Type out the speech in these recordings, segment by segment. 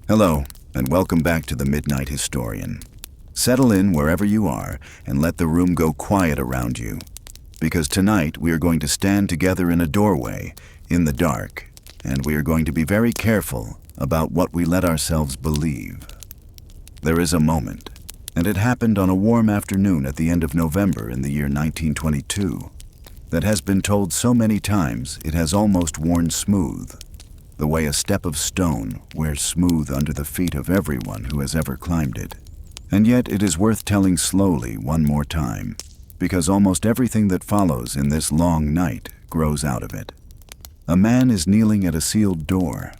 Hello, and welcome back to the Midnight Historian. Settle in wherever you are and let the room go quiet around you, because tonight we are going to stand together in a doorway, in the dark, and we are going to be very careful about what we let ourselves believe. There is a moment, and it happened on a warm afternoon at the end of November in the year 1922, that has been told so many times it has almost worn smooth, the way a step of stone wears smooth under the feet of everyone who has ever climbed it. And yet it is worth telling slowly one more time, because almost everything that follows in this long night grows out of it. A man is kneeling at a sealed door.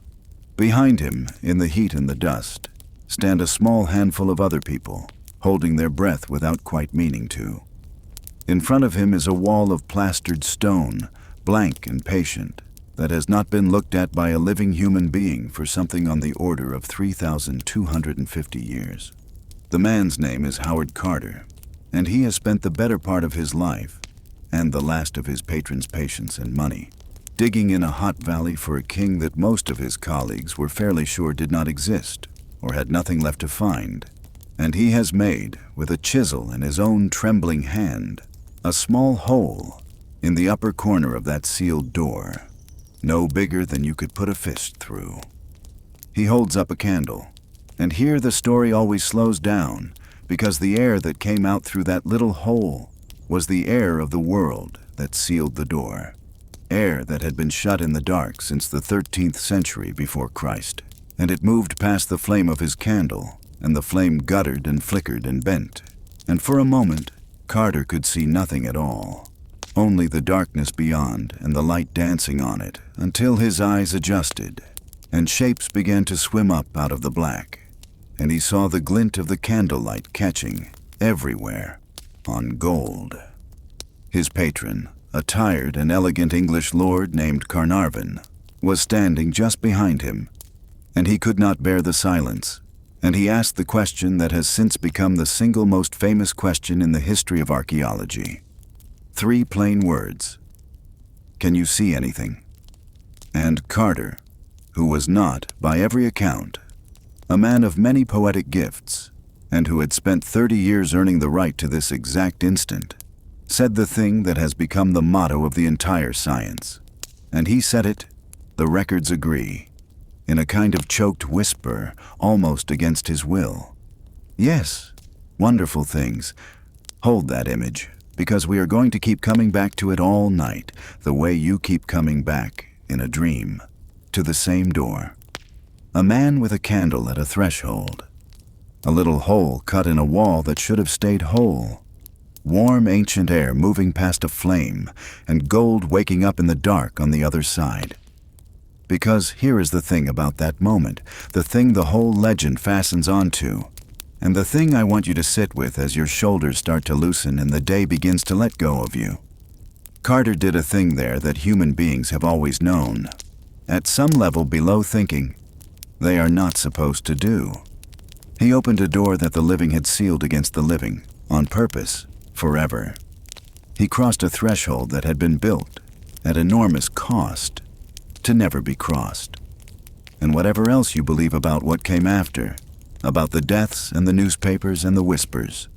Behind him, in the heat and the dust, stand a small handful of other people, holding their breath without quite meaning to. In front of him is a wall of plastered stone, blank and patient, that has not been looked at by a living human being for something on the order of 3,250 years. The man's name is Howard Carter, and he has spent the better part of his life, and the last of his patrons' patience and money, digging in a hot valley for a king that most of his colleagues were fairly sure did not exist, or had nothing left to find. And he has made, with a chisel in his own trembling hand, a small hole in the upper corner of that sealed door, no bigger than you could put a fist through. He holds up a candle, and here the story always slows down, because the air that came out through that little hole was the air of the world that sealed the door, air that had been shut in the dark since the 13th century before Christ, and it moved past the flame of his candle, and the flame guttered and flickered and bent, and for a moment Carter could see nothing at all. Only the darkness beyond and the light dancing on it, until his eyes adjusted, and shapes began to swim up out of the black, and he saw the glint of the candlelight catching, everywhere, on gold. His patron, a tired and elegant English lord named Carnarvon, was standing just behind him, and he could not bear the silence, and he asked the question that has since become the single most famous question in the history of archaeology. 3 plain words. Can you see anything? And Carter, who was not, by every account, a man of many poetic gifts, and who had spent 30 years earning the right to this exact instant, said the thing that has become the motto of the entire science. And he said it, the records agree, in a kind of choked whisper, almost against his will. Yes, wonderful things. Hold that image, because we are going to keep coming back to it all night, the way you keep coming back, in a dream, to the same door. A man with a candle at a threshold. A little hole cut in a wall that should have stayed whole. Warm ancient air moving past a flame, and gold waking up in the dark on the other side. Because here is the thing about that moment, the thing the whole legend fastens onto, and the thing I want you to sit with as your shoulders start to loosen and the day begins to let go of you. Carter did a thing there that human beings have always known, at some level below thinking, they are not supposed to do. He opened a door that the living had sealed against the living, on purpose, forever. He crossed a threshold that had been built, at enormous cost, to never be crossed. And whatever else you believe about what came after, about the deaths and the newspapers and the whispers,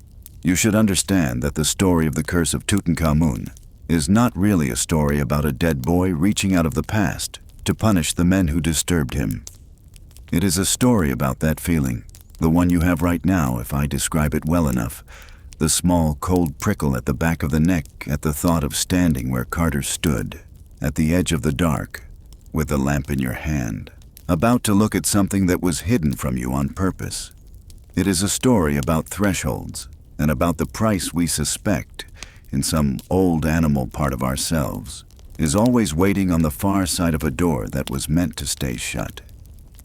you should understand that the story of the Curse of Tutankhamun is not really a story about a dead boy reaching out of the past to punish the men who disturbed him. It is a story about that feeling, the one you have right now if I describe it well enough, the small cold prickle at the back of the neck at the thought of standing where Carter stood, at the edge of the dark, with the lamp in your hand, about to look at something that was hidden from you on purpose. It is a story about thresholds and about the price we suspect, in some old animal part of ourselves, is always waiting on the far side of a door that was meant to stay shut.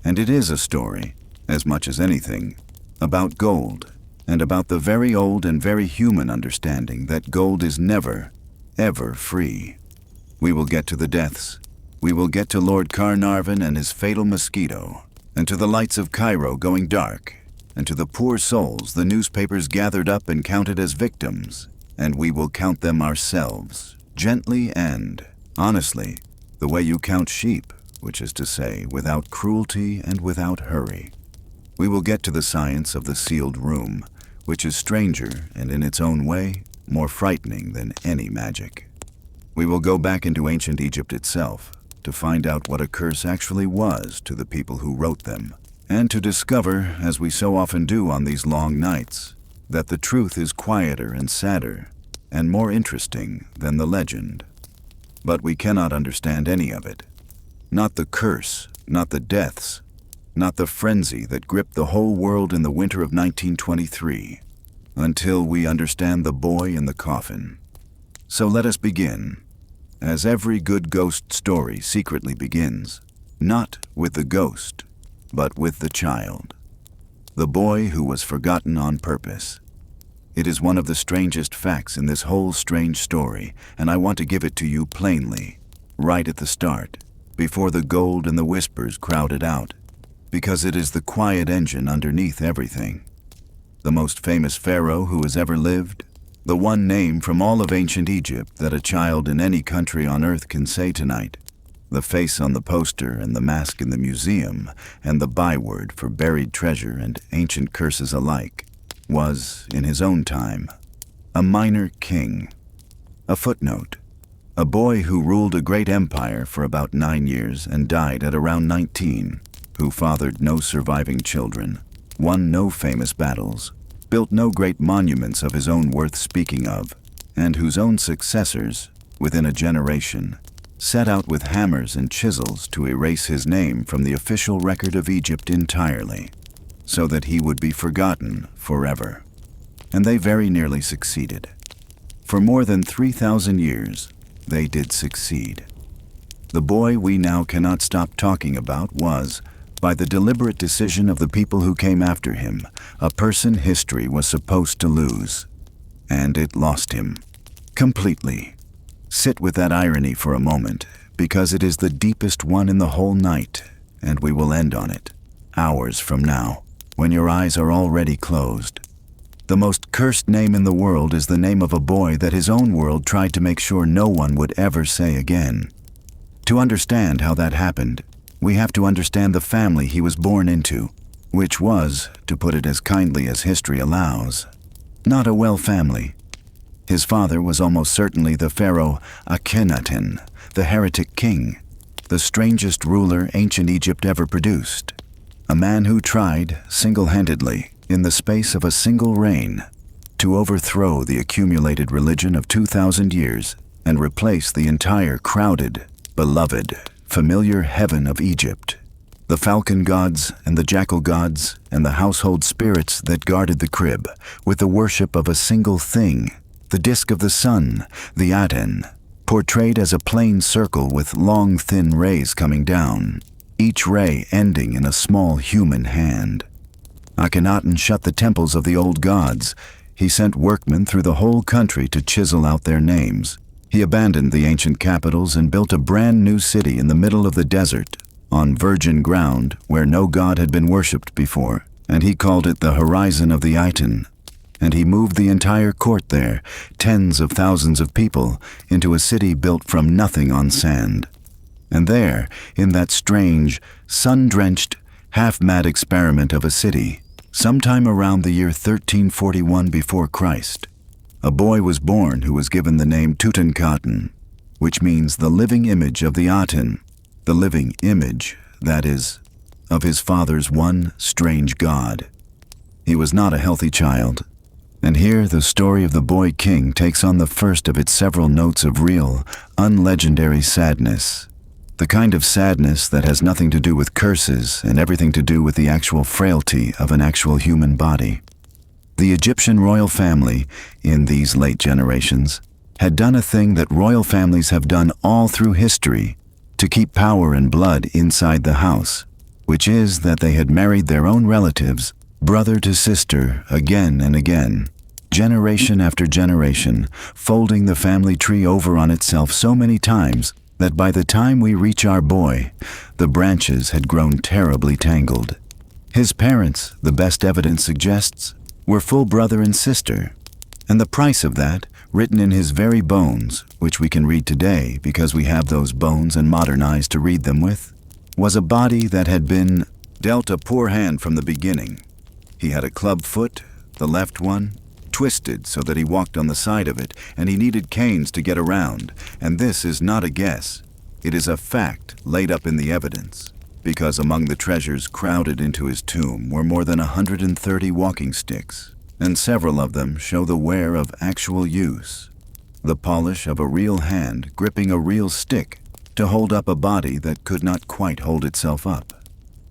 And it is a story, as much as anything, about gold, and about the very old and very human understanding that gold is never, ever free. We will get to the deaths. We will get to Lord Carnarvon and his fatal mosquito, and to the lights of Cairo going dark, and to the poor souls the newspapers gathered up and counted as victims, and we will count them ourselves, gently and, honestly, the way you count sheep, which is to say, without cruelty and without hurry. We will get to the science of the sealed room, which is stranger and in its own way more frightening than any magic. We will go back into ancient Egypt itself to find out what a curse actually was to the people who wrote them, and to discover, as we so often do on these long nights, that the truth is quieter and sadder and more interesting than the legend. But we cannot understand any of it. Not the curse, not the deaths, not the frenzy that gripped the whole world in the winter of 1923, until we understand the boy in the coffin. So let us begin, as every good ghost story secretly begins, not with the ghost, but with the child, the boy who was forgotten on purpose. It is one of the strangest facts in this whole strange story, and I want to give it to you plainly, right at the start, before the gold and the whispers crowd it out, because it is the quiet engine underneath everything. The most famous pharaoh who has ever lived, the one name from all of ancient Egypt that a child in any country on earth can say tonight, the face on the poster and the mask in the museum, and the byword for buried treasure and ancient curses alike, was, in his own time, a minor king. A footnote: a boy who ruled a great empire for about 9 years and died at around 19, who fathered no surviving children, won no famous battles, built no great monuments of his own worth speaking of, and whose own successors, within a generation, set out with hammers and chisels to erase his name from the official record of Egypt entirely, so that he would be forgotten forever. And they very nearly succeeded. For more than 3,000 years, they did succeed. The boy we now cannot stop talking about was, by the deliberate decision of the people who came after him, a person history was supposed to lose. And it lost him. Completely. Sit with that irony for a moment, because it is the deepest one in the whole night, and we will end on it, hours from now, when your eyes are already closed. The most cursed name in the world is the name of a boy that his own world tried to make sure no one would ever say again. To understand how that happened, we have to understand the family he was born into, which was, to put it as kindly as history allows, not a well family. His father was almost certainly the pharaoh Akhenaten, the heretic king, the strangest ruler ancient Egypt ever produced. A man who tried, single-handedly, in the space of a single reign, to overthrow the accumulated religion of 2,000 years and replace the entire crowded, beloved, familiar heaven of Egypt, the falcon gods and the jackal gods and the household spirits that guarded the crib, with the worship of a single thing, the disk of the sun, the Aten, portrayed as a plain circle with long, thin rays coming down, each ray ending in a small human hand. Akhenaten shut the temples of the old gods. He sent workmen through the whole country to chisel out their names. He abandoned the ancient capitals and built a brand new city in the middle of the desert, on virgin ground where no god had been worshipped before, and he called it the Horizon of the Aten. And he moved the entire court there, tens of thousands of people, into a city built from nothing on sand. And there, in that strange, sun-drenched, half-mad experiment of a city, sometime around the year 1341 before Christ, a boy was born who was given the name Tutankhamun, which means the living image of the Aten, the living image, that is, of his father's one strange god. He was not a healthy child, and here the story of the boy king takes on the first of its several notes of real, unlegendary sadness. The kind of sadness that has nothing to do with curses and everything to do with the actual frailty of an actual human body. The Egyptian royal family, in these late generations, had done a thing that royal families have done all through history to keep power and blood inside the house, which is that they had married their own relatives, brother to sister, again and again, generation after generation, folding the family tree over on itself so many times that by the time we reach our boy, the branches had grown terribly tangled. His parents, the best evidence suggests, were full brother and sister, and the price of that, written in his very bones, which we can read today because we have those bones and modern eyes to read them with, was a body that had been dealt a poor hand from the beginning. He had a club foot, the left one, twisted so that he walked on the side of it, and he needed canes to get around. And this is not a guess. It is a fact laid up in the evidence, because among the treasures crowded into his tomb were more than 130 walking sticks, and several of them show the wear of actual use, the polish of a real hand gripping a real stick to hold up a body that could not quite hold itself up.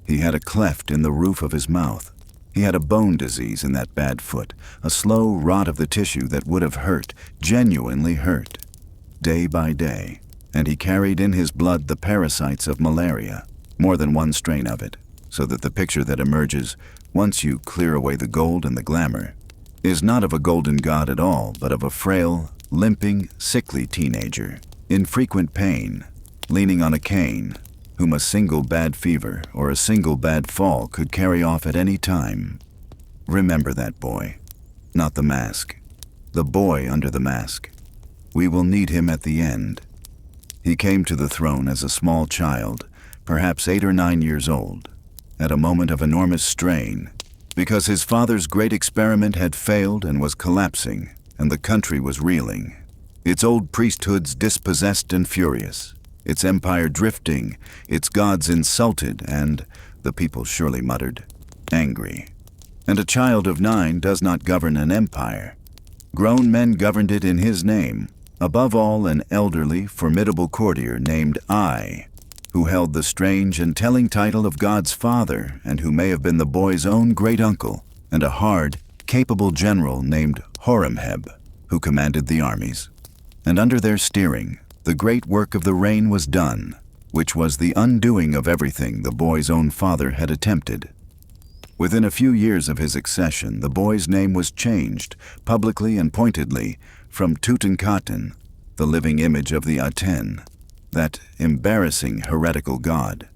He had a cleft in the roof of his mouth. He had a bone disease in that bad foot, a slow rot of the tissue that would have hurt, genuinely hurt, day by day, and he carried in his blood the parasites of malaria, more than one strain of it, so that the picture that emerges, once you clear away the gold and the glamour, is not of a golden god at all, but of a frail, limping, sickly teenager, in frequent pain, leaning on a cane, whom a single bad fever or a single bad fall could carry off at any time. Remember that boy, not the mask. The boy under the mask. We will need him at the end. He came to the throne as a small child, perhaps 8 or 9 years old, at a moment of enormous strain, because his father's great experiment had failed and was collapsing, and the country was reeling, its old priesthoods dispossessed and furious, its empire drifting, its gods insulted, and, the people surely muttered, angry. And a child of 9 does not govern an empire. Grown men governed it in his name, above all an elderly, formidable courtier named I, who held the strange and telling title of God's father, and who may have been the boy's own great-uncle, and a hard, capable general named Horemheb, who commanded the armies. And under their steering, the great work of the reign was done, which was the undoing of everything the boy's own father had attempted. Within a few years of his accession, the boy's name was changed, publicly and pointedly, from Tutankhamun, the living image of the Aten, that embarrassing heretical god,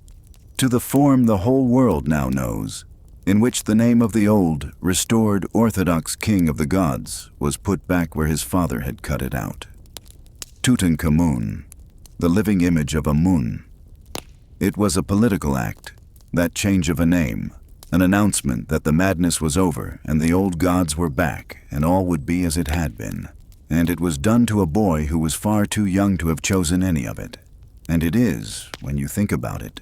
to the form the whole world now knows, in which the name of the old, restored Orthodox king of the gods was put back where his father had cut it out. Tutankhamun, the living image of Amun. It was a political act, that change of a name, an announcement that the madness was over and the old gods were back and all would be as it had been. And it was done to a boy who was far too young to have chosen any of it. And it is, when you think about it,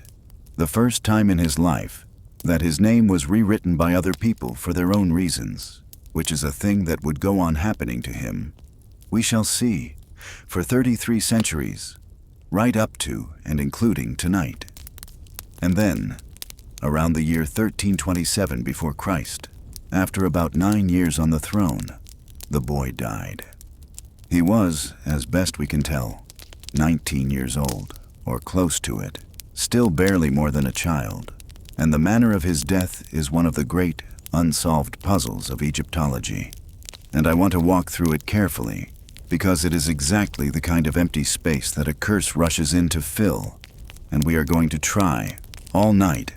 the first time in his life that his name was rewritten by other people for their own reasons, which is a thing that would go on happening to him. We shall see. For 33 centuries, right up to and including tonight. And then, around the year 1327 before Christ, after about 9 years on the throne, the boy died. He was, as best we can tell, 19 years old, or close to it, still barely more than a child, and the manner of his death is one of the great, unsolved puzzles of Egyptology. And I want to walk through it carefully, because it is exactly the kind of empty space that a curse rushes in to fill, and we are going to try, all night,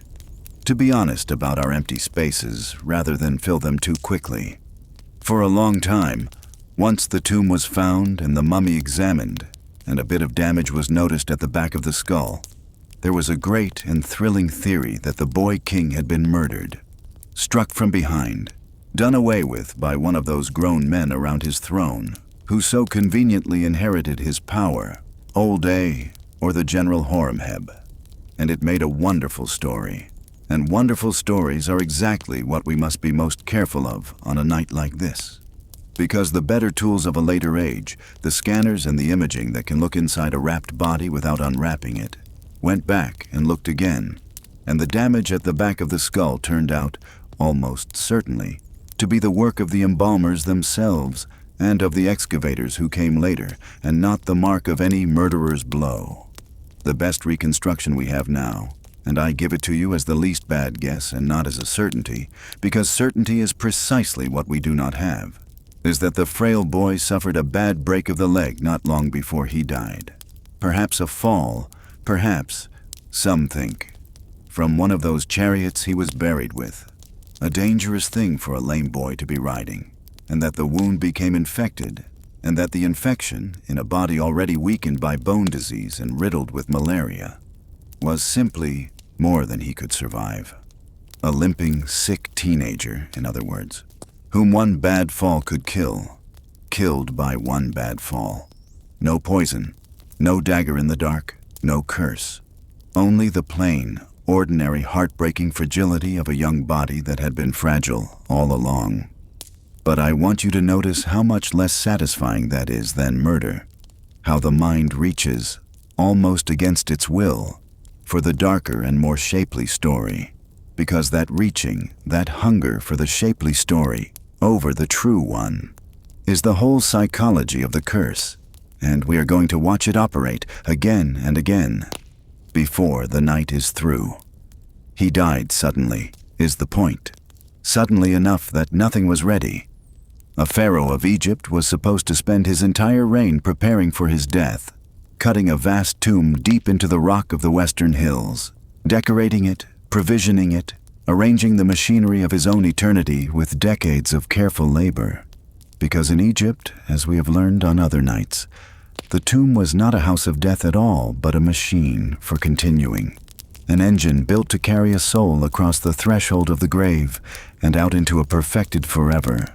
to be honest about our empty spaces rather than fill them too quickly. For a long time, once the tomb was found and the mummy examined, and a bit of damage was noticed at the back of the skull, there was a great and thrilling theory that the boy king had been murdered, struck from behind, done away with by one of those grown men around his throne, who so conveniently inherited his power, Old A or the General Horemheb. And it made a wonderful story. And wonderful stories are exactly what we must be most careful of on a night like this. Because the better tools of a later age, the scanners and the imaging that can look inside a wrapped body without unwrapping it, went back and looked again, and the damage at the back of the skull turned out, almost certainly, to be the work of the embalmers themselves and of the excavators who came later, and not the mark of any murderer's blow. The best reconstruction we have now, and I give it to you as the least bad guess and not as a certainty, because certainty is precisely what we do not have, is that the frail boy suffered a bad break of the leg not long before he died. Perhaps a fall, perhaps, some think, from one of those chariots he was buried with, a dangerous thing for a lame boy to be riding, and that the wound became infected, and that the infection, in a body already weakened by bone disease and riddled with malaria, was simply more than he could survive. A limping, sick teenager, in other words, whom one bad fall could kill. Killed by one bad fall. No poison, no dagger in the dark, no curse. Only the plain, ordinary, heartbreaking fragility of a young body that had been fragile all along. But I want you to notice how much less satisfying that is than murder. How the mind reaches, almost against its will, for the darker and more shapely story. Because that reaching, that hunger for the shapely story over the true one, is the whole psychology of the curse, and we are going to watch it operate again and again before the night is through. He died suddenly, is the point. Suddenly enough that nothing was ready. A pharaoh of Egypt was supposed to spend his entire reign preparing for his death, cutting a vast tomb deep into the rock of the western hills, decorating it, provisioning it, arranging the machinery of his own eternity with decades of careful labor. Because in Egypt, as we have learned on other nights, the tomb was not a house of death at all, but a machine for continuing. An engine built to carry a soul across the threshold of the grave and out into a perfected forever.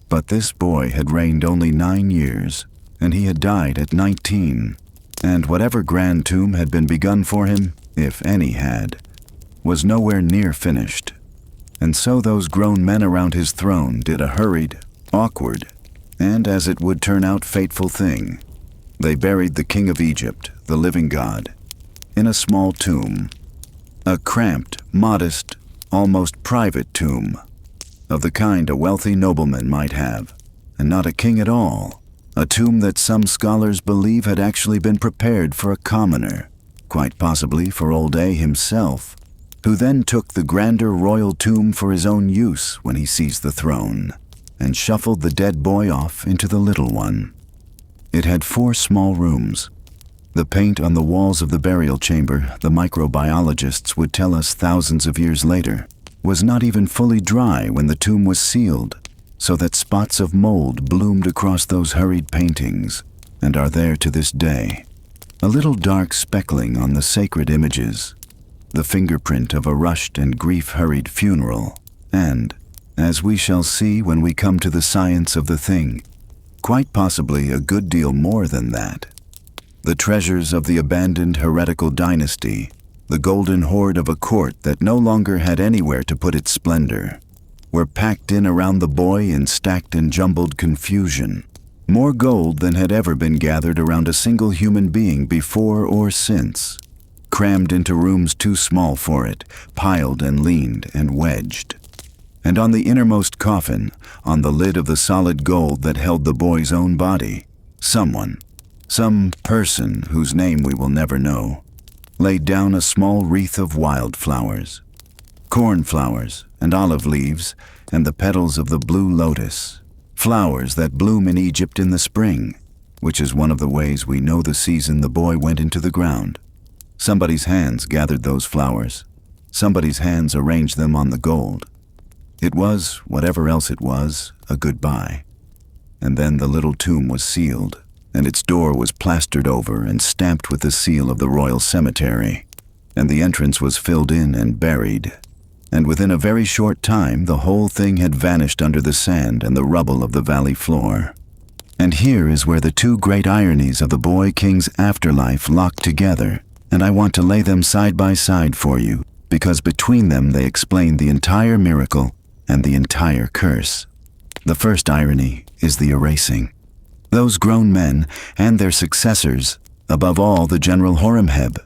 But this boy had reigned only 9 years, and he had died at 19. And whatever grand tomb had been begun for him, if any had, was nowhere near finished. And so those grown men around his throne did a hurried, awkward, and as it would turn out fateful thing. They buried the king of Egypt, the living god, in a small tomb. A cramped, modest, almost private tomb, of the kind a wealthy nobleman might have, and not a king at all. A tomb that some scholars believe had actually been prepared for a commoner, quite possibly for old A himself, who then took the grander royal tomb for his own use when he seized the throne, and shuffled the dead boy off into the little one. It had 4 small rooms. The paint on the walls of the burial chamber, the microbiologists would tell us thousands of years later, was not even fully dry when the tomb was sealed, so that spots of mold bloomed across those hurried paintings, and are there to this day. A little dark speckling on the sacred images, the fingerprint of a rushed and grief-hurried funeral, and, as we shall see when we come to the science of the thing, quite possibly a good deal more than that. The treasures of the abandoned heretical dynasty, the golden hoard of a court that no longer had anywhere to put its splendor, were packed in around the boy in stacked and jumbled confusion, more gold than had ever been gathered around a single human being before or since, crammed into rooms too small for it, piled and leaned and wedged. And on the innermost coffin, on the lid of the solid gold that held the boy's own body, someone, some person whose name we will never know, laid down a small wreath of wildflowers, cornflowers and olive leaves and the petals of the blue lotus, flowers that bloom in Egypt in the spring, which is one of the ways we know the season the boy went into the ground. Somebody's hands gathered those flowers. Somebody's hands arranged them on the gold. It was, whatever else it was, a goodbye. And then the little tomb was sealed, and its door was plastered over and stamped with the seal of the royal cemetery, and the entrance was filled in and buried. And within a very short time, the whole thing had vanished under the sand and the rubble of the valley floor. And here is where the 2 great ironies of the boy king's afterlife lock together, and I want to lay them side by side for you, because between them they explain the entire miracle and the entire curse. The first irony is the erasing. Those grown men and their successors, above all the General Horemheb,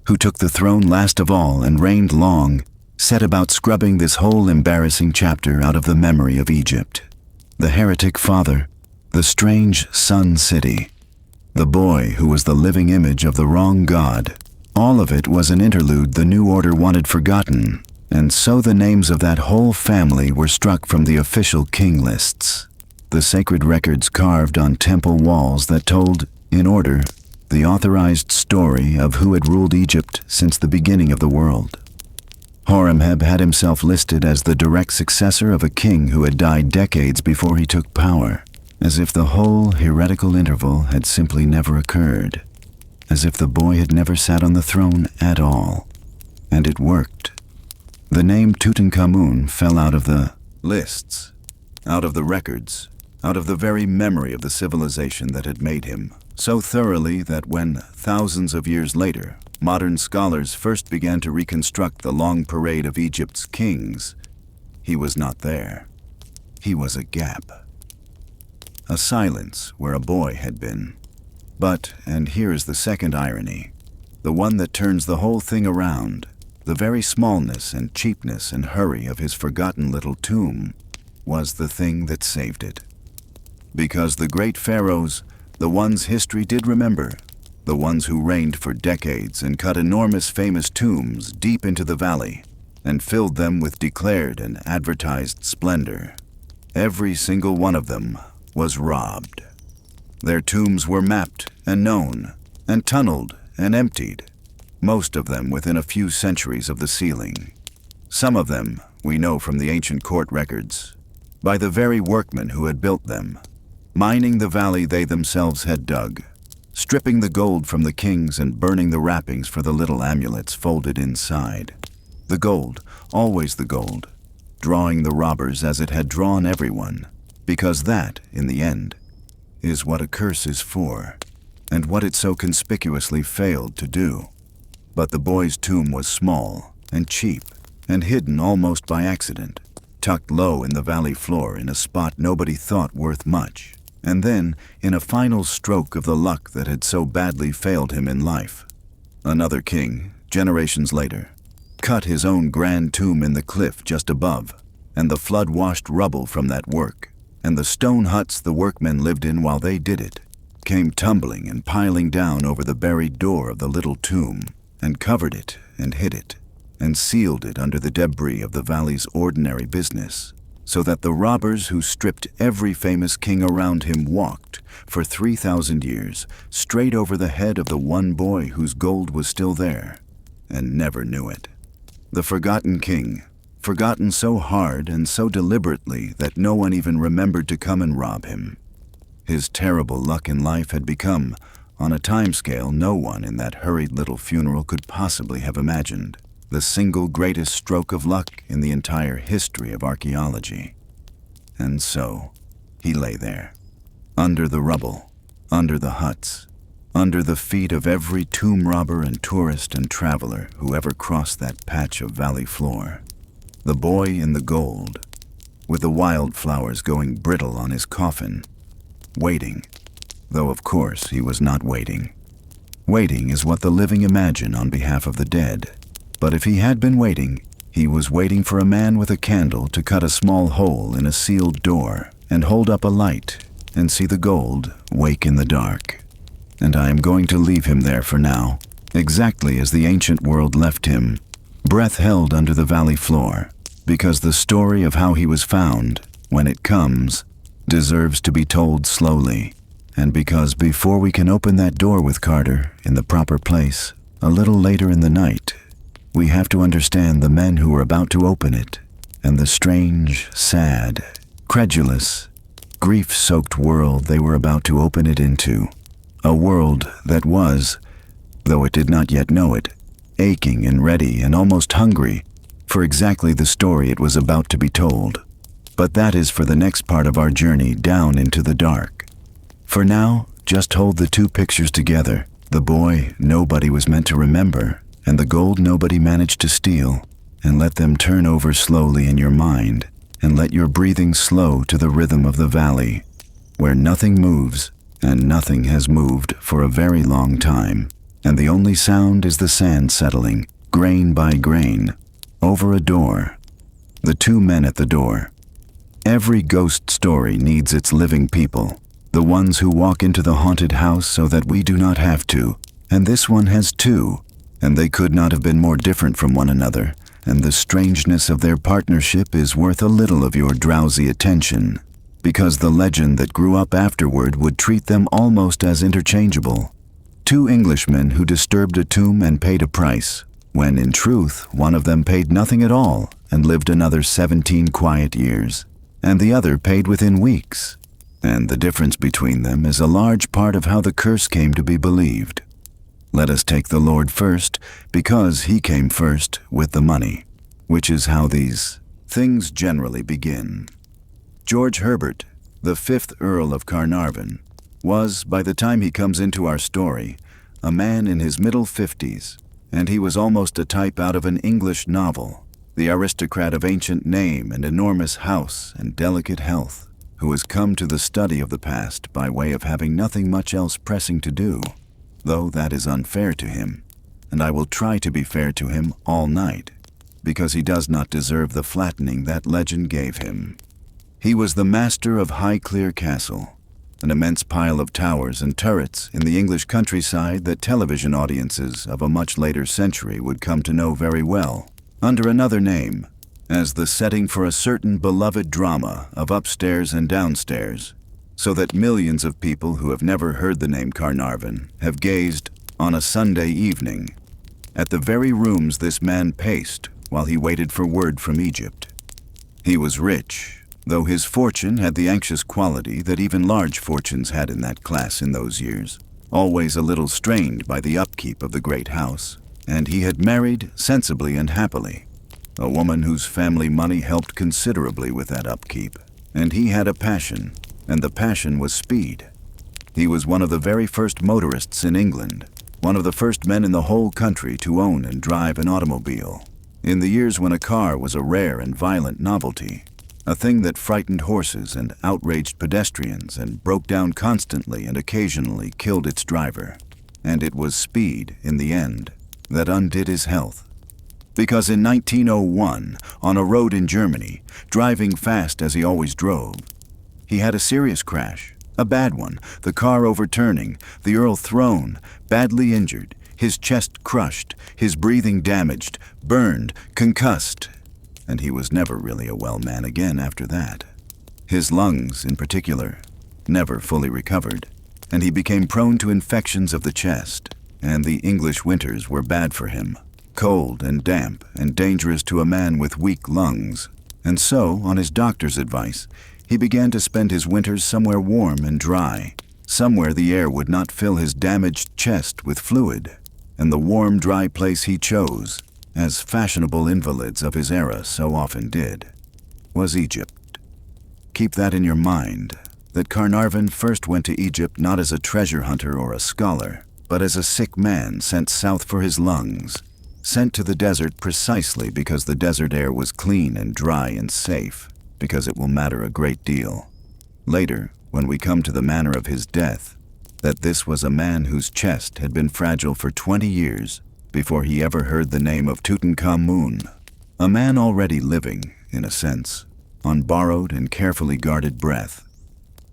who took the throne last of all and reigned long, set about scrubbing this whole embarrassing chapter out of the memory of Egypt. The heretic father, the strange sun city, the boy who was the living image of the wrong god, all of it was an interlude the New Order wanted forgotten, and so the names of that whole family were struck from the official king lists, the sacred records carved on temple walls that told, in order, the authorized story of who had ruled Egypt since the beginning of the world. Horemheb had himself listed as the direct successor of a king who had died decades before he took power, as if the whole heretical interval had simply never occurred, as if the boy had never sat on the throne at all. And it worked. The name Tutankhamun fell out of the lists, out of the records, out of the very memory of the civilization that had made him, so thoroughly that when, thousands of years later, modern scholars first began to reconstruct the long parade of Egypt's kings, he was not there. He was a gap. A silence where a boy had been. But, and here is the second irony, the one that turns the whole thing around, the very smallness and cheapness and hurry of his forgotten little tomb was the thing that saved it. Because the great pharaohs, the ones history did remember, the ones who reigned for decades and cut enormous famous tombs deep into the valley and filled them with declared and advertised splendor, every single one of them was robbed. Their tombs were mapped and known and tunneled and emptied, most of them within a few centuries of the sealing. Some of them, we know from the ancient court records, by the very workmen who had built them, mining the valley they themselves had dug, stripping the gold from the kings and burning the wrappings for the little amulets folded inside. The gold, always the gold, drawing the robbers as it had drawn everyone, because that, in the end, is what a curse is for, and what it so conspicuously failed to do. But the boy's tomb was small and cheap and hidden almost by accident, tucked low in the valley floor in a spot nobody thought worth much. And then, in a final stroke of the luck that had so badly failed him in life, another king, generations later, cut his own grand tomb in the cliff just above, and the flood washed rubble from that work, and the stone huts the workmen lived in while they did it, came tumbling and piling down over the buried door of the little tomb, and covered it and hid it, and sealed it under the debris of the valley's ordinary business, so that the robbers who stripped every famous king around him walked, for 3,000 years, straight over the head of the one boy whose gold was still there, and never knew it. The forgotten king, forgotten so hard and so deliberately that no one even remembered to come and rob him. His terrible luck in life had become, on a timescale no one in that hurried little funeral could possibly have imagined, the single greatest stroke of luck in the entire history of archaeology. And so, he lay there, under the rubble, under the huts, under the feet of every tomb robber and tourist and traveler who ever crossed that patch of valley floor. The boy in the gold, with the wildflowers going brittle on his coffin, waiting, though of course he was not waiting. Waiting is what the living imagine on behalf of the dead. But if he had been waiting, he was waiting for a man with a candle to cut a small hole in a sealed door and hold up a light and see the gold wake in the dark. And I am going to leave him there for now, exactly as the ancient world left him, breath held under the valley floor, because the story of how he was found, when it comes, deserves to be told slowly, and because before we can open that door with Carter in the proper place, a little later in the night, we have to understand the men who were about to open it, and the strange, sad, credulous, grief-soaked world they were about to open it into. A world that was, though it did not yet know it, aching and ready and almost hungry for exactly the story it was about to be told. But that is for the next part of our journey down into the dark. For now, just hold the two pictures together, the boy nobody was meant to remember, and the gold nobody managed to steal, and let them turn over slowly in your mind, and let your breathing slow to the rhythm of the valley, where nothing moves, and nothing has moved for a very long time, and the only sound is the sand settling, grain by grain, over a door. The two men at the door. Every ghost story needs its living people, the ones who walk into the haunted house so that we do not have to, and this one has two, and they could not have been more different from one another, and the strangeness of their partnership is worth a little of your drowsy attention, because the legend that grew up afterward would treat them almost as interchangeable. Two Englishmen who disturbed a tomb and paid a price, when in truth one of them paid nothing at all and lived another 17 quiet years, and the other paid within weeks. And the difference between them is a large part of how the curse came to be believed. Let us take the Lord first, because he came first with the money. which is how these things generally begin. George Herbert, the 5th Earl of Carnarvon, was, by the time he comes into our story, a man in his middle 50s, and he was almost a type out of an English novel, the aristocrat of ancient name and enormous house and delicate health, who has come to the study of the past by way of having nothing much else pressing to do, though that is unfair to him, and I will try to be fair to him all night, because he does not deserve the flattening that legend gave him. He was the master of Highclere Castle, an immense pile of towers and turrets in the English countryside that television audiences of a much later century would come to know very well, under another name, as the setting for a certain beloved drama of upstairs and downstairs, so that millions of people who have never heard the name Carnarvon have gazed, on a Sunday evening, at the very rooms this man paced while he waited for word from Egypt. He was rich, though his fortune had the anxious quality that even large fortunes had in that class in those years, always a little strained by the upkeep of the great house, and he had married sensibly and happily, a woman whose family money helped considerably with that upkeep, and he had a passion, and the passion was speed. He was one of the very first motorists in England, one of the first men in the whole country to own and drive an automobile, in the years when a car was a rare and violent novelty, a thing that frightened horses and outraged pedestrians and broke down constantly and occasionally killed its driver. And it was speed, in the end, that undid his health. Because in 1901, on a road in Germany, driving fast as he always drove, he had a serious crash, a bad one, the car overturning, the Earl thrown, badly injured, his chest crushed, his breathing damaged, burned, concussed, and he was never really a well man again after that. His lungs, in particular, never fully recovered, and he became prone to infections of the chest, and the English winters were bad for him, cold and damp and dangerous to a man with weak lungs, and so, on his doctor's advice, he began to spend his winters somewhere warm and dry, somewhere the air would not fill his damaged chest with fluid, and the warm, dry place he chose, as fashionable invalids of his era so often did, was Egypt. Keep that in your mind, that Carnarvon first went to Egypt not as a treasure hunter or a scholar, but as a sick man sent south for his lungs, sent to the desert precisely because the desert air was clean and dry and safe, because it will matter a great deal. Later, when we come to the manner of his death, that this was a man whose chest had been fragile for 20 years, before he ever heard the name of Tutankhamun, a man already living, in a sense, on borrowed and carefully guarded breath,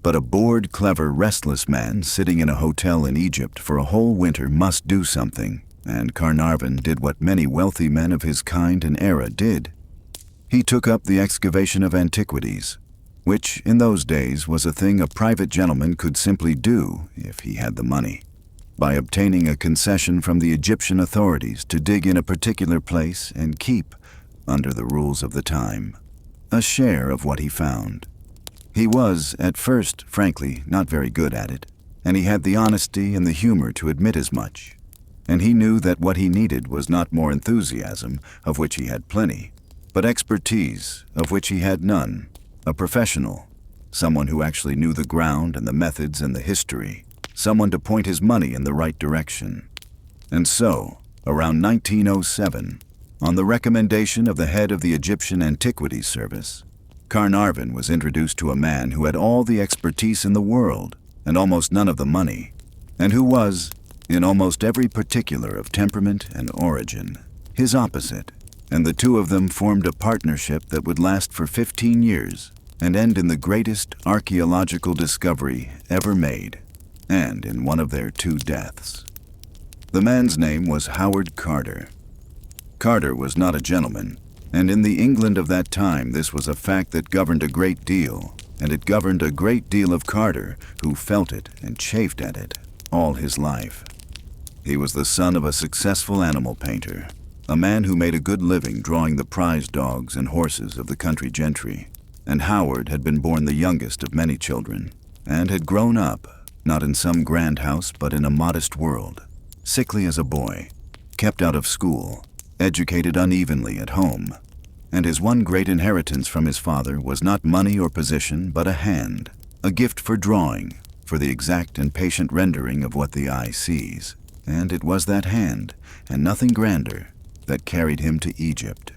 but a bored, clever, restless man sitting in a hotel in Egypt for a whole winter must do something, and Carnarvon did what many wealthy men of his kind and era did. He took up the excavation of antiquities, which in those days was a thing a private gentleman could simply do if he had the money, by obtaining a concession from the Egyptian authorities to dig in a particular place and keep, under the rules of the time, a share of what he found. He was, at first, frankly, not very good at it, and he had the honesty and the humor to admit as much. And he knew that what he needed was not more enthusiasm, of which he had plenty, but expertise, of which he had none, a professional, someone who actually knew the ground and the methods and the history, someone to point his money in the right direction. And so, around 1907, on the recommendation of the head of the Egyptian Antiquities Service, Carnarvon was introduced to a man who had all the expertise in the world and almost none of the money, and who was, in almost every particular of temperament and origin, his opposite, and the two of them formed a partnership that would last for 15 years and end in the greatest archaeological discovery ever made, and in one of their 2 deaths. The man's name was Howard Carter. Carter was not a gentleman, and in the England of that time this was a fact that governed a great deal, and it governed a great deal of Carter, who felt it and chafed at it all his life. He was the son of a successful animal painter, a man who made a good living drawing the prize dogs and horses of the country gentry, and Howard had been born the youngest of many children, and had grown up, not in some grand house, but in a modest world, sickly as a boy, kept out of school, educated unevenly at home, And his one great inheritance from his father was not money or position, but a hand, a gift for drawing, for the exact and patient rendering of what the eye sees. And it was that hand, and nothing grander, that carried him to Egypt.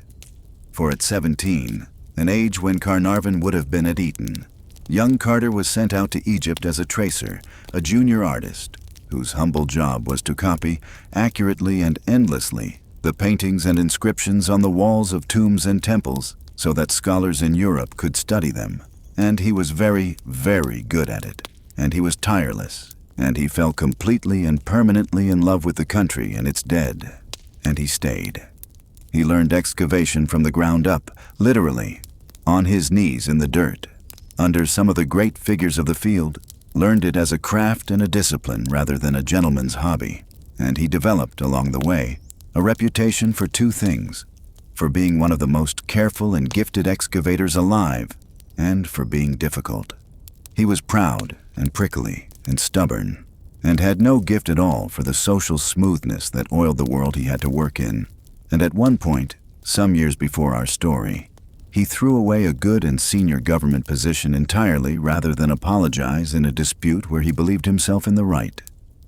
For at 17, an age when Carnarvon would have been at Eton, young Carter was sent out to Egypt as a tracer, a junior artist, whose humble job was to copy, accurately and endlessly, the paintings and inscriptions on the walls of tombs and temples so that scholars in Europe could study them. And he was very, very good at it. And he was tireless. And he fell completely and permanently in love with the country and its dead. And he stayed. He learned excavation from the ground up, literally, on his knees in the dirt, under some of the great figures of the field, learned it as a craft and a discipline rather than a gentleman's hobby. And he developed, along the way, a reputation for two things: for being one of the most careful and gifted excavators alive, and for being difficult. He was proud and prickly and stubborn, and had no gift at all for the social smoothness that oiled the world he had to work in. And at one point, some years before our story, he threw away a good and senior government position entirely rather than apologize in a dispute where he believed himself in the right.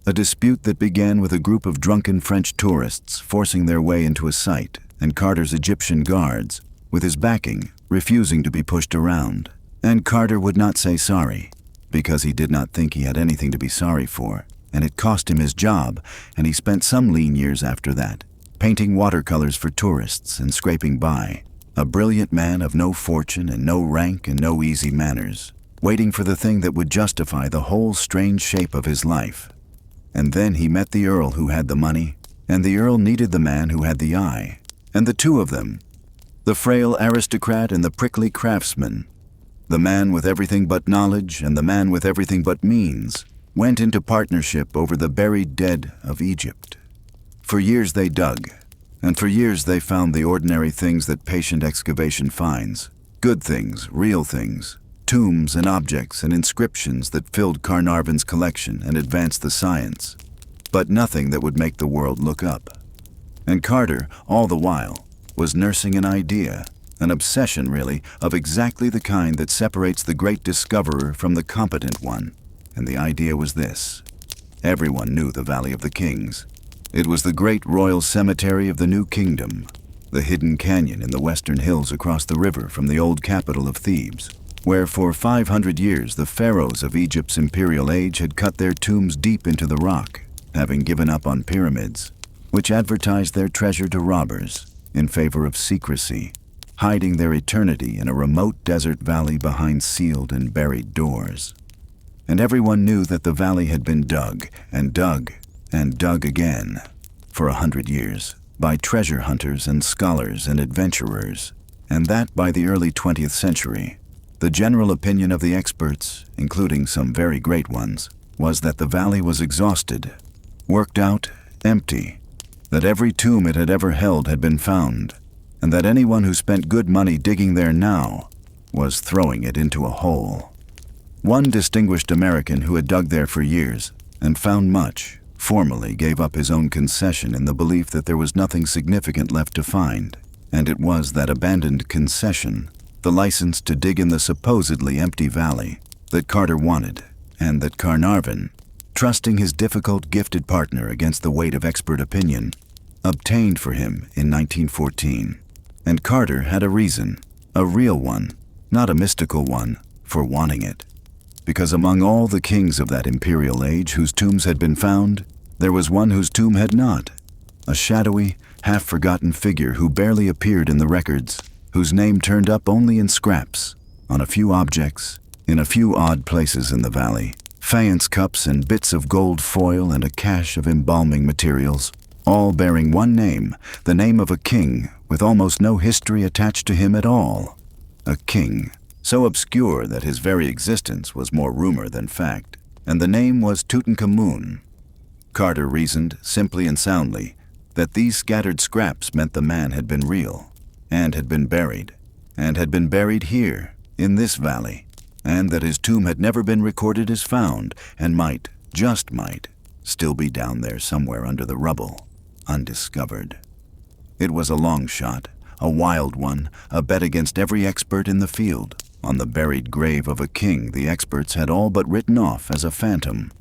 A dispute that began with a group of drunken French tourists forcing their way into a site, and Carter's Egyptian guards, with his backing, refusing to be pushed around. And Carter would not say sorry, because he did not think he had anything to be sorry for, and it cost him his job, and he spent some lean years after that, painting watercolors for tourists and scraping by, a brilliant man of no fortune and no rank and no easy manners, waiting for the thing that would justify the whole strange shape of his life. And then he met the Earl who had the money, and the Earl needed the man who had the eye, and the two of them, the frail aristocrat and the prickly craftsman, the man with everything but knowledge and the man with everything but means, went into partnership over the buried dead of Egypt. For years they dug, and for years they found the ordinary things that patient excavation finds, good things, real things, tombs and objects and inscriptions that filled Carnarvon's collection and advanced the science, but nothing that would make the world look up. And Carter, all the while, was nursing an idea, an obsession really, of exactly the kind that separates the great discoverer from the competent one. And the idea was this. Everyone knew the Valley of the Kings. It was the great royal cemetery of the New Kingdom, the hidden canyon in the western hills across the river from the old capital of Thebes, where for 500 years the pharaohs of Egypt's imperial age had cut their tombs deep into the rock, having given up on pyramids, which advertised their treasure to robbers in favor of secrecy, hiding their eternity in a remote desert valley behind sealed and buried doors. And everyone knew that the valley had been dug and dug and dug again for 100 years by treasure hunters and scholars and adventurers, and that by the early 20th century. The general opinion of the experts, including some very great ones, was that the valley was exhausted, worked out, empty, that every tomb it had ever held had been found, and that anyone who spent good money digging there now was throwing it into a hole. One distinguished American who had dug there for years and found much formally gave up his own concession in the belief that there was nothing significant left to find, and it was that abandoned concession, the license to dig in the supposedly empty valley, that Carter wanted, and that Carnarvon, trusting his difficult, gifted partner against the weight of expert opinion, obtained for him in 1914. And Carter had a reason, a real one, not a mystical one, for wanting it. Because among all the kings of that imperial age whose tombs had been found, there was one whose tomb had not, a shadowy, half-forgotten figure who barely appeared in the records, whose name turned up only in scraps, on a few objects, in a few odd places in the valley, faience cups and bits of gold foil and a cache of embalming materials, all bearing one name, the name of a king with almost no history attached to him at all. A king so obscure that his very existence was more rumor than fact, and the name was Tutankhamun. Carter reasoned, simply and soundly, that these scattered scraps meant the man had been real, and had been buried here, in this valley, and that his tomb had never been recorded as found, and might, just might, still be down there somewhere under the rubble, undiscovered. It was a long shot, a wild one, a bet against every expert in the field. On the buried grave of a king the experts had all but written off as a phantom.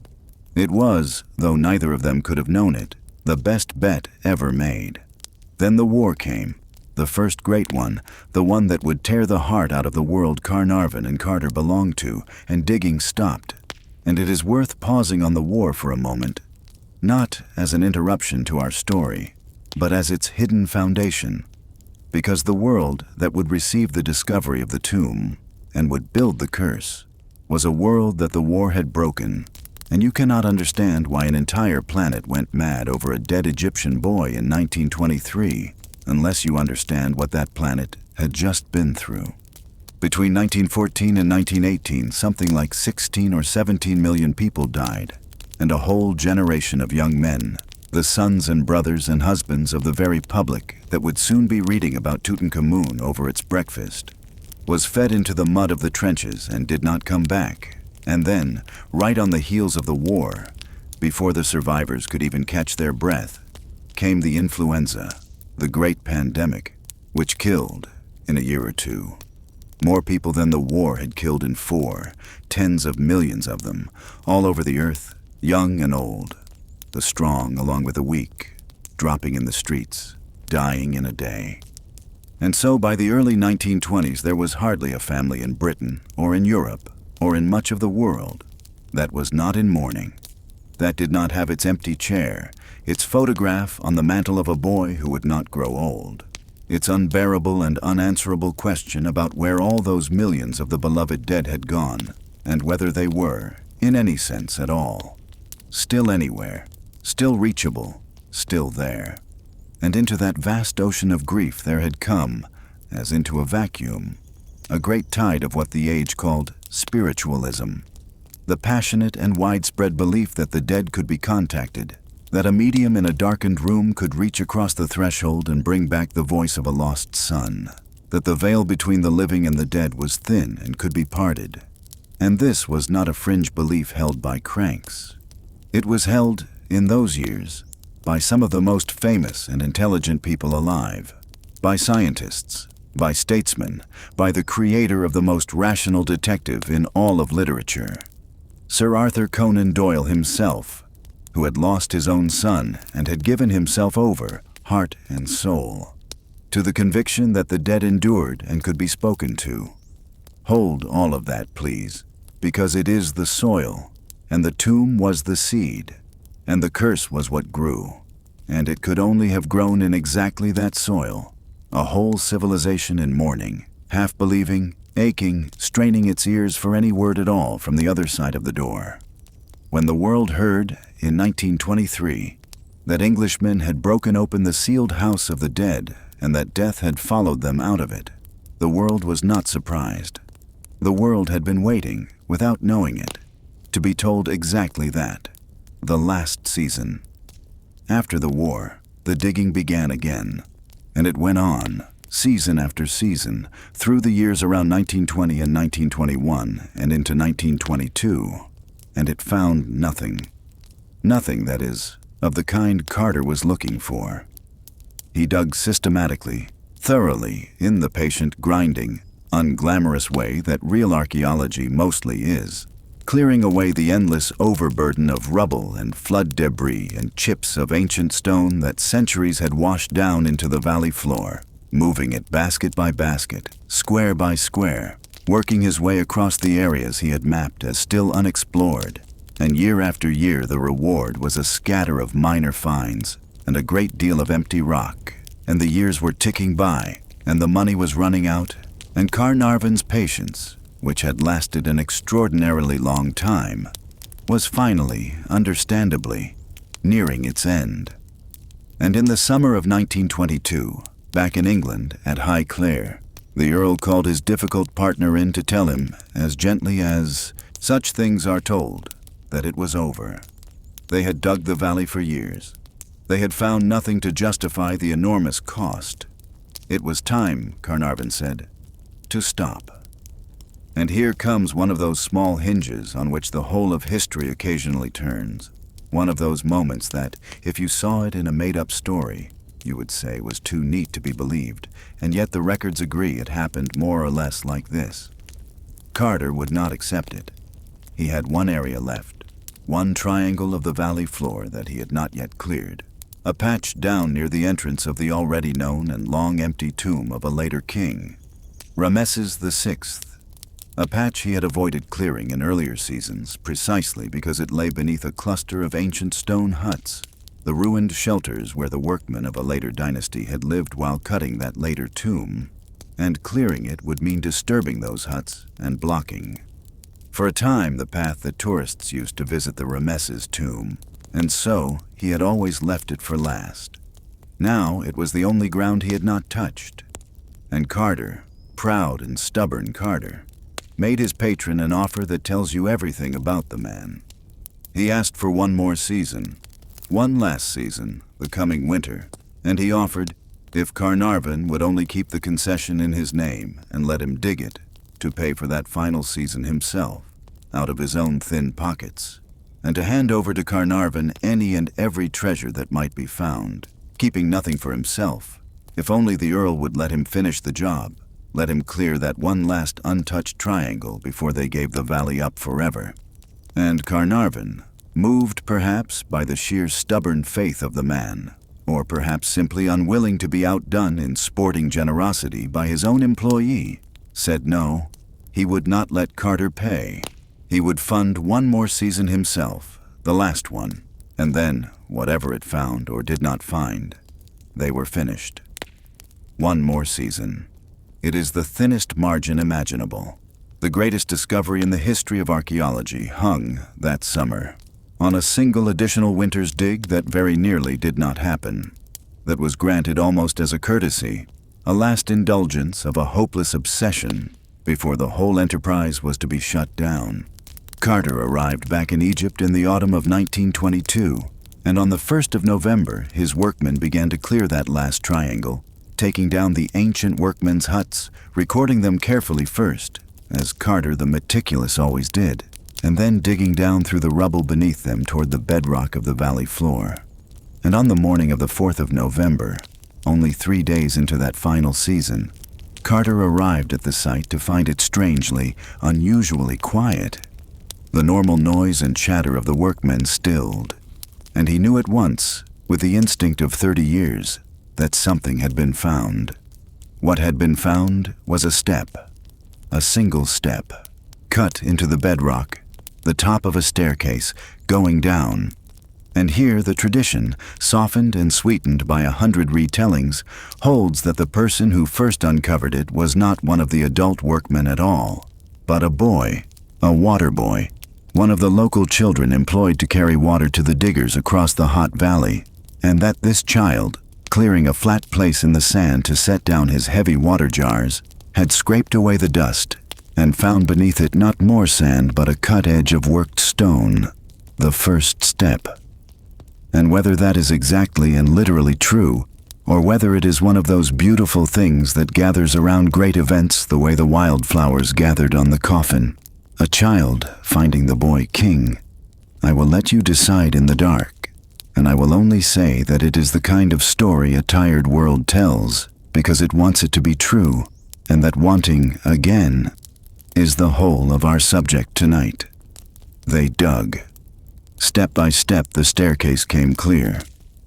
It was, though neither of them could have known it, the best bet ever made. Then the war came, the first great one, the one that would tear the heart out of the world Carnarvon and Carter belonged to, and digging stopped. And it is worth pausing on the war for a moment, not as an interruption to our story, but as its hidden foundation. Because the world that would receive the discovery of the tomb and would build the curse was a world that the war had broken, and you cannot understand why an entire planet went mad over a dead Egyptian boy in 1923 unless you understand what that planet had just been through. Between 1914 and 1918, something like 16 or 17 million people died, and a whole generation of young men, the sons and brothers and husbands of the very public that would soon be reading about Tutankhamun over its breakfast, was fed into the mud of the trenches and did not come back. And then, right on the heels of the war, before the survivors could even catch their breath, came the influenza, the great pandemic, which killed, in a year or two, more people than the war had killed in 4, tens of millions of them, all over the earth, young and old, the strong along with the weak, dropping in the streets, dying in a day. And so by the early 1920s there was hardly a family in Britain, or in Europe, or in much of the world, that was not in mourning, that did not have its empty chair, its photograph on the mantle of a boy who would not grow old, its unbearable and unanswerable question about where all those millions of the beloved dead had gone, and whether they were, in any sense at all, still anywhere, still reachable, still there. And into that vast ocean of grief there had come, as into a vacuum, a great tide of what the age called spiritualism, the passionate and widespread belief that the dead could be contacted, that a medium in a darkened room could reach across the threshold and bring back the voice of a lost son, that the veil between the living and the dead was thin and could be parted. And this was not a fringe belief held by cranks. It was held, in those years, by some of the most famous and intelligent people alive, by scientists, by statesmen, by the creator of the most rational detective in all of literature, Sir Arthur Conan Doyle himself, who had lost his own son and had given himself over, heart and soul, to the conviction that the dead endured and could be spoken to. Hold all of that, please, because it is the soil, and the tomb was the seed, and the curse was what grew, and it could only have grown in exactly that soil, a whole civilization in mourning, half believing, aching, straining its ears for any word at all from the other side of the door. When the world heard, in 1923, that Englishmen had broken open the sealed house of the dead and that death had followed them out of it, the world was not surprised. The world had been waiting, without knowing it, to be told exactly that, the last season. After the war, the digging began again, and it went on, season after season, through the years around 1920 and 1921 and into 1922, and it found nothing. Nothing, that is, of the kind Carter was looking for. He dug systematically, thoroughly, in the patient, grinding, unglamorous way that real archaeology mostly is, clearing away the endless overburden of rubble and flood debris and chips of ancient stone that centuries had washed down into the valley floor, moving it basket by basket, square by square, working his way across the areas he had mapped as still unexplored. And year after year the reward was a scatter of minor finds and a great deal of empty rock, and the years were ticking by, and the money was running out, and Carnarvon's patience, which had lasted an extraordinarily long time, was finally, understandably, nearing its end. And in the summer of 1922, back in England at Highclere, the Earl called his difficult partner in to tell him, as gently as such things are told, that it was over. They had dug the valley for years. They had found nothing to justify the enormous cost. It was time, Carnarvon said, to stop. And here comes one of those small hinges on which the whole of history occasionally turns. One of those moments that, if you saw it in a made-up story, you would say, was too neat to be believed, and yet the records agree it happened more or less like this. Carter would not accept it. He had one area left, one triangle of the valley floor that he had not yet cleared, a patch down near the entrance of the already known and long empty tomb of a later king, Rameses VI, a patch he had avoided clearing in earlier seasons precisely because it lay beneath a cluster of ancient stone huts, the ruined shelters where the workmen of a later dynasty had lived while cutting that later tomb, and clearing it would mean disturbing those huts and blocking, for a time, the path that tourists used to visit the Rameses tomb, and so he had always left it for last. Now it was the only ground he had not touched, and Carter, proud and stubborn Carter, made his patron an offer that tells you everything about the man. He asked for one more season, one last season, the coming winter, and he offered, if Carnarvon would only keep the concession in his name and let him dig it, to pay for that final season himself, out of his own thin pockets, and to hand over to Carnarvon any and every treasure that might be found, keeping nothing for himself, if only the Earl would let him finish the job, let him clear that one last untouched triangle before they gave the valley up forever. And Carnarvon, moved perhaps by the sheer stubborn faith of the man, or perhaps simply unwilling to be outdone in sporting generosity by his own employee, said no, he would not let Carter pay. He would fund one more season himself, the last one, and then, whatever it found or did not find, they were finished. One more season. It is the thinnest margin imaginable. The greatest discovery in the history of archaeology hung, that summer, on a single additional winter's dig that very nearly did not happen, that was granted almost as a courtesy, a last indulgence of a hopeless obsession before the whole enterprise was to be shut down. Carter arrived back in Egypt in the autumn of 1922, and on the 1st of November, his workmen began to clear that last triangle, taking down the ancient workmen's huts, recording them carefully first, as Carter the meticulous always did, and then digging down through the rubble beneath them toward the bedrock of the valley floor. And on the morning of the 4th of November, only 3 days into that final season, Carter arrived at the site to find it strangely, unusually quiet. The normal noise and chatter of the workmen stilled, and he knew at once, with the instinct of 30 years, that something had been found. What had been found was a step, a single step, cut into the bedrock, the top of a staircase, going down. And here the tradition, softened and sweetened by 100 retellings, holds that the person who first uncovered it was not one of the adult workmen at all, but a boy, a water boy, one of the local children employed to carry water to the diggers across the hot valley, and that this child, clearing a flat place in the sand to set down his heavy water jars, had scraped away the dust and found beneath it not more sand but a cut edge of worked stone, the first step. And whether that is exactly and literally true, or whether it is one of those beautiful things that gathers around great events the way the wildflowers gathered on the coffin, a child finding the boy king, I will let you decide in the dark, and I will only say that it is the kind of story a tired world tells because it wants it to be true, and that wanting again is the whole of our subject tonight. They dug. Step by step the staircase came clear,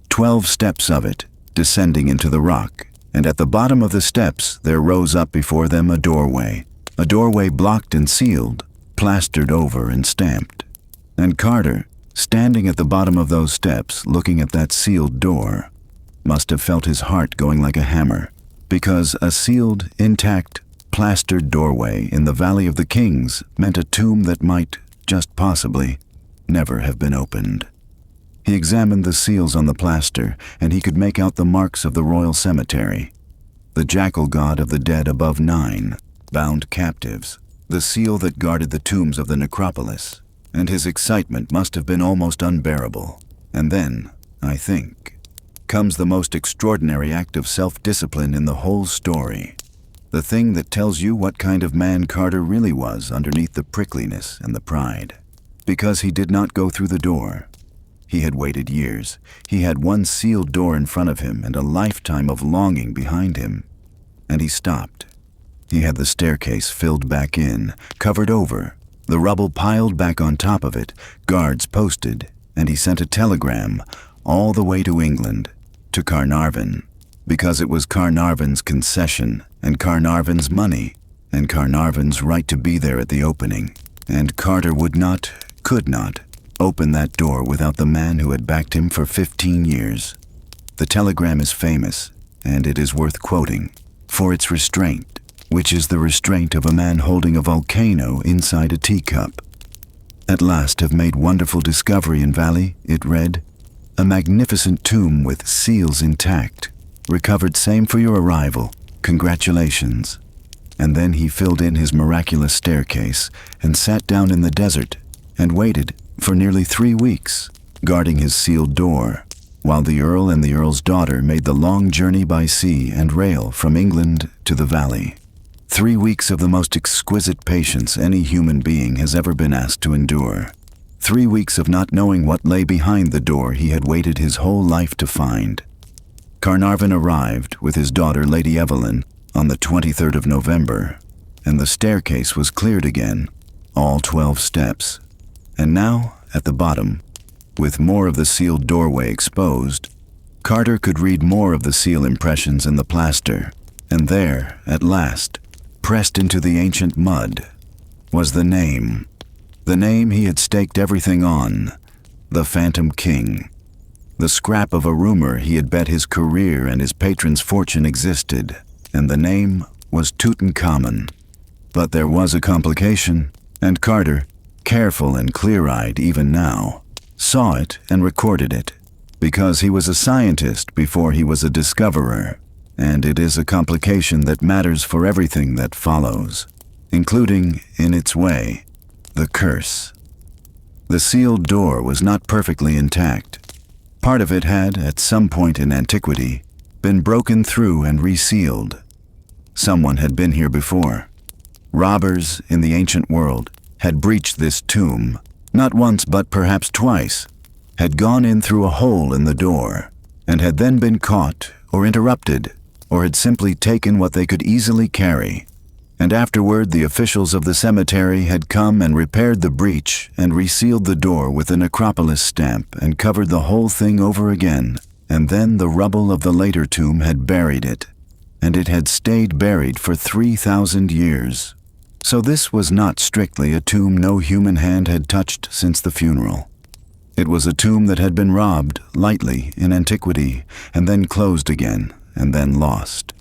12 steps of it, descending into the rock, and at the bottom of the steps there rose up before them a doorway blocked and sealed, plastered over and stamped. And Carter, standing at the bottom of those steps looking at that sealed door, must have felt his heart going like a hammer, because a sealed, intact, plastered doorway in the Valley of the Kings meant a tomb that might, just possibly, never have been opened. He examined the seals on the plaster, and he could make out the marks of the royal cemetery. The jackal god of the dead above 9, bound captives, the seal that guarded the tombs of the necropolis, and his excitement must have been almost unbearable. And then, I think, comes the most extraordinary act of self-discipline in the whole story. The thing that tells you what kind of man Carter really was underneath the prickliness and the pride. Because he did not go through the door. He had waited years. He had one sealed door in front of him and a lifetime of longing behind him. And he stopped. He had the staircase filled back in, covered over, the rubble piled back on top of it, guards posted, and he sent a telegram all the way to England, to Carnarvon, because it was Carnarvon's concession and Carnarvon's money and Carnarvon's right to be there at the opening. And Carter would not, could not, open that door without the man who had backed him for 15 years. The telegram is famous, and it is worth quoting, for its restraint, which is the restraint of a man holding a volcano inside a teacup. At last have made wonderful discovery in valley, it read. A magnificent tomb with seals intact. Recovered same for your arrival. Congratulations. And then he filled in his miraculous staircase and sat down in the desert and waited for nearly 3 weeks, guarding his sealed door, while the Earl and the Earl's daughter made the long journey by sea and rail from England to the valley. 3 weeks of the most exquisite patience any human being has ever been asked to endure. 3 weeks of not knowing what lay behind the door he had waited his whole life to find. Carnarvon arrived with his daughter Lady Evelyn on the 23rd of November, and the staircase was cleared again, all 12 steps. And now, at the bottom, with more of the sealed doorway exposed, Carter could read more of the seal impressions in the plaster, and there, at last, pressed into the ancient mud, was the name he had staked everything on, the Phantom King. The scrap of a rumor he had bet his career and his patron's fortune existed, and the name was Tutankhamun. But there was a complication, and Carter, careful and clear-eyed even now, saw it and recorded it, because he was a scientist before he was a discoverer, and it is a complication that matters for everything that follows, including, in its way, the curse. The sealed door was not perfectly intact. Part of it had, at some point in antiquity, been broken through and resealed. Someone had been here before. Robbers in the ancient world had breached this tomb, not once but perhaps twice, had gone in through a hole in the door, and had then been caught or interrupted, or had simply taken what they could easily carry. And afterward the officials of the cemetery had come and repaired the breach and resealed the door with a necropolis stamp and covered the whole thing over again, and then the rubble of the later tomb had buried it, and it had stayed buried for 3,000 years. So this was not strictly a tomb no human hand had touched since the funeral. It was a tomb that had been robbed lightly in antiquity, and then closed again, and then lost.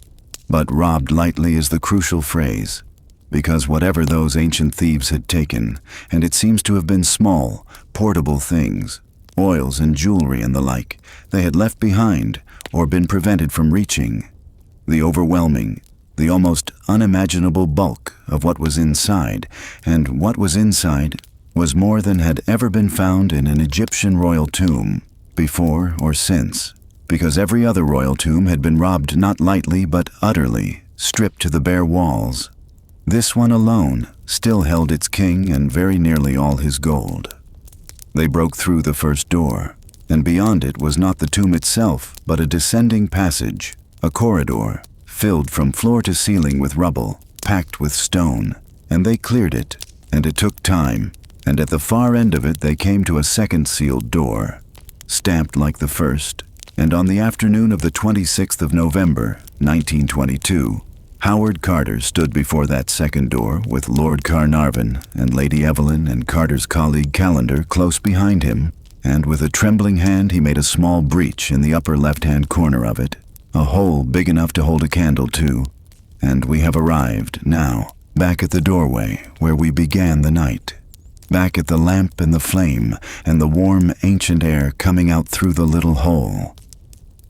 But robbed lightly is the crucial phrase, because whatever those ancient thieves had taken, and it seems to have been small, portable things, oils and jewelry and the like, they had left behind or been prevented from reaching. The overwhelming, the almost unimaginable bulk of what was inside, and what was inside was more than had ever been found in an Egyptian royal tomb, before or since, because every other royal tomb had been robbed not lightly but utterly, stripped to the bare walls. This one alone still held its king and very nearly all his gold. They broke through the first door, and beyond it was not the tomb itself, but a descending passage, a corridor, filled from floor to ceiling with rubble, packed with stone, and they cleared it, and it took time, and at the far end of it they came to a second sealed door, stamped like the first, and on the afternoon of the 26th of November, 1922, Howard Carter stood before that second door with Lord Carnarvon and Lady Evelyn and Carter's colleague Calendar close behind him, and with a trembling hand he made a small breach in the upper left-hand corner of it, a hole big enough to hold a candle to, and we have arrived, now, back at the doorway where we began the night, back at the lamp and the flame and the warm ancient air coming out through the little hole.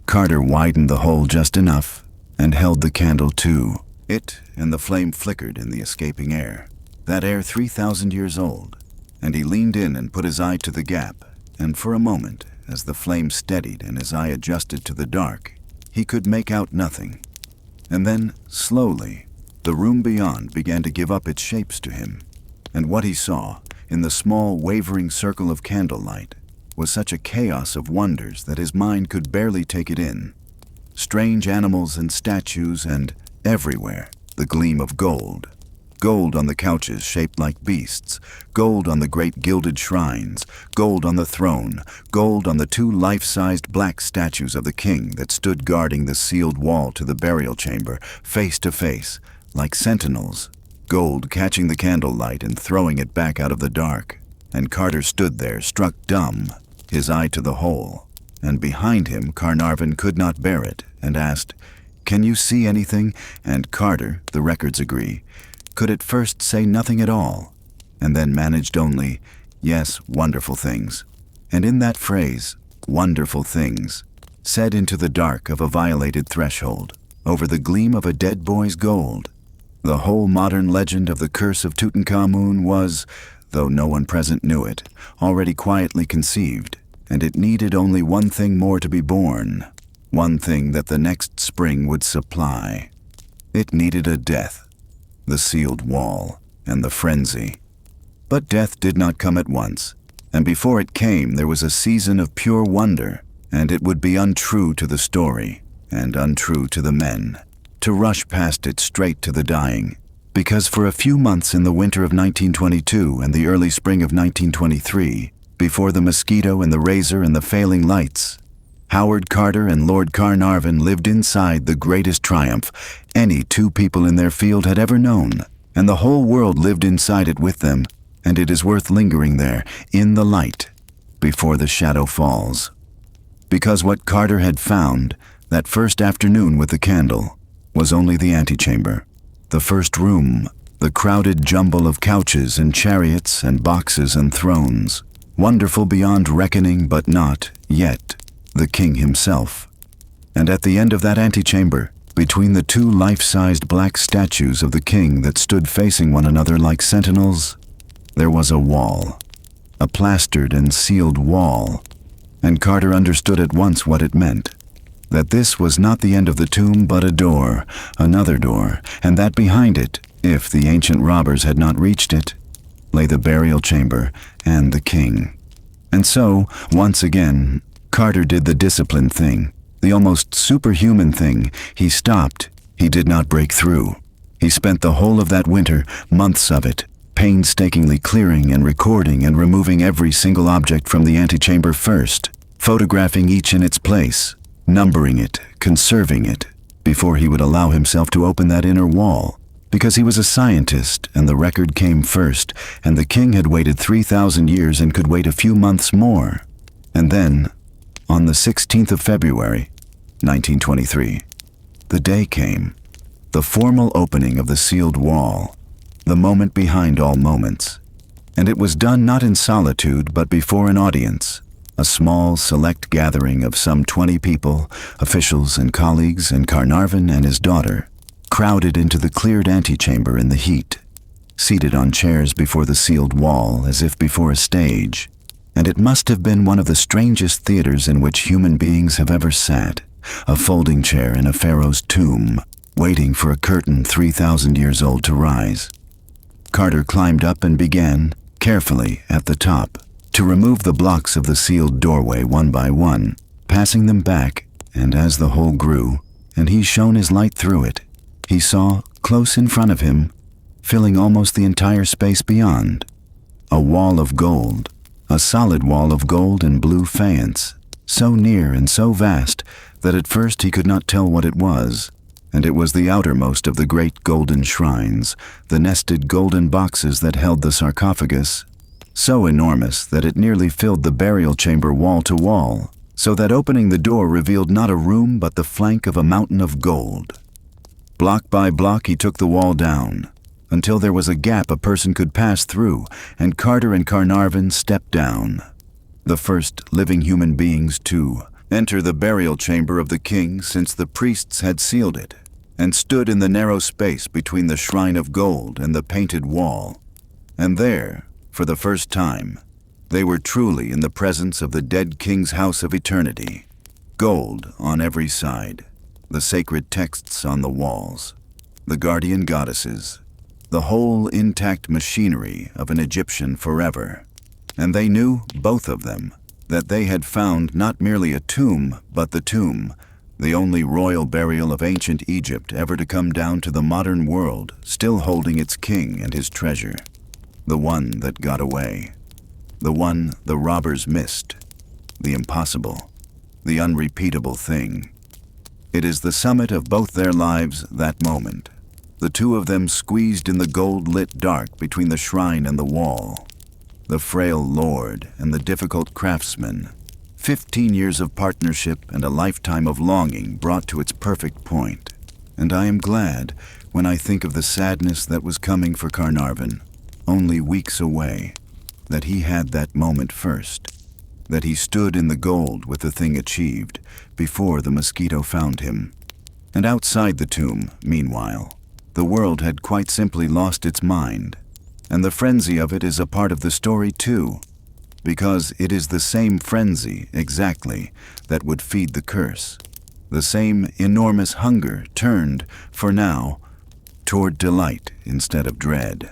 Carter widened the hole just enough and held the candle too. It and the flame flickered in the escaping air, that air 3,000 years old, and he leaned in and put his eye to the gap, and for a moment, as the flame steadied and his eye adjusted to the dark, he could make out nothing. And then, slowly, the room beyond began to give up its shapes to him, and what he saw, in the small wavering circle of candlelight, was such a chaos of wonders that his mind could barely take it in. Strange animals and statues, and everywhere the gleam of gold. Gold on the couches shaped like beasts, gold on the great gilded shrines, gold on the throne, gold on the two life-sized black statues of the king that stood guarding the sealed wall to the burial chamber, face to face, like sentinels, gold catching the candlelight and throwing it back out of the dark. And Carter stood there, struck dumb, his eye to the hole. And behind him, Carnarvon could not bear it, and asked, "Can you see anything?" And Carter, the records agree, could at first say nothing at all, and then managed only, "Yes, wonderful things." And in that phrase, "wonderful things," said into the dark of a violated threshold, over the gleam of a dead boy's gold, the whole modern legend of the Curse of Tutankhamun was, though no one present knew it, already quietly conceived, and it needed only one thing more to be born, one thing that the next spring would supply. It needed a death, the sealed wall, and the frenzy. But death did not come at once, and before it came there was a season of pure wonder, and it would be untrue to the story, and untrue to the men, to rush past it straight to the dying, because for a few months in the winter of 1922 and the early spring of 1923, before the mosquito and the razor and the failing lights, Howard Carter and Lord Carnarvon lived inside the greatest triumph any two people in their field had ever known, and the whole world lived inside it with them, and it is worth lingering there, in the light, before the shadow falls. Because what Carter had found, that first afternoon with the candle, was only the antechamber, the first room, the crowded jumble of couches and chariots and boxes and thrones, wonderful beyond reckoning but not, yet, the king himself. And at the end of that antechamber, between the two life-sized black statues of the king that stood facing one another like sentinels, there was a wall, a plastered and sealed wall, and Carter understood at once what it meant, that this was not the end of the tomb but a door, another door, and that behind it, if the ancient robbers had not reached it, lay the burial chamber and the king. And so, once again, Carter did the disciplined thing, the almost superhuman thing. He stopped. He did not break through. He spent the whole of that winter, months of it, painstakingly clearing and recording and removing every single object from the antechamber first, photographing each in its place, numbering it, conserving it, before he would allow himself to open that inner wall, because he was a scientist and the record came first, and the king had waited 3,000 years and could wait a few months more. And then, on the 16th of February, 1923, the day came, the formal opening of the sealed wall, the moment behind all moments. And it was done not in solitude but before an audience, a small select gathering of some 20 people, officials and colleagues, and Carnarvon and his daughter, crowded into the cleared antechamber in the heat, seated on chairs before the sealed wall as if before a stage. And it must have been one of the strangest theaters in which human beings have ever sat, a folding chair in a pharaoh's tomb, waiting for a curtain 3,000 years old to rise. Carter climbed up and began, carefully, at the top, to remove the blocks of the sealed doorway one by one, passing them back, and as the hole grew, and he shone his light through it, he saw, close in front of him, filling almost the entire space beyond, a wall of gold, a solid wall of gold and blue faience, so near and so vast that at first he could not tell what it was, and it was the outermost of the great golden shrines, the nested golden boxes that held the sarcophagus, so enormous that it nearly filled the burial chamber wall to wall, so that opening the door revealed not a room but the flank of a mountain of gold. Block by block he took the wall down, until there was a gap a person could pass through, and Carter and Carnarvon stepped down, the first living human beings to enter the burial chamber of the king since the priests had sealed it, and stood in the narrow space between the shrine of gold and the painted wall. And there, for the first time, they were truly in the presence of the dead king's house of eternity, gold on every side, the sacred texts on the walls, the guardian goddesses, the whole intact machinery of an Egyptian forever. And they knew, both of them, that they had found not merely a tomb, but the tomb, the only royal burial of ancient Egypt ever to come down to the modern world, still holding its king and his treasure. The one that got away. The one the robbers missed. The impossible. The unrepeatable thing. It is the summit of both their lives, that moment. The two of them squeezed in the gold-lit dark between the shrine and the wall. The frail lord and the difficult craftsman. 15 years of partnership and a lifetime of longing brought to its perfect point. And I am glad when I think of the sadness that was coming for Carnarvon, only weeks away, that he had that moment first, that he stood in the gold with the thing achieved before the mosquito found him. And outside the tomb, meanwhile, the world had quite simply lost its mind, and the frenzy of it is a part of the story too, because it is the same frenzy, exactly, that would feed the curse. The same enormous hunger turned, for now, toward delight instead of dread.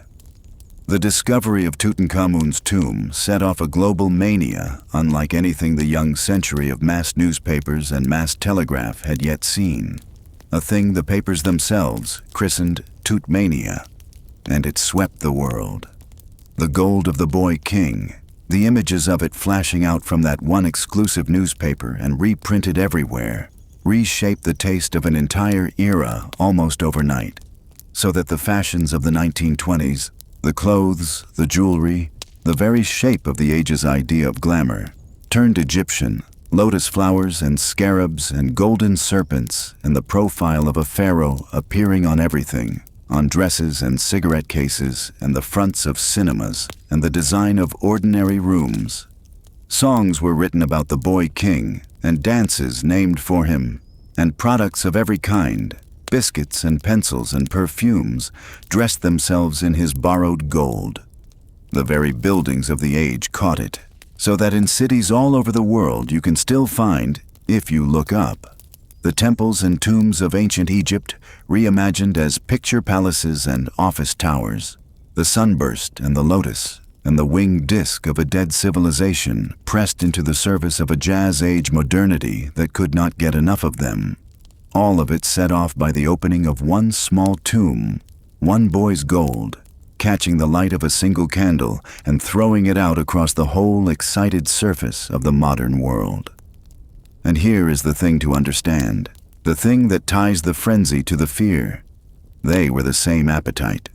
The discovery of Tutankhamun's tomb set off a global mania unlike anything the young century of mass newspapers and mass telegraph had yet seen. A thing the papers themselves christened Tutmania, and it swept the world. The gold of the boy king, the images of it flashing out from that one exclusive newspaper and reprinted everywhere, reshaped the taste of an entire era almost overnight, so that the fashions of the 1920s, the clothes, the jewelry, the very shape of the age's idea of glamour, turned Egyptian, lotus flowers and scarabs and golden serpents and the profile of a pharaoh appearing on everything, on dresses and cigarette cases and the fronts of cinemas and the design of ordinary rooms. Songs were written about the boy king and dances named for him, and products of every kind, biscuits and pencils and perfumes, dressed themselves in his borrowed gold. The very buildings of the age caught it, so that in cities all over the world you can still find, if you look up, the temples and tombs of ancient Egypt reimagined as picture palaces and office towers, the sunburst and the lotus and the winged disk of a dead civilization pressed into the service of a jazz-age modernity that could not get enough of them. All of it set off by the opening of one small tomb, one boy's gold, catching the light of a single candle and throwing it out across the whole excited surface of the modern world. And here is the thing to understand, the thing that ties the frenzy to the fear. They were the same appetite.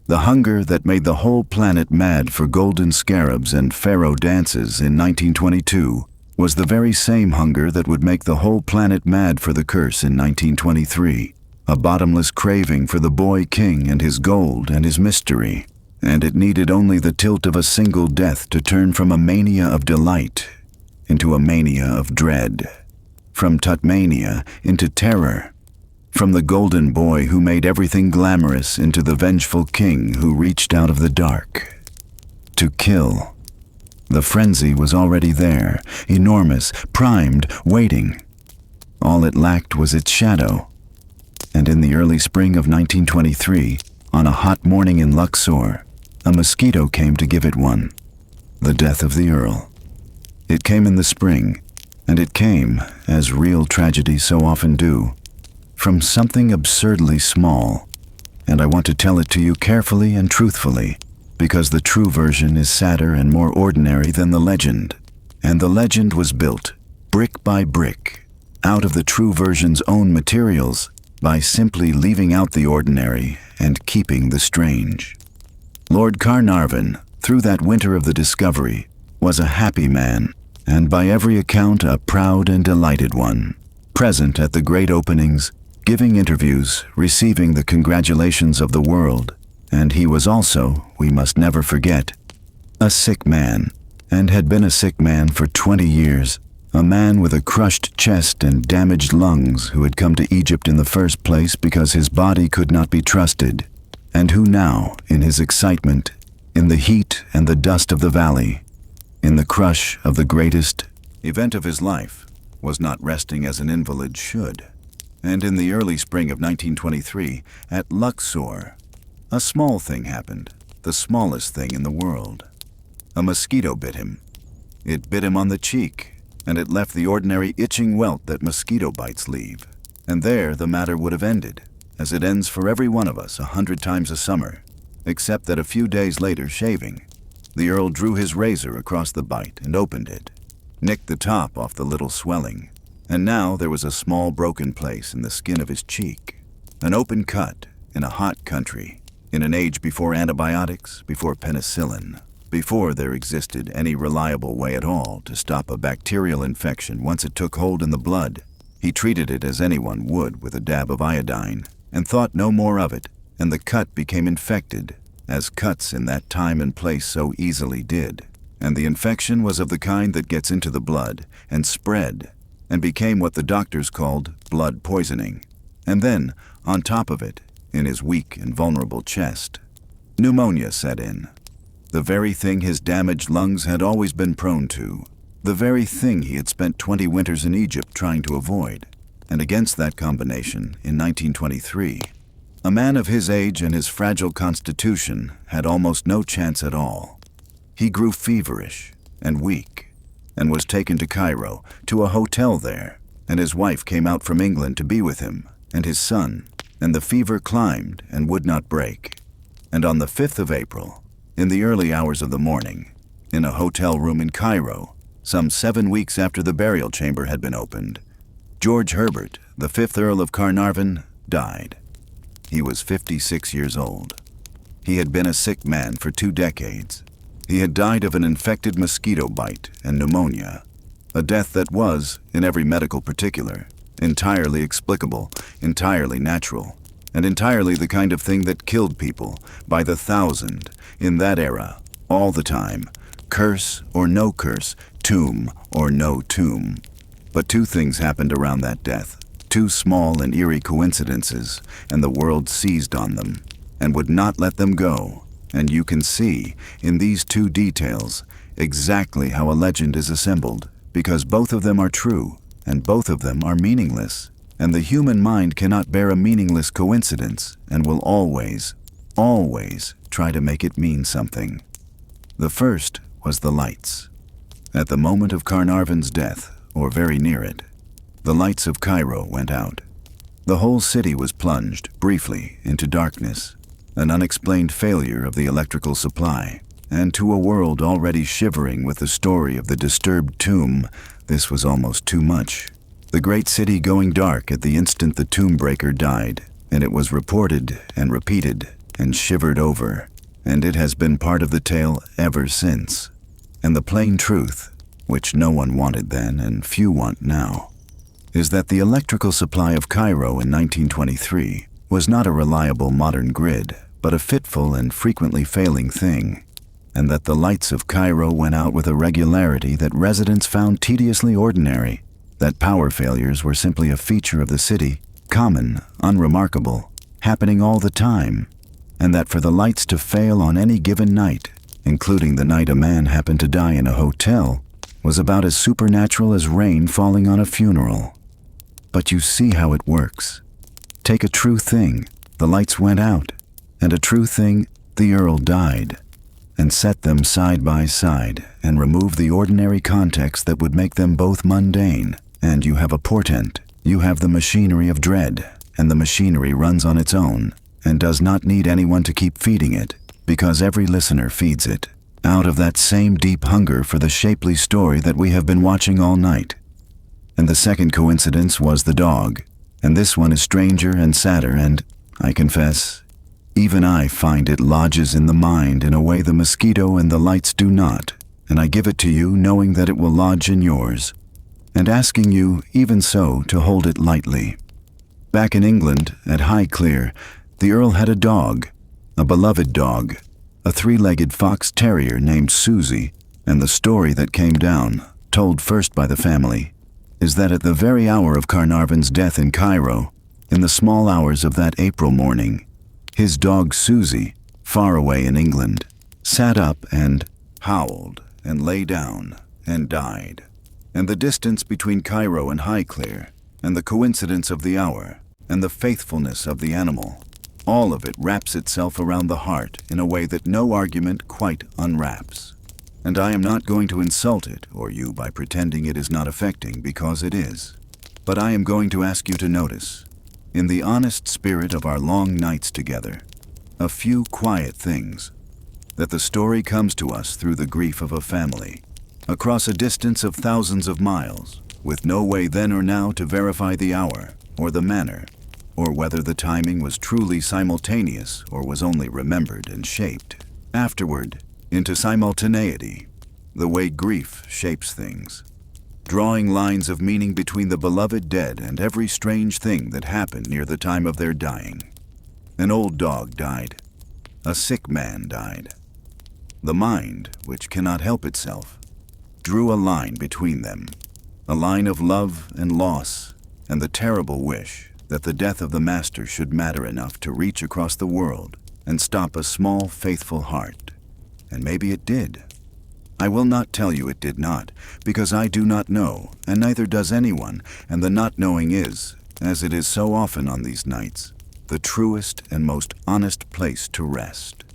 The hunger that made the whole planet mad for golden scarabs and pharaoh dances in 1922 was the very same hunger that would make the whole planet mad for the curse in 1923, a bottomless craving for the boy king and his gold and his mystery, and it needed only the tilt of a single death to turn from a mania of delight into a mania of dread, from Tutmania into terror, from the golden boy who made everything glamorous into the vengeful king who reached out of the dark to kill. The frenzy was already there, enormous, primed, waiting. All it lacked was its shadow. And in the early spring of 1923, on a hot morning in Luxor, a mosquito came to give it one. The death of the Earl. It came in the spring, and it came, as real tragedies so often do, from something absurdly small. And I want to tell it to you carefully and truthfully, because the true version is sadder and more ordinary than the legend. And the legend was built, brick by brick, out of the true version's own materials, by simply leaving out the ordinary and keeping the strange. Lord Carnarvon, through that winter of the discovery, was a happy man, and by every account a proud and delighted one, present at the great openings, giving interviews, receiving the congratulations of the world. And he was also, we must never forget, a sick man, and had been a sick man for 20 years, a man with a crushed chest and damaged lungs who had come to Egypt in the first place because his body could not be trusted, and who now, in his excitement, in the heat and the dust of the valley, in the crush of the greatest event of his life, was not resting as an invalid should. And in the early spring of 1923, at Luxor, a small thing happened, the smallest thing in the world. A mosquito bit him. It bit him on the cheek, and it left the ordinary itching welt that mosquito bites leave. And there the matter would have ended, as it ends for every one of us 100 times a summer, except that a few days later, shaving, the Earl drew his razor across the bite and opened it, nicked the top off the little swelling, and now there was a small broken place in the skin of his cheek, an open cut in a hot country, in an age before antibiotics, before penicillin, before there existed any reliable way at all to stop a bacterial infection once it took hold in the blood. He treated it as anyone would with a dab of iodine, and thought no more of it, and the cut became infected, as cuts in that time and place so easily did. And the infection was of the kind that gets into the blood and spread, and became what the doctors called blood poisoning. And then, on top of it, in his weak and vulnerable chest, pneumonia set in. The very thing his damaged lungs had always been prone to. The very thing he had spent 20 winters in Egypt trying to avoid. And against that combination, in 1923, a man of his age and his fragile constitution had almost no chance at all. He grew feverish and weak, and was taken to Cairo, to a hotel there, and his wife came out from England to be with him, and his son, and the fever climbed and would not break. And on the 5th of April, in the early hours of the morning, in a hotel room in Cairo, some 7 weeks after the burial chamber had been opened, George Herbert, the 5th Earl of Carnarvon, died. He was 56 years old. He had been a sick man for 2 decades. He had died of an infected mosquito bite and pneumonia, a death that was, in every medical particular, entirely explicable, entirely natural, and entirely the kind of thing that killed people by the thousand in that era, all the time, curse or no curse, tomb or no tomb. But 2 things happened around that death, 2 small and eerie coincidences, and the world seized on them, and would not let them go. And you can see, in these 2 details, exactly how a legend is assembled, because both of them are true, and both of them are meaningless. And the human mind cannot bear a meaningless coincidence, and will always, always try to make it mean something. The first was the lights. At the moment of Carnarvon's death, or very near it, the lights of Cairo went out. The whole city was plunged, briefly, into darkness, an unexplained failure of the electrical supply, and to a world already shivering with the story of the disturbed tomb, this was almost too much. The great city going dark at the instant the tomb breaker died, and it was reported and repeated and shivered over, and it has been part of the tale ever since. And the plain truth, which no one wanted then and few want now, is that the electrical supply of Cairo in 1923 was not a reliable modern grid, but a fitful and frequently failing thing, and that the lights of Cairo went out with a regularity that residents found tediously ordinary, that power failures were simply a feature of the city, common, unremarkable, happening all the time, and that for the lights to fail on any given night, including the night a man happened to die in a hotel, was about as supernatural as rain falling on a funeral. But you see how it works. Take a true thing, the lights went out, and a true thing, the Earl died, and set them side by side and remove the ordinary context that would make them both mundane, and you have a portent. You have the machinery of dread, and the machinery runs on its own, and does not need anyone to keep feeding it, because every listener feeds it, out of that same deep hunger for the shapely story that we have been watching all night. And the second coincidence was the dog, and this one is stranger and sadder, and, I confess, even I find it lodges in the mind in a way the mosquito and the lights do not, and I give it to you knowing that it will lodge in yours, and asking you, even so, to hold it lightly. Back in England, at Highclere, the Earl had a dog, a beloved dog, a 3-legged fox terrier named Susie, and the story that came down, told first by the family, is that at the very hour of Carnarvon's death in Cairo, in the small hours of that April morning, his dog Susie, far away in England, sat up and howled and lay down and died. And the distance between Cairo and Highclere, and the coincidence of the hour, and the faithfulness of the animal, all of it wraps itself around the heart in a way that no argument quite unwraps. And I am not going to insult it or you by pretending it is not affecting, because it is. But I am going to ask you to notice, in the honest spirit of our long nights together, a few quiet things. That the story comes to us through the grief of a family, across a distance of thousands of miles, with no way then or now to verify the hour, or the manner, or whether the timing was truly simultaneous or was only remembered and shaped afterward into simultaneity, the way grief shapes things, drawing lines of meaning between the beloved dead and every strange thing that happened near the time of their dying. An old dog died. A sick man died. The mind, which cannot help itself, drew a line between them, a line of love and loss, and the terrible wish that the death of the master should matter enough to reach across the world and stop a small, faithful heart. And maybe it did. I will not tell you it did not, because I do not know, and neither does anyone, and the not knowing is, as it is so often on these nights, the truest and most honest place to rest.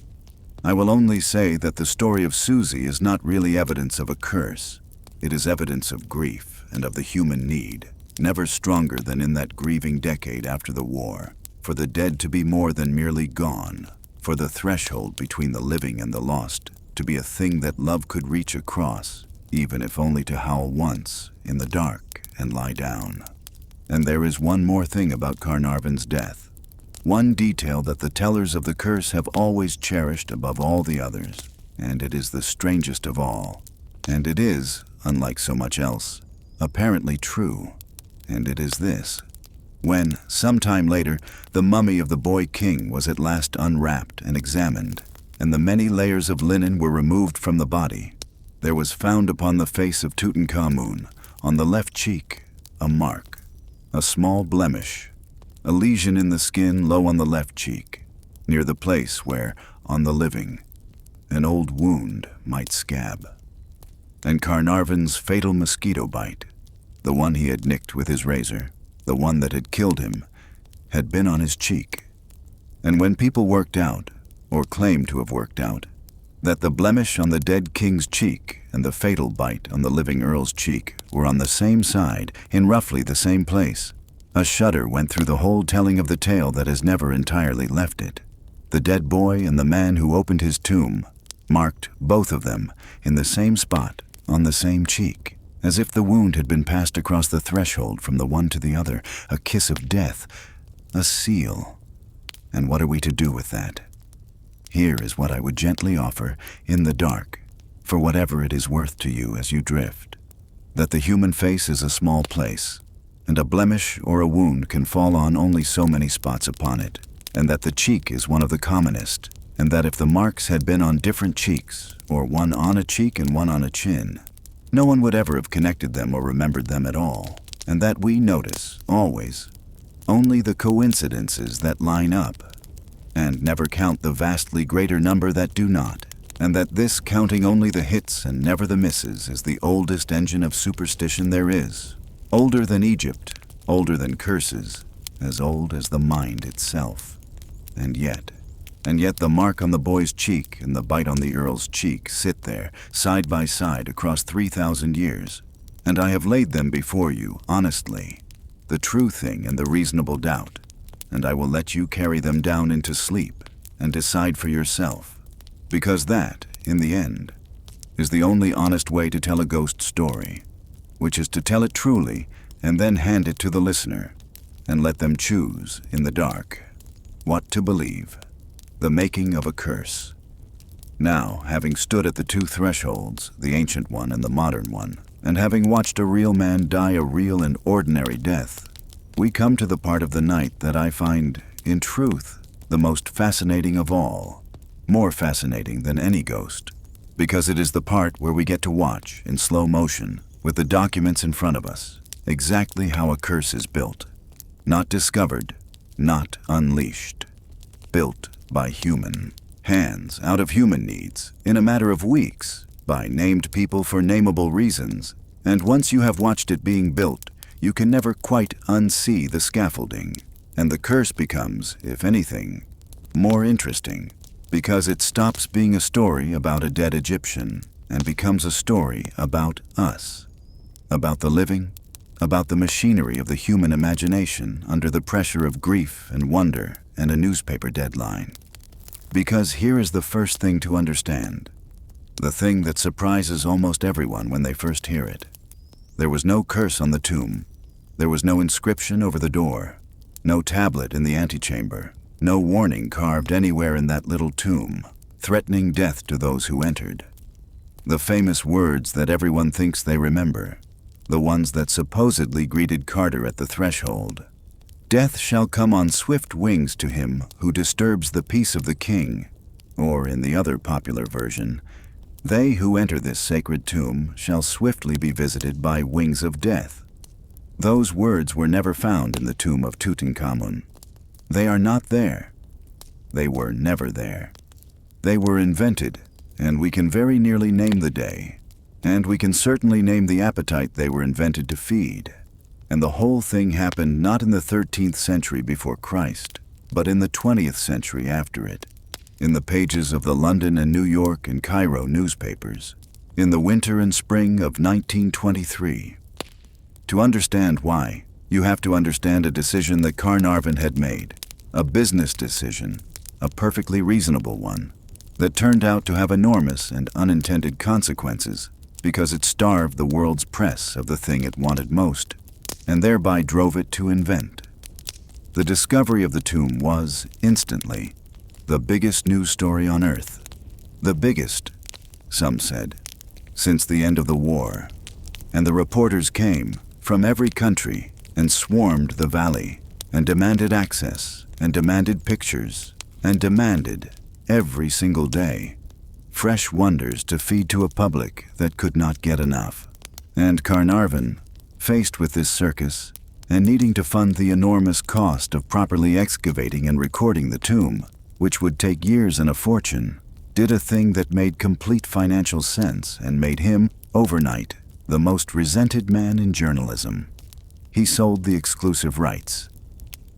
I will only say that the story of Susie is not really evidence of a curse. It is evidence of grief and of the human need, never stronger than in that grieving decade after the war, for the dead to be more than merely gone, for the threshold between the living and the lost to be a thing that love could reach across, even if only to howl once in the dark and lie down. And there is one more thing about Carnarvon's death, one detail that the tellers of the curse have always cherished above all the others, and it is the strangest of all. And it is, unlike so much else, apparently true. And it is this. When, some time later, the mummy of the boy king was at last unwrapped and examined, and the many layers of linen were removed from the body, there was found upon the face of Tutankhamun, on the left cheek, a mark, a small blemish, a lesion in the skin low on the left cheek, near the place where, on the living, an old wound might scab. And Carnarvon's fatal mosquito bite, the one he had nicked with his razor, the one that had killed him, had been on his cheek. And when people worked out, or claimed to have worked out, that the blemish on the dead king's cheek and the fatal bite on the living earl's cheek were on the same side, in roughly the same place, a shudder went through the whole telling of the tale that has never entirely left it. The dead boy and the man who opened his tomb marked, both of them, in the same spot, on the same cheek, as if the wound had been passed across the threshold from the one to the other, a kiss of death, a seal. And what are we to do with that? Here is what I would gently offer, in the dark, for whatever it is worth to you as you drift. That the human face is a small place, and a blemish or a wound can fall on only so many spots upon it, and that the cheek is one of the commonest, and that if the marks had been on different cheeks, or one on a cheek and one on a chin, no one would ever have connected them or remembered them at all, and that we notice, always, only the coincidences that line up, and never count the vastly greater number that do not, and that this counting only the hits and never the misses is the oldest engine of superstition there is, older than Egypt, older than curses, as old as the mind itself. And yet the mark on the boy's cheek and the bite on the earl's cheek sit there, side by side across 3,000 years, and I have laid them before you, honestly, the true thing and the reasonable doubt, and I will let you carry them down into sleep and decide for yourself, because that, in the end, is the only honest way to tell a ghost story, which is to tell it truly and then hand it to the listener, and let them choose, in the dark, what to believe. The making of a curse. Now, having stood at the two thresholds, the ancient one and the modern one, and having watched a real man die a real and ordinary death, we come to the part of the night that I find, in truth, the most fascinating of all, more fascinating than any ghost, because it is the part where we get to watch, in slow motion, with the documents in front of us, exactly how a curse is built. Not discovered, not unleashed. Built by human hands, out of human needs, in a matter of weeks, by named people for nameable reasons, and once you have watched it being built, you can never quite unsee the scaffolding, and the curse becomes, if anything, more interesting, because it stops being a story about a dead Egyptian and becomes a story about us, about the living, about the machinery of the human imagination under the pressure of grief and wonder and a newspaper deadline. Because here is the first thing to understand, the thing that surprises almost everyone when they first hear it. There was no curse on the tomb. There was no inscription over the door, no tablet in the antechamber, no warning carved anywhere in that little tomb, threatening death to those who entered. The famous words that everyone thinks they remember, the ones that supposedly greeted Carter at the threshold. Death shall come on swift wings to him who disturbs the peace of the king, or in the other popular version, they who enter this sacred tomb shall swiftly be visited by wings of death. Those words were never found in the tomb of Tutankhamun. They are not there. They were never there. They were invented, and we can very nearly name the day, and we can certainly name the appetite they were invented to feed. And the whole thing happened not in the 13th century before Christ, but in the 20th century after it, in the pages of the London and New York and Cairo newspapers, in the winter and spring of 1923. To understand why, you have to understand a decision that Carnarvon had made, a business decision, a perfectly reasonable one, that turned out to have enormous and unintended consequences because it starved the world's press of the thing it wanted most, and thereby drove it to invent. The discovery of the tomb was, instantly, the biggest news story on Earth. The biggest, some said, since the end of the war. And the reporters came from every country and swarmed the valley and demanded access and demanded pictures and demanded, every single day, fresh wonders to feed to a public that could not get enough. And Carnarvon, faced with this circus and needing to fund the enormous cost of properly excavating and recording the tomb, which would take years and a fortune, did a thing that made complete financial sense and made him, overnight, the most resented man in journalism. He sold the exclusive rights.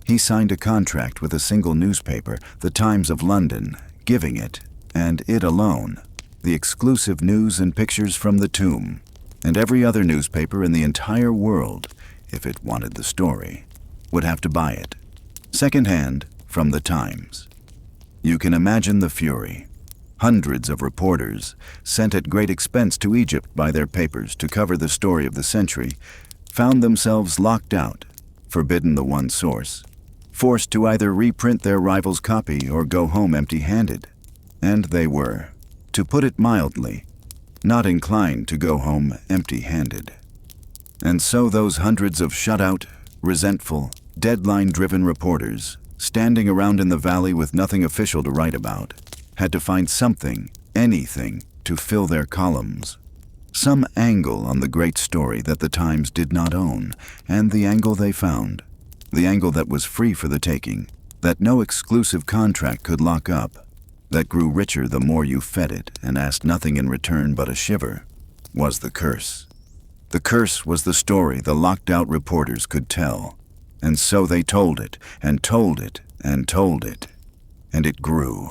He signed a contract with a single newspaper, the Times of London, giving it, and it alone, the exclusive news and pictures from the tomb, and every other newspaper in the entire world, if it wanted the story, would have to buy it, secondhand from the Times. You can imagine the fury. Hundreds of reporters, sent at great expense to Egypt by their papers to cover the story of the century, found themselves locked out, forbidden the one source, forced to either reprint their rival's copy or go home empty-handed. And they were, to put it mildly, not inclined to go home empty-handed. And so those hundreds of shut-out, resentful, deadline-driven reporters, standing around in the valley with nothing official to write about, had to find something, anything, to fill their columns. Some angle on the great story that the Times did not own, and the angle they found, the angle that was free for the taking, that no exclusive contract could lock up, that grew richer the more you fed it and asked nothing in return but a shiver, was the curse. The curse was the story the locked-out reporters could tell. And so they told it, and told it, and told it. And it grew.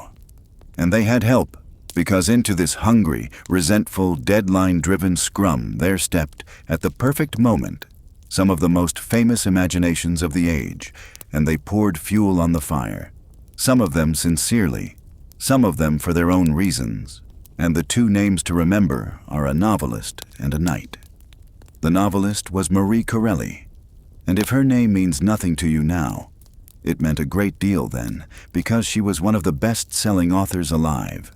And they had help, because into this hungry, resentful, deadline-driven scrum there stepped, at the perfect moment, some of the most famous imaginations of the age, and they poured fuel on the fire, some of them sincerely, some of them for their own reasons. And the two names to remember are a novelist and a knight. The novelist was Marie Corelli. And if her name means nothing to you now, it meant a great deal then, because she was one of the best-selling authors alive,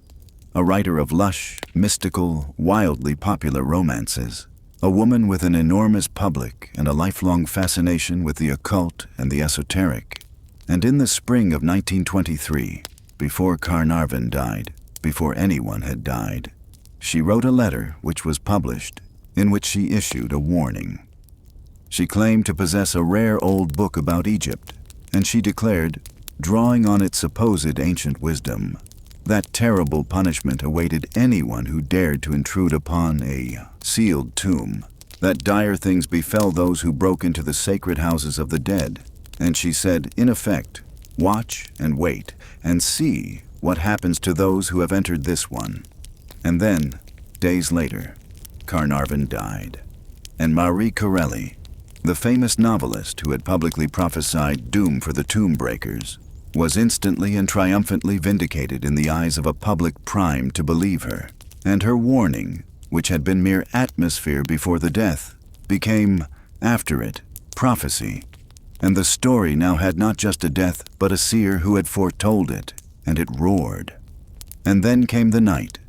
a writer of lush, mystical, wildly popular romances, a woman with an enormous public and a lifelong fascination with the occult and the esoteric. And in the spring of 1923, before Carnarvon died, before anyone had died, she wrote a letter which was published, in which she issued a warning. She claimed to possess a rare old book about Egypt, and she declared, drawing on its supposed ancient wisdom, that terrible punishment awaited anyone who dared to intrude upon a sealed tomb, that dire things befell those who broke into the sacred houses of the dead. And she said, in effect, watch and wait, and see what happens to those who have entered this one. And then, Days later, Carnarvon died, and Marie Corelli, the famous novelist who had publicly prophesied doom for the tomb breakers, was instantly and triumphantly vindicated in the eyes of a public primed to believe her, and her warning, which had been mere atmosphere before the death, became, after it, prophecy. And the story now had not just a death, but a seer who had foretold it, and it roared. And then came the night,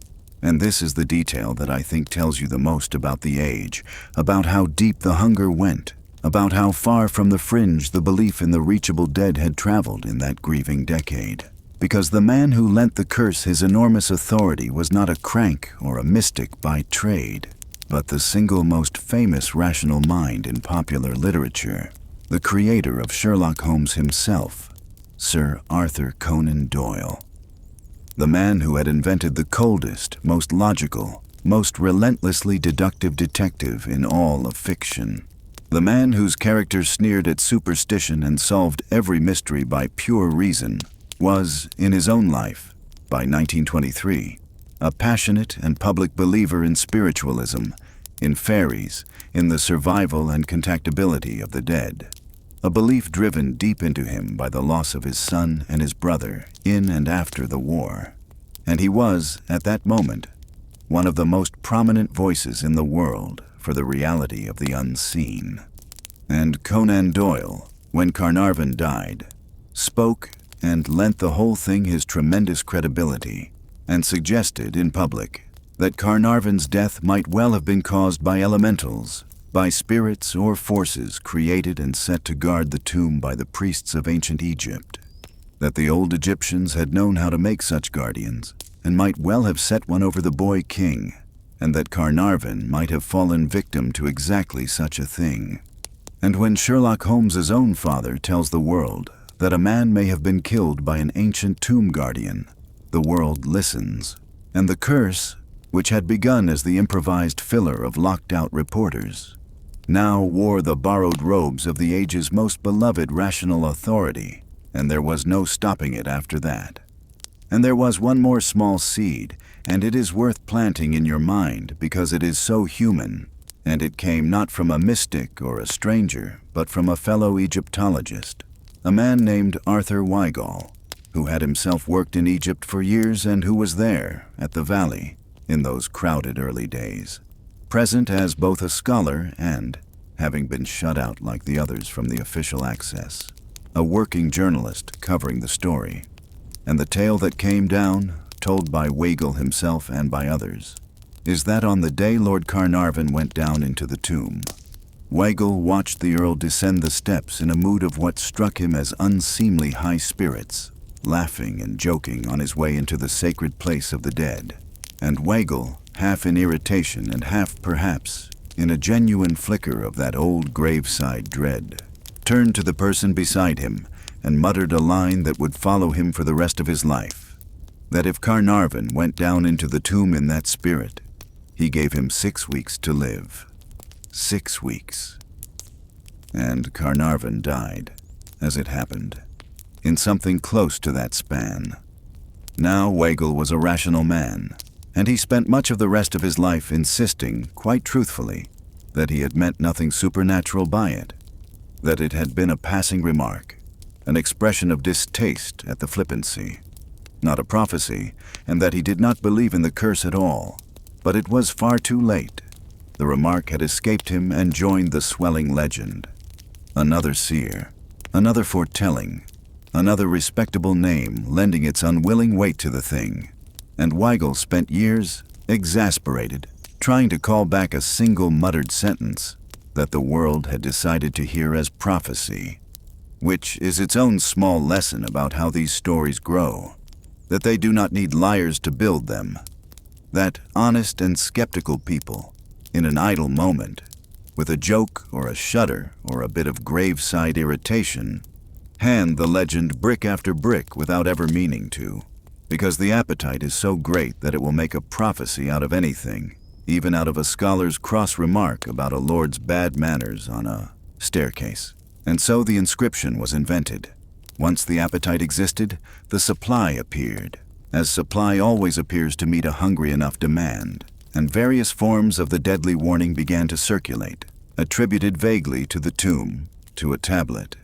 and this is the detail that I think tells you the most about the age, about how deep the hunger went, about how far from the fringe the belief in the reachable dead had traveled in that grieving decade. Because the man who lent the curse his enormous authority was not a crank or a mystic by trade, but the single most famous rational mind in popular literature, the creator of Sherlock Holmes himself, Sir Arthur Conan Doyle. The man who had invented the coldest, most logical, most relentlessly deductive detective in all of fiction. The man whose character sneered at superstition and solved every mystery by pure reason was, in his own life, by 1923, a passionate and public believer in spiritualism, in fairies, in the survival and contactability of the dead. A belief driven deep into him by the loss of his son and his brother in and after the war. And he was, at that moment, one of the most prominent voices in the world for the reality of the unseen. And Conan Doyle, when Carnarvon died, spoke and lent the whole thing his tremendous credibility, and suggested in public that Carnarvon's death might well have been caused by elementals, by spirits or forces created and set to guard the tomb by the priests of ancient Egypt, that the old Egyptians had known how to make such guardians, and might well have set one over the boy king, and that Carnarvon might have fallen victim to exactly such a thing. And when Sherlock Holmes's own father tells the world that a man may have been killed by an ancient tomb guardian, the world listens, and the curse, which had begun as the improvised filler of locked-out reporters, now wore the borrowed robes of the age's most beloved rational authority, and there was no stopping it after that. And there was one more small seed, and it is worth planting in your mind because it is so human, and it came not from a mystic or a stranger, but from a fellow Egyptologist, a man named Arthur Weigall, who had himself worked in Egypt for years and who was there, at the Valley, in those crowded early days, present as both a scholar and, having been shut out like the others from the official access, a working journalist covering the story. And the tale that came down, told by Weigall himself and by others, is that on the day Lord Carnarvon went down into the tomb, Weigall watched the Earl descend the steps in a mood of what struck him as unseemly high spirits, laughing and joking on his way into the sacred place of the dead. And Weigall, half in irritation and half, perhaps, in a genuine flicker of that old graveside dread, turned to the person beside him and muttered a line that would follow him for the rest of his life, that if Carnarvon went down into the tomb in that spirit, he gave him 6 weeks to live. 6 weeks. And Carnarvon died, as it happened, in something close to that span. Now Weigall was a rational man, and he spent much of the rest of his life insisting, quite truthfully, that he had meant nothing supernatural by it, that it had been a passing remark, an expression of distaste at the flippancy, not a prophecy, and that he did not believe in the curse at all. But it was far too late. The remark had escaped him and joined the swelling legend. Another seer, another foretelling, another respectable name lending its unwilling weight to the thing. And Weigall spent years, exasperated, trying to call back a single muttered sentence that the world had decided to hear as prophecy, which is its own small lesson about how these stories grow, that they do not need liars to build them, that honest and skeptical people, in an idle moment, with a joke or a shudder or a bit of graveside irritation, hand the legend brick after brick without ever meaning to, because the appetite is so great that it will make a prophecy out of anything, even out of a scholar's cross remark about a lord's bad manners on a staircase. And so the inscription was invented. Once the appetite existed, the supply appeared, as supply always appears to meet a hungry enough demand. and various forms of the deadly warning began to circulate, attributed vaguely to the tomb, to a tablet,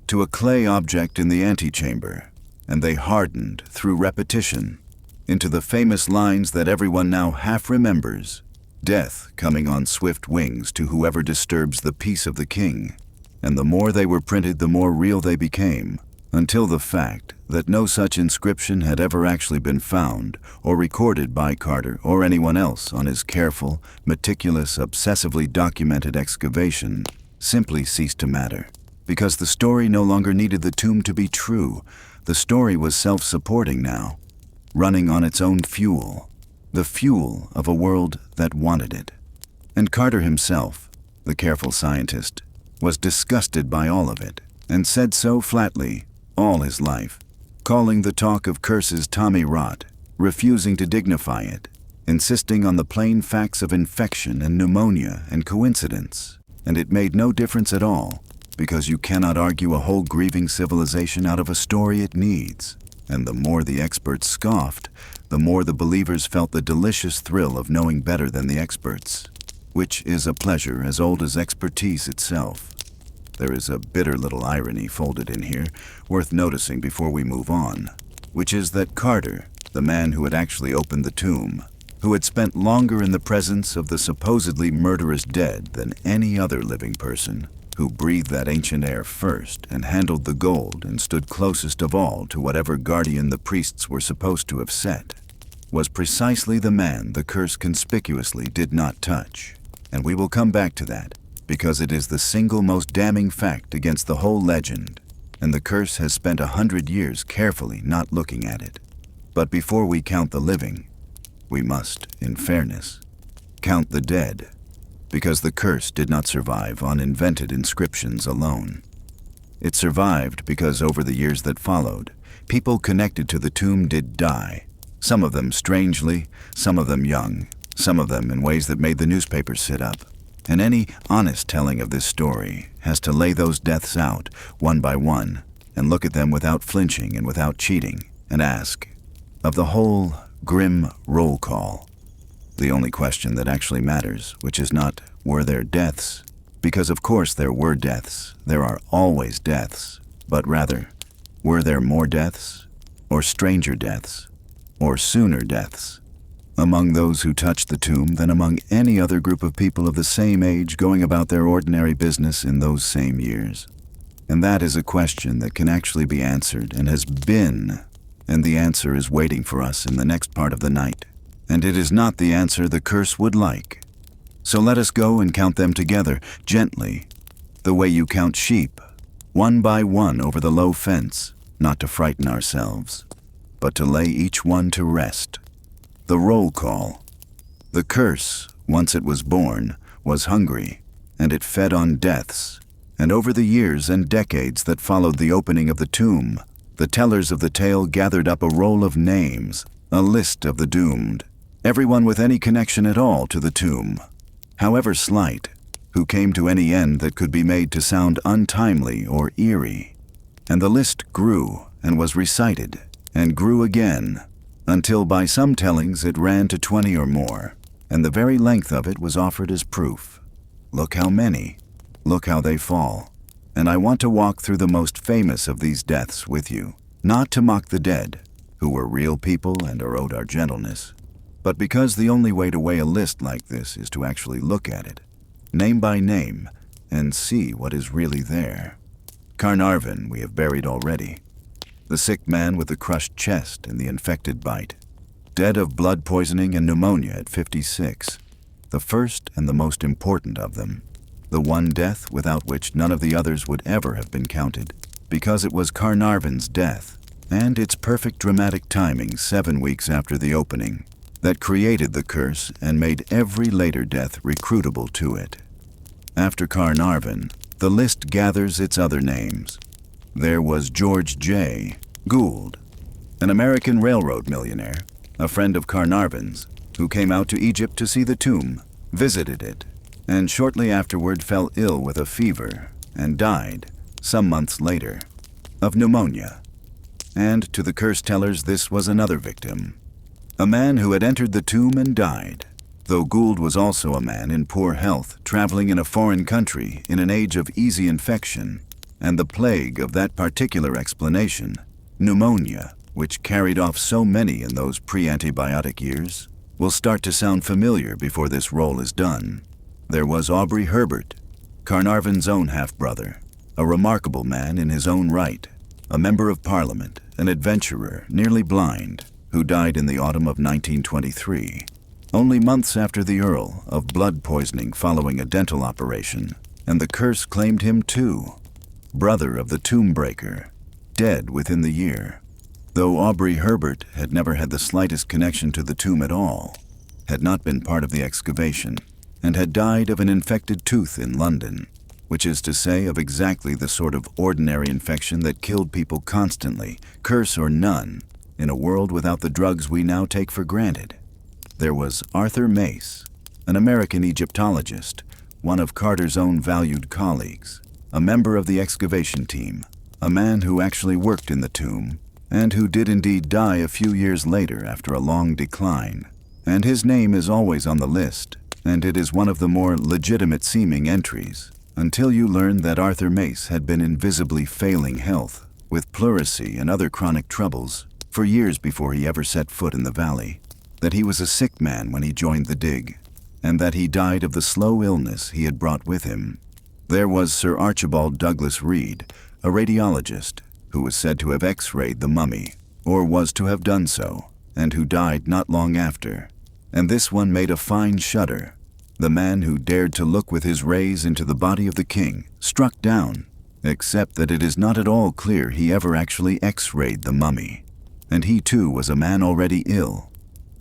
to a clay object in the antechamber, and they hardened through repetition into the famous lines that everyone now half remembers: "Death coming on swift wings to whoever disturbs the peace of the king." And the more they were printed, the more real they became, until the fact that no such inscription had ever actually been found or recorded by Carter or anyone else on his careful, meticulous, obsessively documented excavation simply ceased to matter. Because the story no longer needed the tomb to be true. The story was self-supporting now, running on its own fuel, the fuel of a world that wanted it. And Carter himself, the careful scientist, was disgusted by all of it, and said so flatly all his life, calling the talk of curses Tommy rot, refusing to dignify it, insisting on the plain facts of infection and pneumonia and coincidence. And it made no difference at all, because you cannot argue a whole grieving civilization out of a story it needs. And the more the experts scoffed, the more the believers felt the delicious thrill of knowing better than the experts, which is a pleasure as old as expertise itself. There is a bitter little irony folded in here, worth noticing before we move on, which is that Carter, the man who had actually opened the tomb, who had spent longer in the presence of the supposedly murderous dead than any other living person, who breathed that ancient air first and handled the gold and stood closest of all to whatever guardian the priests were supposed to have set, was precisely the man the curse conspicuously did not touch. And we will come back to that, because it is the single most damning fact against the whole legend, and the curse has spent 100 years carefully not looking at it. But before we count the living, we must, in fairness, count the dead, because the curse did not survive on invented inscriptions alone. It survived because over the years that followed, people connected to the tomb did die, some of them strangely, some of them young, some of them in ways that made the newspapers sit up. And any honest telling of this story has to lay those deaths out, one by one, and look at them without flinching and without cheating, and ask, of the whole grim roll call, the only question that actually matters, which is not, were there deaths? Because of course there were deaths, there are always deaths, but rather, were there more deaths, or stranger deaths, or sooner deaths, among those who touched the tomb than among any other group of people of the same age going about their ordinary business in those same years? And that is a question that can actually be answered and has been, and the answer is waiting for us in the next part of the night. And it is not the answer the curse would like. So let us go and count them together, gently, the way you count sheep, one by one over the low fence, not to frighten ourselves, but to lay each one to rest. The roll call. The curse, once it was born, was hungry, and it fed on deaths. And over the years and decades that followed the opening of the tomb, the tellers of the tale gathered up a roll of names, a list of the doomed, everyone with any connection at all to the tomb, however slight, who came to any end that could be made to sound untimely or eerie. And the list grew and was recited, and grew again, until by some tellings it ran to 20 or more, and the very length of it was offered as proof. Look how many, look how they fall. And I want to walk through the most famous of these deaths with you, not to mock the dead, who were real people and are owed our gentleness, but because the only way to weigh a list like this is to actually look at it, name by name, and see what is really there. Carnarvon we have buried already. The sick man with the crushed chest and the infected bite, dead of blood poisoning and pneumonia at 56, the first and the most important of them, the one death without which none of the others would ever have been counted, because it was Carnarvon's death, and its perfect dramatic timing 7 weeks after the opening, that created the curse and made every later death recruitable to it. After Carnarvon, the list gathers its other names. There was George J. Gould, an American railroad millionaire, a friend of Carnarvon's, who came out to Egypt to see the tomb, visited it, and shortly afterward fell ill with a fever and died, some months later, of pneumonia. And to the curse tellers this was another victim, a man who had entered the tomb and died, though Gould was also a man in poor health, traveling in a foreign country in an age of easy infection, and the plague of that particular explanation, pneumonia, which carried off so many in those pre-antibiotic years, will start to sound familiar before this role is done. There was Aubrey Herbert, Carnarvon's own half-brother, a remarkable man in his own right, a member of Parliament, an adventurer, nearly blind, who died in the autumn of 1923, only months after the Earl, of blood poisoning following a dental operation, and the curse claimed him too. Brother of the tomb breaker, dead within the year. Though Aubrey Herbert had never had the slightest connection to the tomb at all, had not been part of the excavation, and had died of an infected tooth in London, which is to say of exactly the sort of ordinary infection that killed people constantly, curse or none, in a world without the drugs we now take for granted. There was Arthur Mace, an American Egyptologist, one of Carter's own valued colleagues, a member of the excavation team, a man who actually worked in the tomb, and who did indeed die a few years later after a long decline. And his name is always on the list, and it is one of the more legitimate-seeming entries, until you learn that Arthur Mace had been in visibly failing health, with pleurisy and other chronic troubles, for years before he ever set foot in the valley, that he was a sick man when he joined the dig, and that he died of the slow illness he had brought with him. There was Sir Archibald Douglas Reed, a radiologist, who was said to have X-rayed the mummy, or was to have done so, and who died not long after. And this one made a fine shudder. The man who dared to look with his rays into the body of the king, struck down, except that it is not at all clear he ever actually X-rayed the mummy. And he too was a man already ill.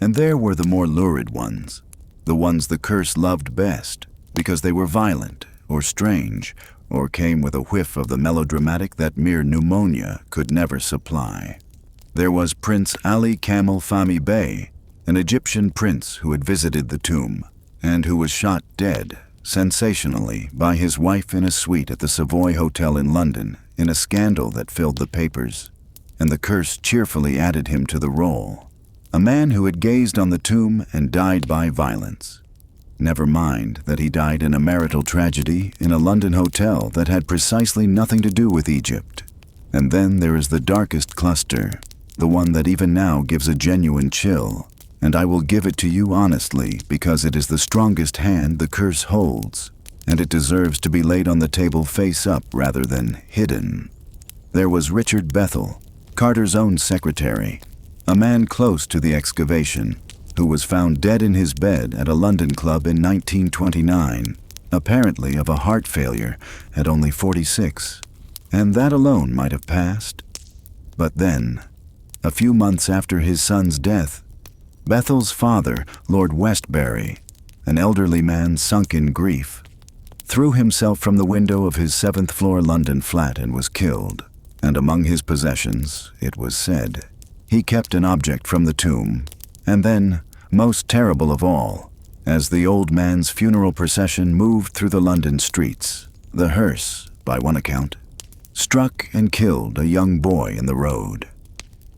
And there were the more lurid ones, the ones the curse loved best, because they were violent, or strange, or came with a whiff of the melodramatic that mere pneumonia could never supply. There was Prince Ali Kamel Fahmy Bey, an Egyptian prince who had visited the tomb, and who was shot dead, sensationally, by his wife in a suite at the Savoy Hotel in London, in a scandal that filled the papers, and the curse cheerfully added him to the roll. A man who had gazed on the tomb and died by violence. Never mind that he died in a marital tragedy in a London hotel that had precisely nothing to do with Egypt. And then there is the darkest cluster, the one that even now gives a genuine chill, and I will give it to you honestly because it is the strongest hand the curse holds, and it deserves to be laid on the table face up rather than hidden. There was Richard Bethel, Carter's own secretary, a man close to the excavation, who was found dead in his bed at a London club in 1929, apparently of a heart failure at only 46, and that alone might have passed. But then, a few months after his son's death, Bethel's father, Lord Westbury, an elderly man sunk in grief, threw himself from the window of his 7th-floor London flat and was killed, and among his possessions, it was said, he kept an object from the tomb. And then, most terrible of all, as the old man's funeral procession moved through the London streets, the hearse, by one account, struck and killed a young boy in the road.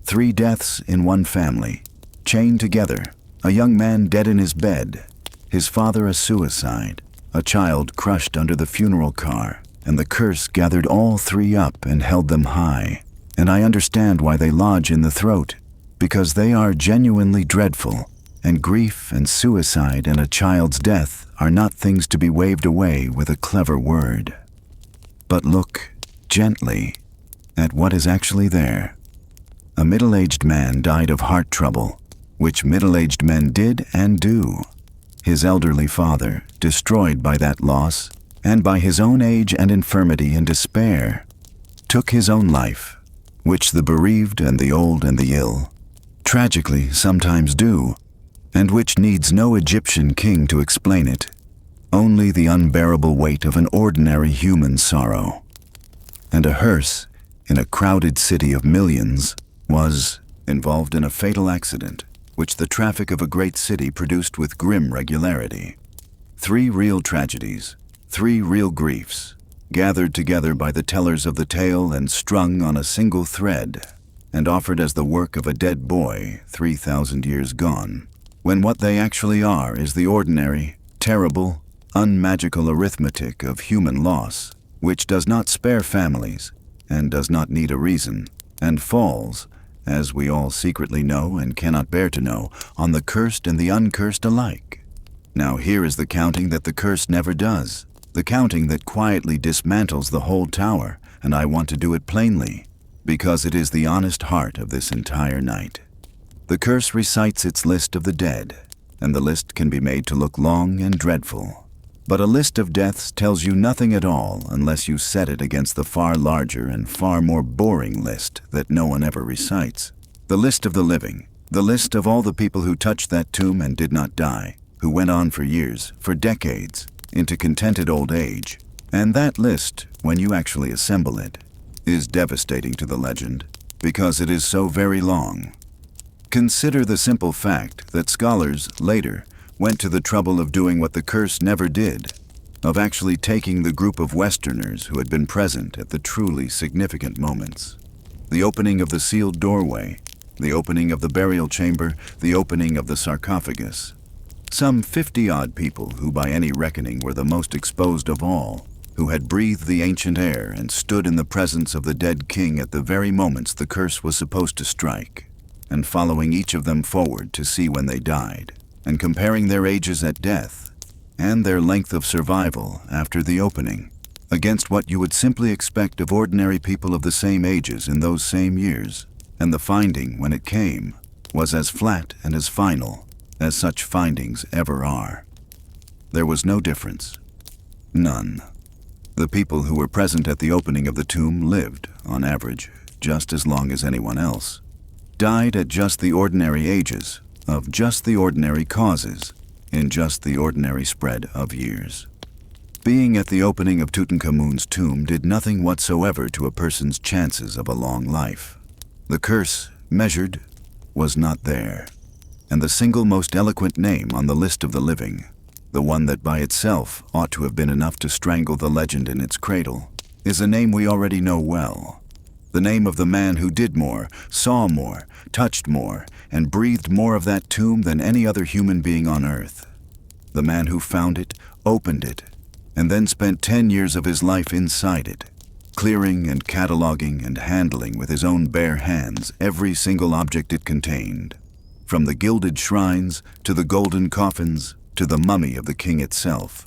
3 deaths in one family, chained together, a young man dead in his bed, his father a suicide, a child crushed under the funeral car, and the curse gathered all 3 up and held them high. And I understand why they lodge in the throat, because they are genuinely dreadful, and grief and suicide and a child's death are not things to be waved away with a clever word. But look, gently, at what is actually there. A middle-aged man died of heart trouble, which middle-aged men did and do. His elderly father, destroyed by that loss, and by his own age and infirmity and despair, took his own life, which the bereaved and the old and the ill tragically sometimes do, and which needs no Egyptian king to explain it, only the unbearable weight of an ordinary human sorrow. And a hearse, in a crowded city of millions, was involved in a fatal accident, which the traffic of a great city produced with grim regularity. 3 real tragedies, 3 real griefs, gathered together by the tellers of the tale and strung on a single thread, and offered as the work of a dead boy 3,000 years gone, when what they actually are is the ordinary, terrible, unmagical arithmetic of human loss, which does not spare families, and does not need a reason, and falls, as we all secretly know and cannot bear to know, on the cursed and the uncursed alike. Now here is the counting that the cursed never does, the counting that quietly dismantles the whole tower, and I want to do it plainly, because it is the honest heart of this entire night. The curse recites its list of the dead, and the list can be made to look long and dreadful. But a list of deaths tells you nothing at all unless you set it against the far larger and far more boring list that no one ever recites. The list of the living, the list of all the people who touched that tomb and did not die, who went on for years, for decades, into contented old age. And that list, when you actually assemble it, is devastating to the legend, because it is so very long. Consider the simple fact that scholars, later, went to the trouble of doing what the curse never did, of actually taking the group of Westerners who had been present at the truly significant moments. The opening of the sealed doorway, the opening of the burial chamber, the opening of the sarcophagus. Some 50-odd people who by any reckoning were the most exposed of all, who had breathed the ancient air and stood in the presence of the dead king at the very moments the curse was supposed to strike, and following each of them forward to see when they died, and comparing their ages at death, and their length of survival after the opening, against what you would simply expect of ordinary people of the same ages in those same years, and the finding, when it came, was as flat and as final as such findings ever are. There was no difference. None. The people who were present at the opening of the tomb lived, on average, just as long as anyone else, died at just the ordinary ages, of just the ordinary causes, in just the ordinary spread of years. Being at the opening of Tutankhamun's tomb did nothing whatsoever to a person's chances of a long life. The curse, measured, was not there, and the single most eloquent name on the list of the living, the one that by itself ought to have been enough to strangle the legend in its cradle, is a name we already know well. The name of the man who did more, saw more, touched more, and breathed more of that tomb than any other human being on earth. The man who found it, opened it, and then spent 10 years of his life inside it, clearing and cataloging and handling with his own bare hands every single object it contained, from the gilded shrines to the golden coffins to the mummy of the king itself.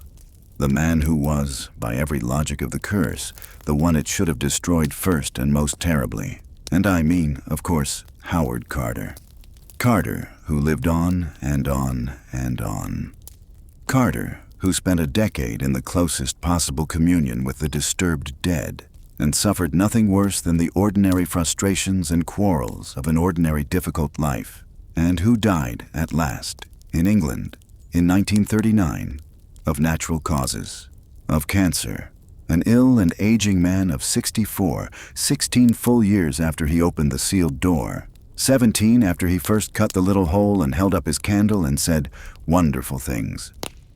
The man who was, by every logic of the curse, the one it should have destroyed first and most terribly. And I mean, of course, Howard Carter. Carter, who lived on and on and on. Carter, who spent a decade in the closest possible communion with the disturbed dead, and suffered nothing worse than the ordinary frustrations and quarrels of an ordinary difficult life, and who died, at last, in England, in 1939, of natural causes, of cancer, an ill and aging man of 64, 16 full years after he opened the sealed door, 17 after he first cut the little hole and held up his candle and said wonderful things.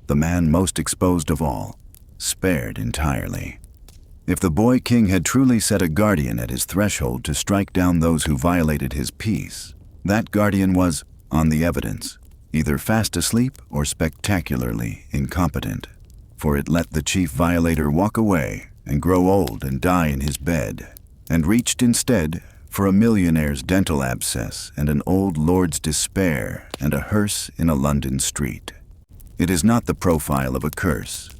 The man most exposed of all, spared entirely. If the boy king had truly set a guardian at his threshold to strike down those who violated his peace, that guardian was, on the evidence, either fast asleep or spectacularly incompetent, for it let the chief violator walk away and grow old and die in his bed, and reached instead for a millionaire's dental abscess and an old lord's despair and a hearse in a London street. It is not the profile of a curse.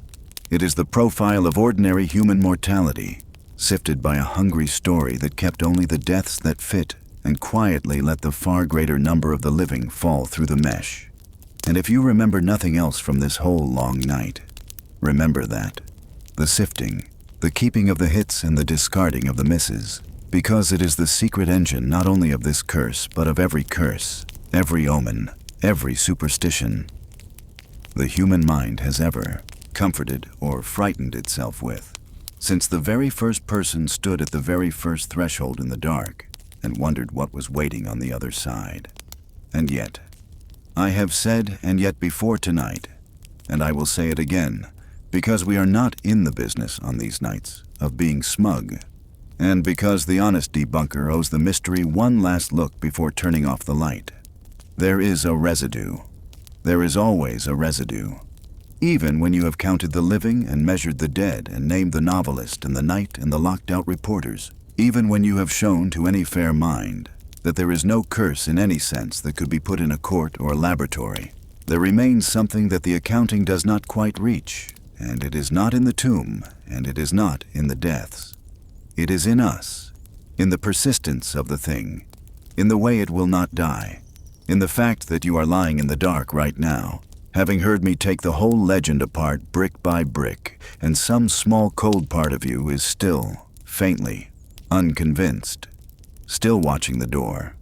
It is the profile of ordinary human mortality, sifted by a hungry story that kept only the deaths that fit and quietly let the far greater number of the living fall through the mesh. And if you remember nothing else from this whole long night, remember that. The sifting, the keeping of the hits and the discarding of the misses, because it is the secret engine not only of this curse, but of every curse, every omen, every superstition the human mind has ever comforted or frightened itself with, since the very first person stood at the very first threshold in the dark and wondered what was waiting on the other side. And yet, I have said and yet before tonight, and I will say it again, because we are not in the business on these nights of being smug, and because the honest debunker owes the mystery one last look before turning off the light. There is a residue, There is always a residue. Even when you have counted the living and measured the dead and named the novelist and the knight and the locked-out reporters, even when you have shown to any fair mind that there is no curse in any sense that could be put in a court or a laboratory, there remains something that the accounting does not quite reach, and it is not in the tomb, and it is not in the deaths. It is in us, in the persistence of the thing, in the way it will not die, in the fact that you are lying in the dark right now, having heard me take the whole legend apart brick by brick, and some small cold part of you is still, faintly, unconvinced, still watching the door.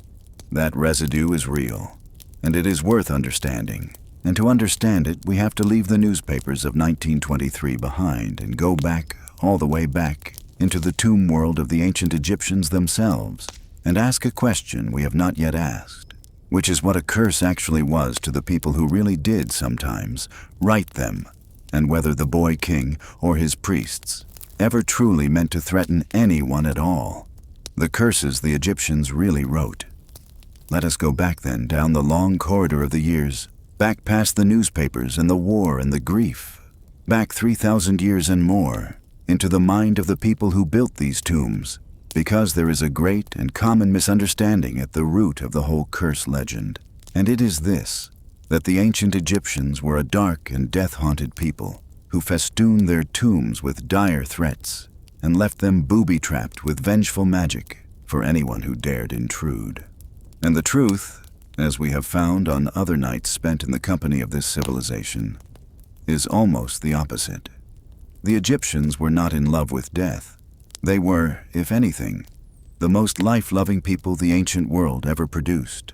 That residue is real, and it is worth understanding. And to understand it, we have to leave the newspapers of 1923 behind and go back, all the way back, into the tomb world of the ancient Egyptians themselves, and ask a question we have not yet asked, which is what a curse actually was to the people who really did sometimes write them, and whether the boy king or his priests ever truly meant to threaten anyone at all. The curses the Egyptians really wrote. Let us go back then down the long corridor of the years, back past the newspapers and the war and the grief, back 3,000 years and more, into the mind of the people who built these tombs, because there is a great and common misunderstanding at the root of the whole curse legend, and it is this, that the ancient Egyptians were a dark and death-haunted people who festooned their tombs with dire threats and left them booby-trapped with vengeful magic for anyone who dared intrude. And the truth, as we have found on other nights spent in the company of this civilization, is almost the opposite. The Egyptians were not in love with death. They were, if anything, the most life-loving people the ancient world ever produced,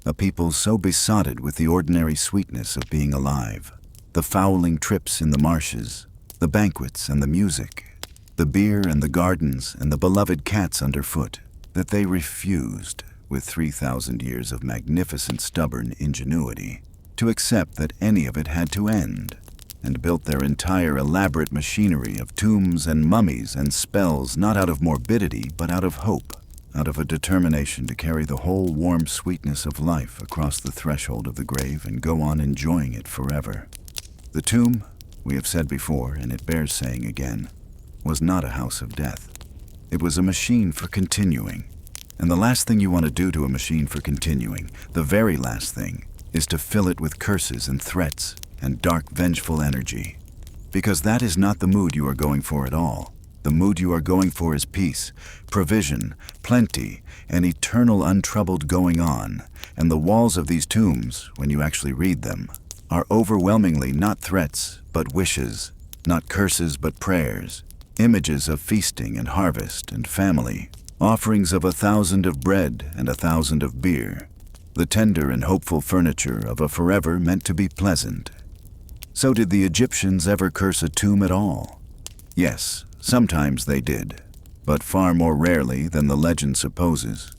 a people so besotted with the ordinary sweetness of being alive, the fowling trips in the marshes, the banquets and the music, the beer and the gardens and the beloved cats underfoot, that they refused, with 3,000 years of magnificent stubborn ingenuity, to accept that any of it had to end, and built their entire elaborate machinery of tombs and mummies and spells not out of morbidity but out of hope, out of a determination to carry the whole warm sweetness of life across the threshold of the grave and go on enjoying it forever. The tomb, we have said before, and it bears saying again, was not a house of death. It was a machine for continuing. And the last thing you want to do to a machine for continuing, the very last thing, is to fill it with curses and threats and dark, vengeful energy. Because that is not the mood you are going for at all. The mood you are going for is peace, provision, plenty, and eternal untroubled going on. And the walls of these tombs, when you actually read them, are overwhelmingly not threats, but wishes, not curses, but prayers, images of feasting and harvest and family, offerings of 1,000 of bread and 1,000 of beer, the tender and hopeful furniture of a forever meant to be pleasant. So did the Egyptians ever curse a tomb at all? Yes, sometimes they did, but far more rarely than the legend supposes.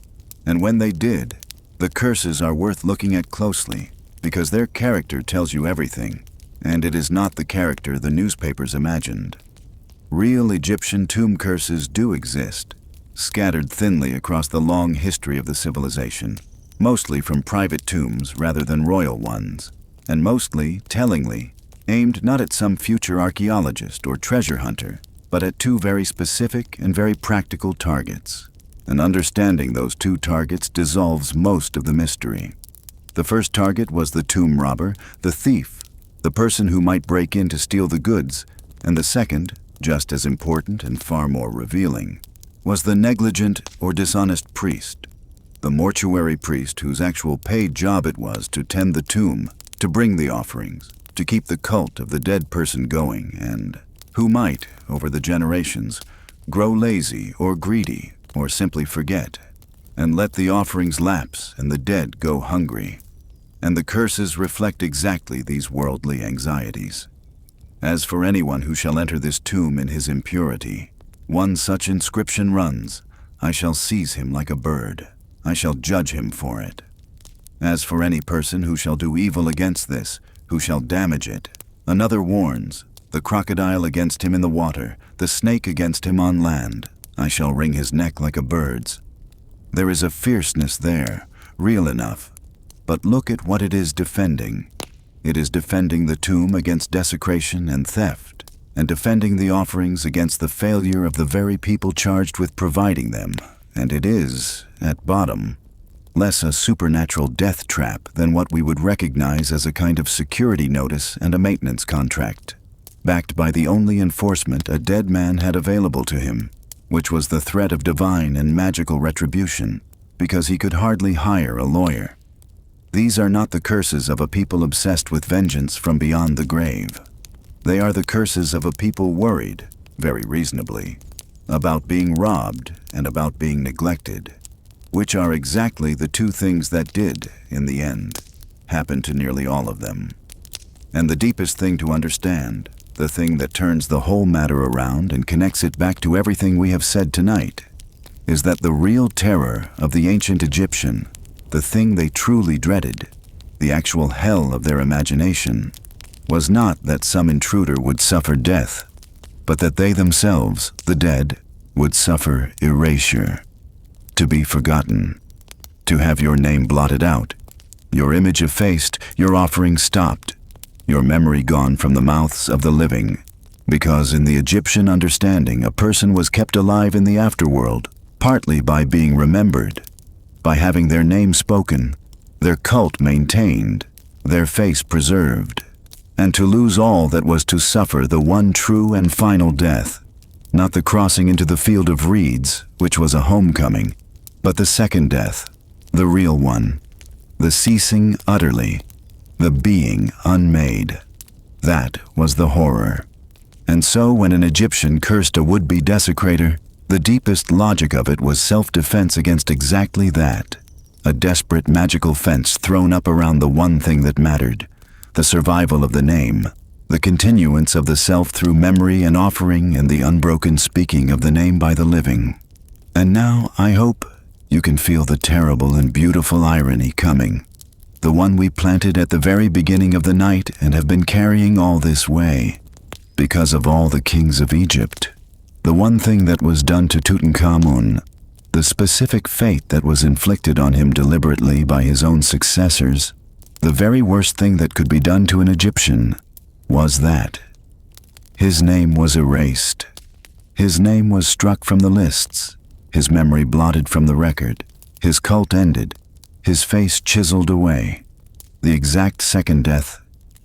And when they did, the curses are worth looking at closely, because their character tells you everything, and it is not the character the newspapers imagined. Real Egyptian tomb curses do exist, scattered thinly across the long history of the civilization, mostly from private tombs rather than royal ones, and mostly, tellingly, aimed not at some future archaeologist or treasure hunter, but at two very specific and very practical targets. And understanding those two targets dissolves most of the mystery. The first target was the tomb robber, the thief, the person who might break in to steal the goods, and the second, just as important and far more revealing, was the negligent or dishonest priest, the mortuary priest whose actual paid job it was to tend the tomb, to bring the offerings, to keep the cult of the dead person going, and who might, over the generations, grow lazy or greedy or simply forget, and let the offerings lapse and the dead go hungry. And the curses reflect exactly these worldly anxieties. As for anyone who shall enter this tomb in his impurity, one such inscription runs, I shall seize him like a bird. I shall judge him for it. As for any person who shall do evil against this, who shall damage it, another warns, the crocodile against him in the water, the snake against him on land. I shall wring his neck like a bird's. There is a fierceness there, real enough. But look at what it is defending. It is defending the tomb against desecration and theft, and defending the offerings against the failure of the very people charged with providing them, and it is, at bottom, less a supernatural death trap than what we would recognize as a kind of security notice and a maintenance contract, backed by the only enforcement a dead man had available to him, which was the threat of divine and magical retribution, because he could hardly hire a lawyer. These are not the curses of a people obsessed with vengeance from beyond the grave. They are the curses of a people worried, very reasonably, about being robbed and about being neglected, which are exactly the two things that did, in the end, happen to nearly all of them. And the deepest thing to understand, the thing that turns the whole matter around and connects it back to everything we have said tonight, is that the real terror of the ancient Egyptian, the thing they truly dreaded, the actual hell of their imagination, was not that some intruder would suffer death, but that they themselves, the dead, would suffer erasure, to be forgotten, to have your name blotted out, your image effaced, your offering stopped, your memory gone from the mouths of the living, because in the Egyptian understanding a person was kept alive in the afterworld, partly by being remembered, by having their name spoken, their cult maintained, their face preserved, and to lose all that was to suffer the one true and final death, not the crossing into the field of reeds, which was a homecoming, but the second death, the real one, the ceasing utterly, the being unmade. That was the horror. And so when an Egyptian cursed a would-be desecrator, the deepest logic of it was self-defense against exactly that, a desperate magical fence thrown up around the one thing that mattered, the survival of the name, the continuance of the self through memory and offering and the unbroken speaking of the name by the living. And now, I hope, you can feel the terrible and beautiful irony coming, the one we planted at the very beginning of the night and have been carrying all this way, because of all the kings of Egypt. The one thing that was done to Tutankhamun, the specific fate that was inflicted on him deliberately by his own successors, the very worst thing that could be done to an Egyptian, was that. His name was erased. His name was struck from the lists, his memory blotted from the record, his cult ended, his face chiseled away. The exact second death,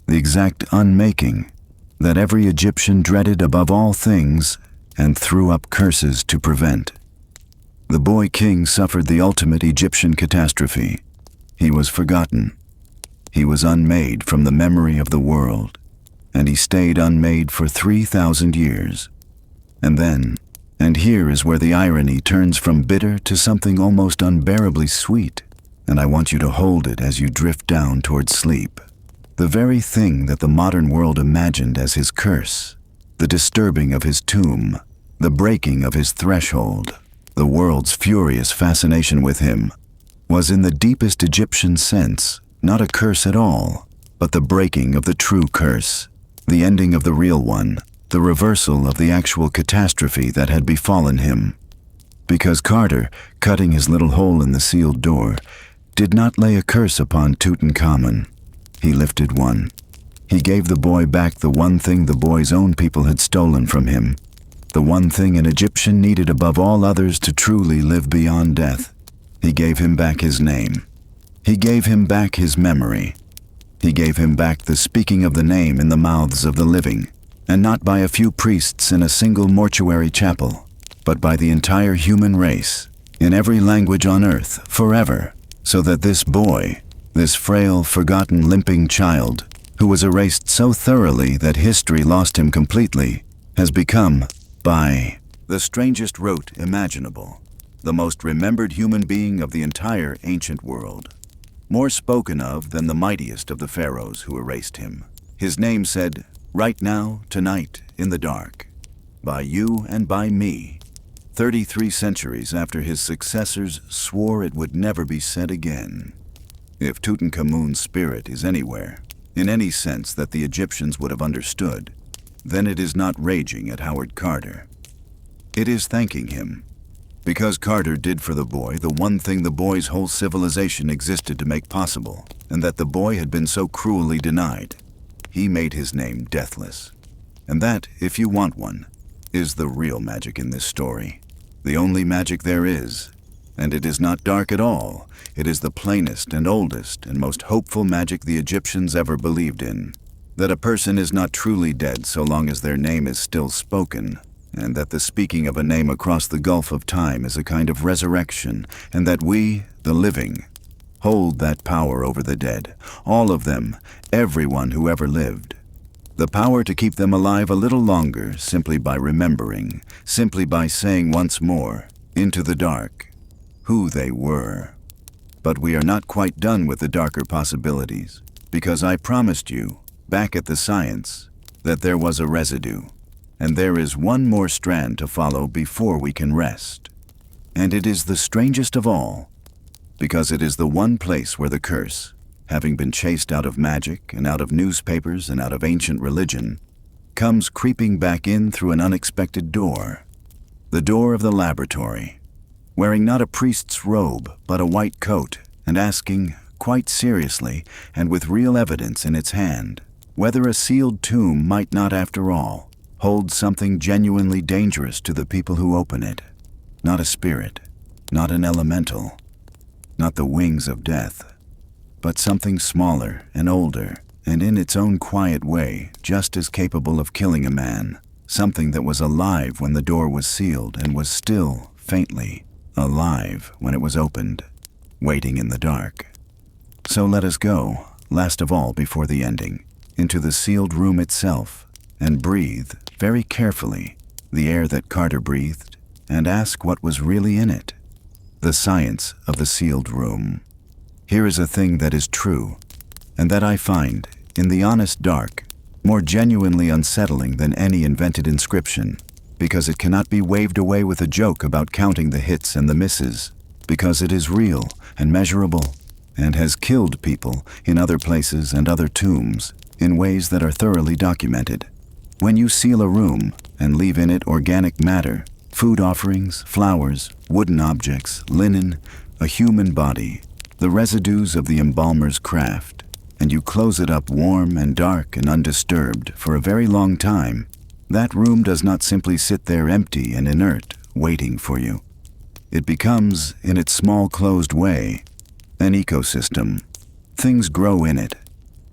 the exact unmaking, that every Egyptian dreaded above all things and threw up curses to prevent. The boy king suffered the ultimate Egyptian catastrophe. He was forgotten. He was unmade from the memory of the world, and he stayed unmade for 3,000 years. And then, and here is where the irony turns from bitter to something almost unbearably sweet, and I want you to hold it as you drift down towards sleep. The very thing that the modern world imagined as his curse, the disturbing of his tomb, the breaking of his threshold, the world's furious fascination with him, was in the deepest Egyptian sense not a curse at all, but the breaking of the true curse, the ending of the real one, the reversal of the actual catastrophe that had befallen him. Because Carter, cutting his little hole in the sealed door, did not lay a curse upon Tutankhamun. He lifted one. He gave the boy back the one thing the boy's own people had stolen from him, the one thing an Egyptian needed above all others to truly live beyond death. He gave him back his name. He gave him back his memory. He gave him back the speaking of the name in the mouths of the living, and not by a few priests in a single mortuary chapel, but by the entire human race, in every language on earth, forever, so that this boy, this frail, forgotten, limping child, who was erased so thoroughly that history lost him completely, has become, by the strangest route imaginable, the most remembered human being of the entire ancient world, more spoken of than the mightiest of the pharaohs who erased him. His name said, right now, tonight, in the dark, by you and by me, 33 centuries after his successors swore it would never be said again. If Tutankhamun's spirit is anywhere, in any sense that the Egyptians would have understood, then it is not raging at Howard Carter. It is thanking him. Because Carter did for the boy the one thing the boy's whole civilization existed to make possible, and that the boy had been so cruelly denied. He made his name deathless. And that, if you want one, is the real magic in this story. The only magic there is. And it is not dark at all. It is the plainest and oldest and most hopeful magic the Egyptians ever believed in. That a person is not truly dead so long as their name is still spoken, and that the speaking of a name across the gulf of time is a kind of resurrection, and that we, the living, hold that power over the dead, all of them, everyone who ever lived. The power to keep them alive a little longer simply by remembering, simply by saying once more, into the dark, who they were. But we are not quite done with the darker possibilities, because I promised you, back at the science, that there was a residue, and there is one more strand to follow before we can rest. And it is the strangest of all, because it is the one place where the curse, having been chased out of magic and out of newspapers and out of ancient religion, comes creeping back in through an unexpected door, the door of the laboratory, wearing not a priest's robe but a white coat, and asking, quite seriously and with real evidence in its hand, whether a sealed tomb might not after all hold something genuinely dangerous to the people who open it. Not a spirit, not an elemental, not the wings of death, but something smaller and older, and in its own quiet way just as capable of killing a man, something that was alive when the door was sealed and was still, faintly, alive when it was opened, waiting in the dark. So let us go, last of all before the ending, into the sealed room itself, and breathe, very carefully, the air that Carter breathed, and ask what was really in it. The science of the sealed room. Here is a thing that is true, and that I find, in the honest dark, more genuinely unsettling than any invented inscription, because it cannot be waved away with a joke about counting the hits and the misses, because it is real and measurable, and has killed people in other places and other tombs in ways that are thoroughly documented. When you seal a room and leave in it organic matter, food offerings, flowers, wooden objects, linen, a human body, the residues of the embalmer's craft, and you close it up warm and dark and undisturbed for a very long time, that room does not simply sit there empty and inert, waiting for you. It becomes, in its small closed way, an ecosystem. Things grow in it.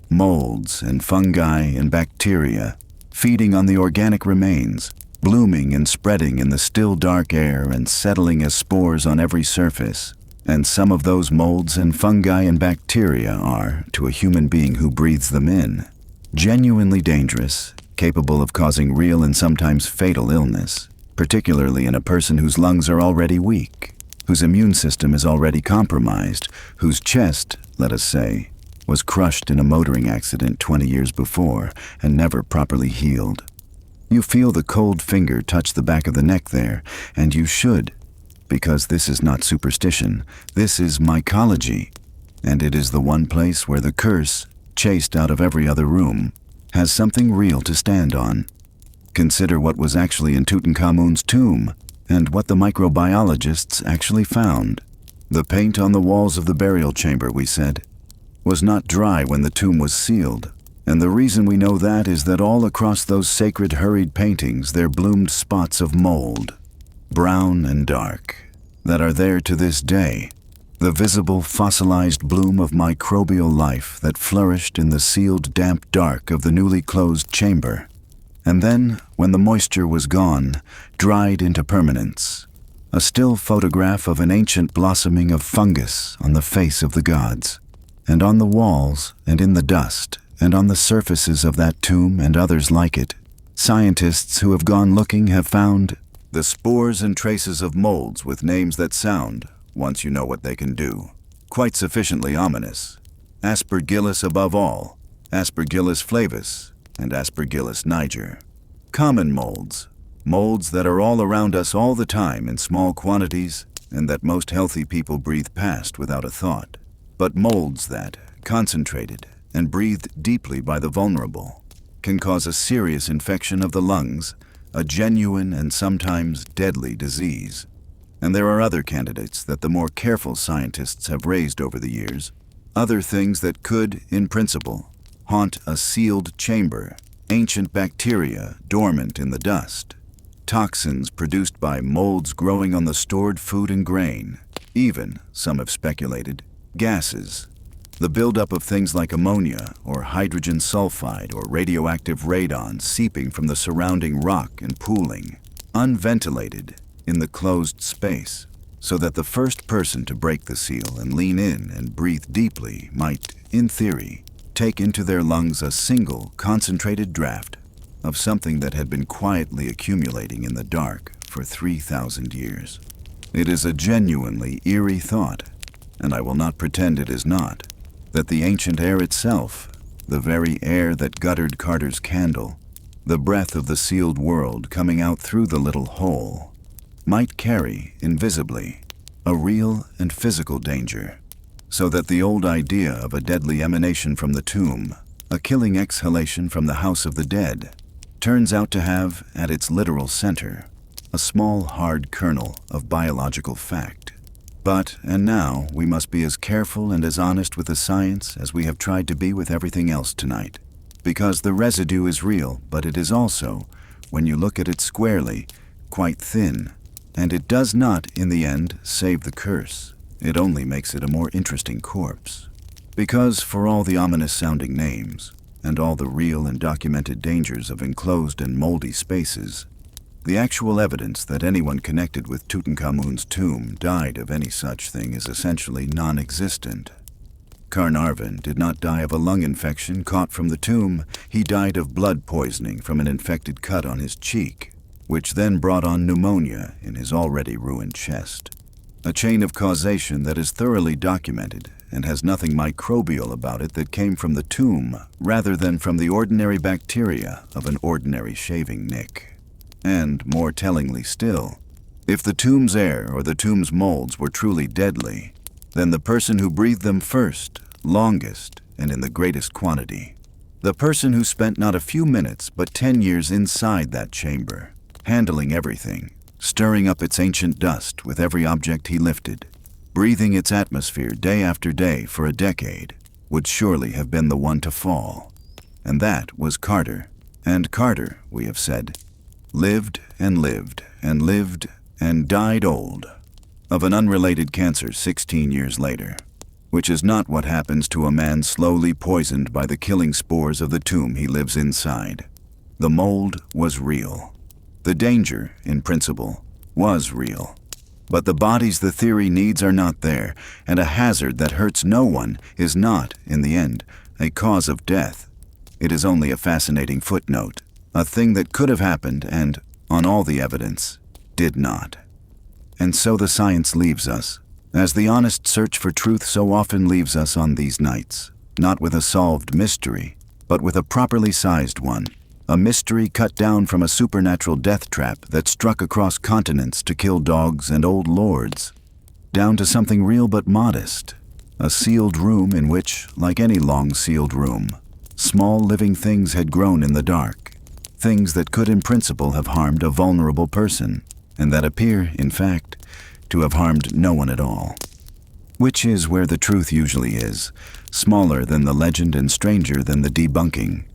Molds and fungi and bacteria, feeding on the organic remains, blooming and spreading in the still dark air and settling as spores on every surface. And some of those molds and fungi and bacteria are, to a human being who breathes them in, genuinely dangerous, capable of causing real and sometimes fatal illness, particularly in a person whose lungs are already weak, whose immune system is already compromised, whose chest, let us say, was crushed in a motoring accident 20 years before and never properly healed. You feel the cold finger touch the back of the neck there, and you should, because this is not superstition, this is mycology, and it is the one place where the curse, chased out of every other room, has something real to stand on. Consider what was actually in Tutankhamun's tomb, and what the microbiologists actually found. The paint on the walls of the burial chamber, we said, was not dry when the tomb was sealed, and the reason we know that is that all across those sacred hurried paintings there bloomed spots of mold, brown and dark, that are there to this day, the visible fossilized bloom of microbial life that flourished in the sealed damp dark of the newly closed chamber, and then, when the moisture was gone, dried into permanence, a still photograph of an ancient blossoming of fungus on the face of the gods. And on the walls, and in the dust, and on the surfaces of that tomb and others like it, scientists who have gone looking have found the spores and traces of molds with names that sound, once you know what they can do, quite sufficiently ominous. Aspergillus above all, Aspergillus flavus, and Aspergillus niger. Common molds, molds that are all around us all the time in small quantities, and that most healthy people breathe past without a thought. But molds that, concentrated and breathed deeply by the vulnerable, can cause a serious infection of the lungs, a genuine and sometimes deadly disease. And there are other candidates that the more careful scientists have raised over the years, other things that could, in principle, haunt a sealed chamber, ancient bacteria dormant in the dust, toxins produced by molds growing on the stored food and grain, even, some have speculated, gases, the buildup of things like ammonia or hydrogen sulfide or radioactive radon seeping from the surrounding rock and pooling, unventilated in the closed space, so that the first person to break the seal and lean in and breathe deeply might, in theory, take into their lungs a single concentrated draft of something that had been quietly accumulating in the dark for 3,000 years. It is a genuinely eerie thought, and I will not pretend it is not, that the ancient air itself, the very air that guttered Carter's candle, the breath of the sealed world coming out through the little hole, might carry, invisibly, a real and physical danger, so that the old idea of a deadly emanation from the tomb, a killing exhalation from the house of the dead, turns out to have, at its literal center, a small hard kernel of biological fact. But, and now, we must be as careful and as honest with the science as we have tried to be with everything else tonight. Because the residue is real, but it is also, when you look at it squarely, quite thin. And it does not, in the end, save the curse. It only makes it a more interesting corpse. Because, for all the ominous-sounding names, and all the real and documented dangers of enclosed and moldy spaces, the actual evidence that anyone connected with Tutankhamun's tomb died of any such thing is essentially non-existent. Carnarvon did not die of a lung infection caught from the tomb. He died of blood poisoning from an infected cut on his cheek, which then brought on pneumonia in his already ruined chest. A chain of causation that is thoroughly documented and has nothing microbial about it that came from the tomb rather than from the ordinary bacteria of an ordinary shaving nick. And, more tellingly still, if the tomb's air or the tomb's molds were truly deadly, then the person who breathed them first, longest, and in the greatest quantity, the person who spent not a few minutes but 10 years inside that chamber, handling everything, stirring up its ancient dust with every object he lifted, breathing its atmosphere day after day for a decade, would surely have been the one to fall. And that was Carter. And Carter, we have said, lived and lived and lived and died old of an unrelated cancer 16 years later, which is not what happens to a man slowly poisoned by the killing spores of the tomb he lives inside. The mold was real. The danger, in principle, was real. But the bodies the theory needs are not there, and a hazard that hurts no one is not, in the end, a cause of death. It is only a fascinating footnote, a thing that could have happened and, on all the evidence, did not. And so the science leaves us, as the honest search for truth so often leaves us on these nights, not with a solved mystery, but with a properly sized one, a mystery cut down from a supernatural death trap that struck across continents to kill dogs and old lords, down to something real but modest, a sealed room in which, like any long-sealed room, small living things had grown in the dark, things that could in principle have harmed a vulnerable person, and that appear, in fact, to have harmed no one at all. Which is where the truth usually is, smaller than the legend and stranger than the debunking,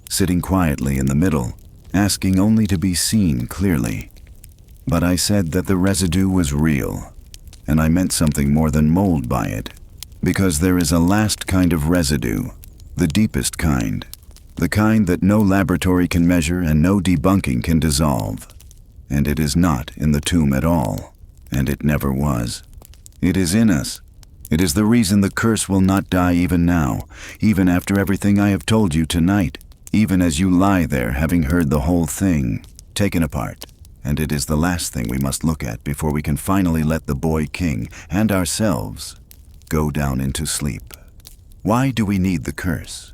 sitting quietly in the middle, asking only to be seen clearly. But I said that the residue was real, and I meant something more than mold by it, because there is a last kind of residue, the deepest kind, the kind that no laboratory can measure and no debunking can dissolve. And it is not in the tomb at all, and it never was. It is in us. It is the reason the curse will not die even now, even after everything I have told you tonight, even as you lie there having heard the whole thing, taken apart. And it is the last thing we must look at before we can finally let the boy king and ourselves go down into sleep. Why do we need the curse?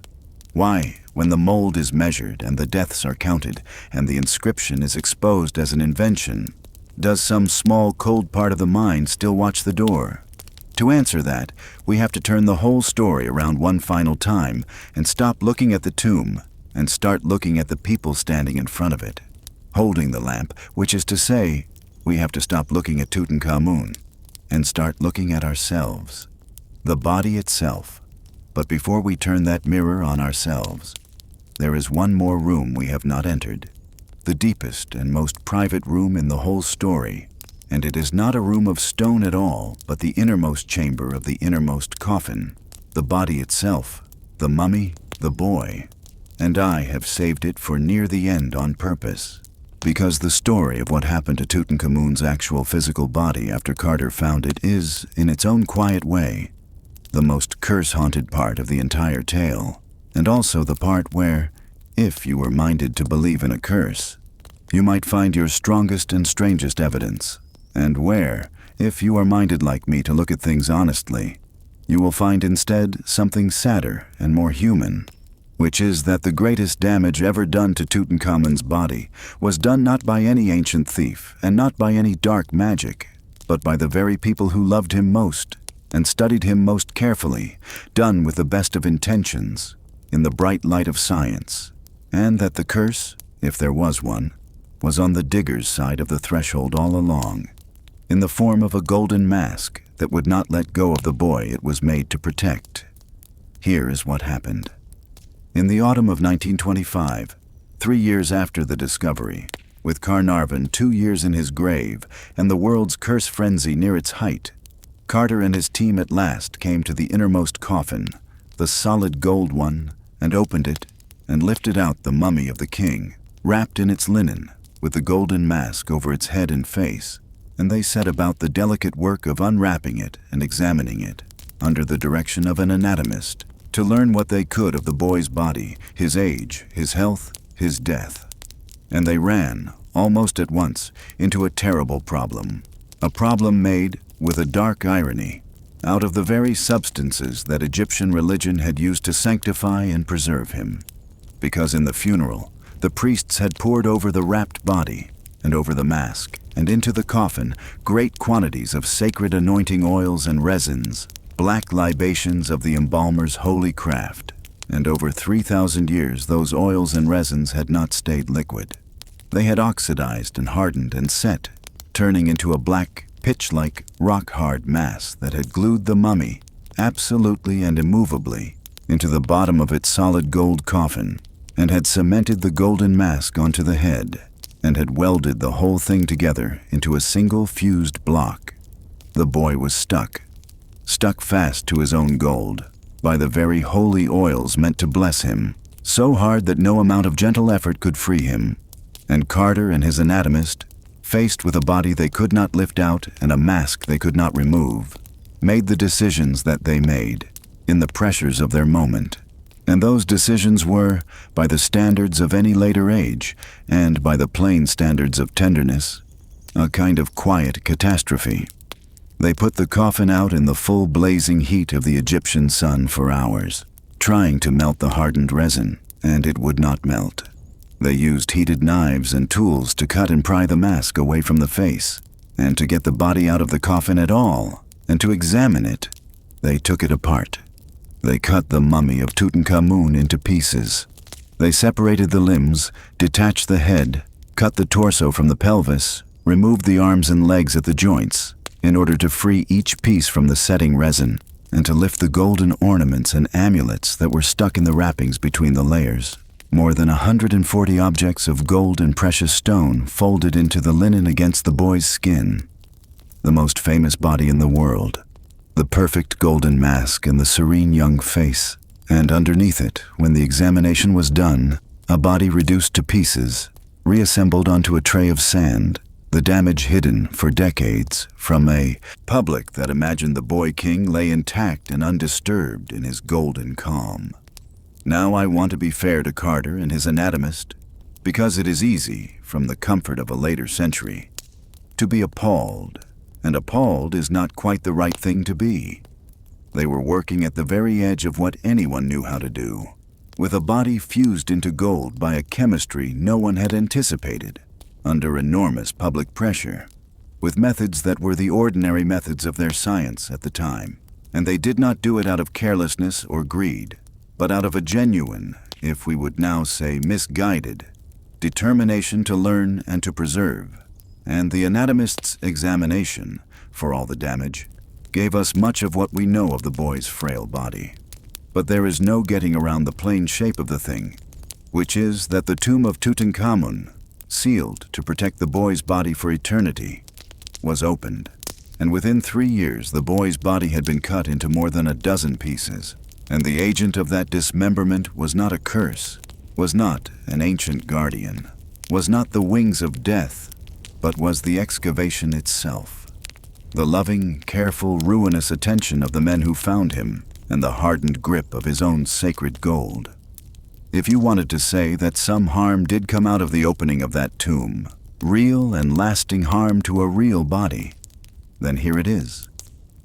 Why, when the mold is measured and the deaths are counted and the inscription is exposed as an invention, does some small cold part of the mind still watch the door? To answer that, we have to turn the whole story around one final time and stop looking at the tomb and start looking at the people standing in front of it, holding the lamp, which is to say, We have to stop looking at Tutankhamun and start looking at ourselves, the body itself. But before we turn that mirror on ourselves, there is one more room we have not entered, the deepest and most private room in the whole story. And it is not a room of stone at all, but the innermost chamber of the innermost coffin, the body itself, the mummy, the boy. And I have saved it for near the end on purpose, because the story of what happened to Tutankhamun's actual physical body after Carter found it is, in its own quiet way, the most curse-haunted part of the entire tale, and also the part where, if you were minded to believe in a curse, you might find your strongest and strangest evidence, and where, if you are minded like me to look at things honestly, you will find instead something sadder and more human, which is that the greatest damage ever done to Tutankhamun's body was done not by any ancient thief and not by any dark magic, but by the very people who loved him most and studied him most carefully, done with the best of intentions, in the bright light of science, and that the curse, if there was one, was on the digger's side of the threshold all along, in the form of a golden mask that would not let go of the boy it was made to protect. Here is what happened. In the autumn of 1925, 3 years after the discovery, with Carnarvon 2 years in his grave and the world's curse frenzy near its height, Carter and his team at last came to the innermost coffin, the solid gold one, and opened it and lifted out the mummy of the king, wrapped in its linen, with the golden mask over its head and face, and they set about the delicate work of unwrapping it and examining it, under the direction of an anatomist, to learn what they could of the boy's body, his age, his health, his death. And they ran, almost at once, into a terrible problem, a problem made, with a dark irony, out of the very substances that Egyptian religion had used to sanctify and preserve him. Because in the funeral, the priests had poured over the wrapped body, and over the mask, and into the coffin, great quantities of sacred anointing oils and resins, black libations of the embalmer's holy craft, and over 3,000 years those oils and resins had not stayed liquid. They had oxidized and hardened and set, turning into a black, pitch-like, rock-hard mass that had glued the mummy, absolutely and immovably, into the bottom of its solid gold coffin, and had cemented the golden mask onto the head, and had welded the whole thing together into a single fused block. The boy was stuck fast to his own gold, by the very holy oils meant to bless him, so hard that no amount of gentle effort could free him. And Carter and his anatomist, faced with a body they could not lift out and a mask they could not remove, made the decisions that they made, in the pressures of their moment. And those decisions were, by the standards of any later age, and by the plain standards of tenderness, a kind of quiet catastrophe. They put the coffin out in the full blazing heat of the Egyptian sun for hours, trying to melt the hardened resin, and it would not melt. They used heated knives and tools to cut and pry the mask away from the face, and to get the body out of the coffin at all, and to examine it, they took it apart. They cut the mummy of Tutankhamun into pieces. They separated the limbs, detached the head, cut the torso from the pelvis, removed the arms and legs at the joints, in order to free each piece from the setting resin, and to lift the golden ornaments and amulets that were stuck in the wrappings between the layers. More than 140 objects of gold and precious stone folded into the linen against the boy's skin. The most famous body in the world, the perfect golden mask and the serene young face, and underneath it, when the examination was done, a body reduced to pieces, reassembled onto a tray of sand, the damage hidden for decades from a public that imagined the boy king lay intact and undisturbed in his golden calm. Now I want to be fair to Carter and his anatomist, because it is easy, from the comfort of a later century, to be appalled, and appalled is not quite the right thing to be. They were working at the very edge of what anyone knew how to do, with a body fused into gold by a chemistry no one had anticipated, under enormous public pressure, with methods that were the ordinary methods of their science at the time. And they did not do it out of carelessness or greed, but out of a genuine, if we would now say misguided, determination to learn and to preserve. and the anatomist's examination, for all the damage, gave us much of what we know of the boy's frail body. But there is no getting around the plain shape of the thing, which is that the tomb of Tutankhamun, sealed to protect the boy's body for eternity, was opened, and within 3 years the boy's body had been cut into more than a dozen pieces, and the agent of that dismemberment was not a curse, was not an ancient guardian, was not the wings of death, but was the excavation itself. The loving, careful, ruinous attention of the men who found him, and the hardened grip of his own sacred gold. If you wanted to say that some harm did come out of the opening of that tomb, real and lasting harm to a real body, then here it is,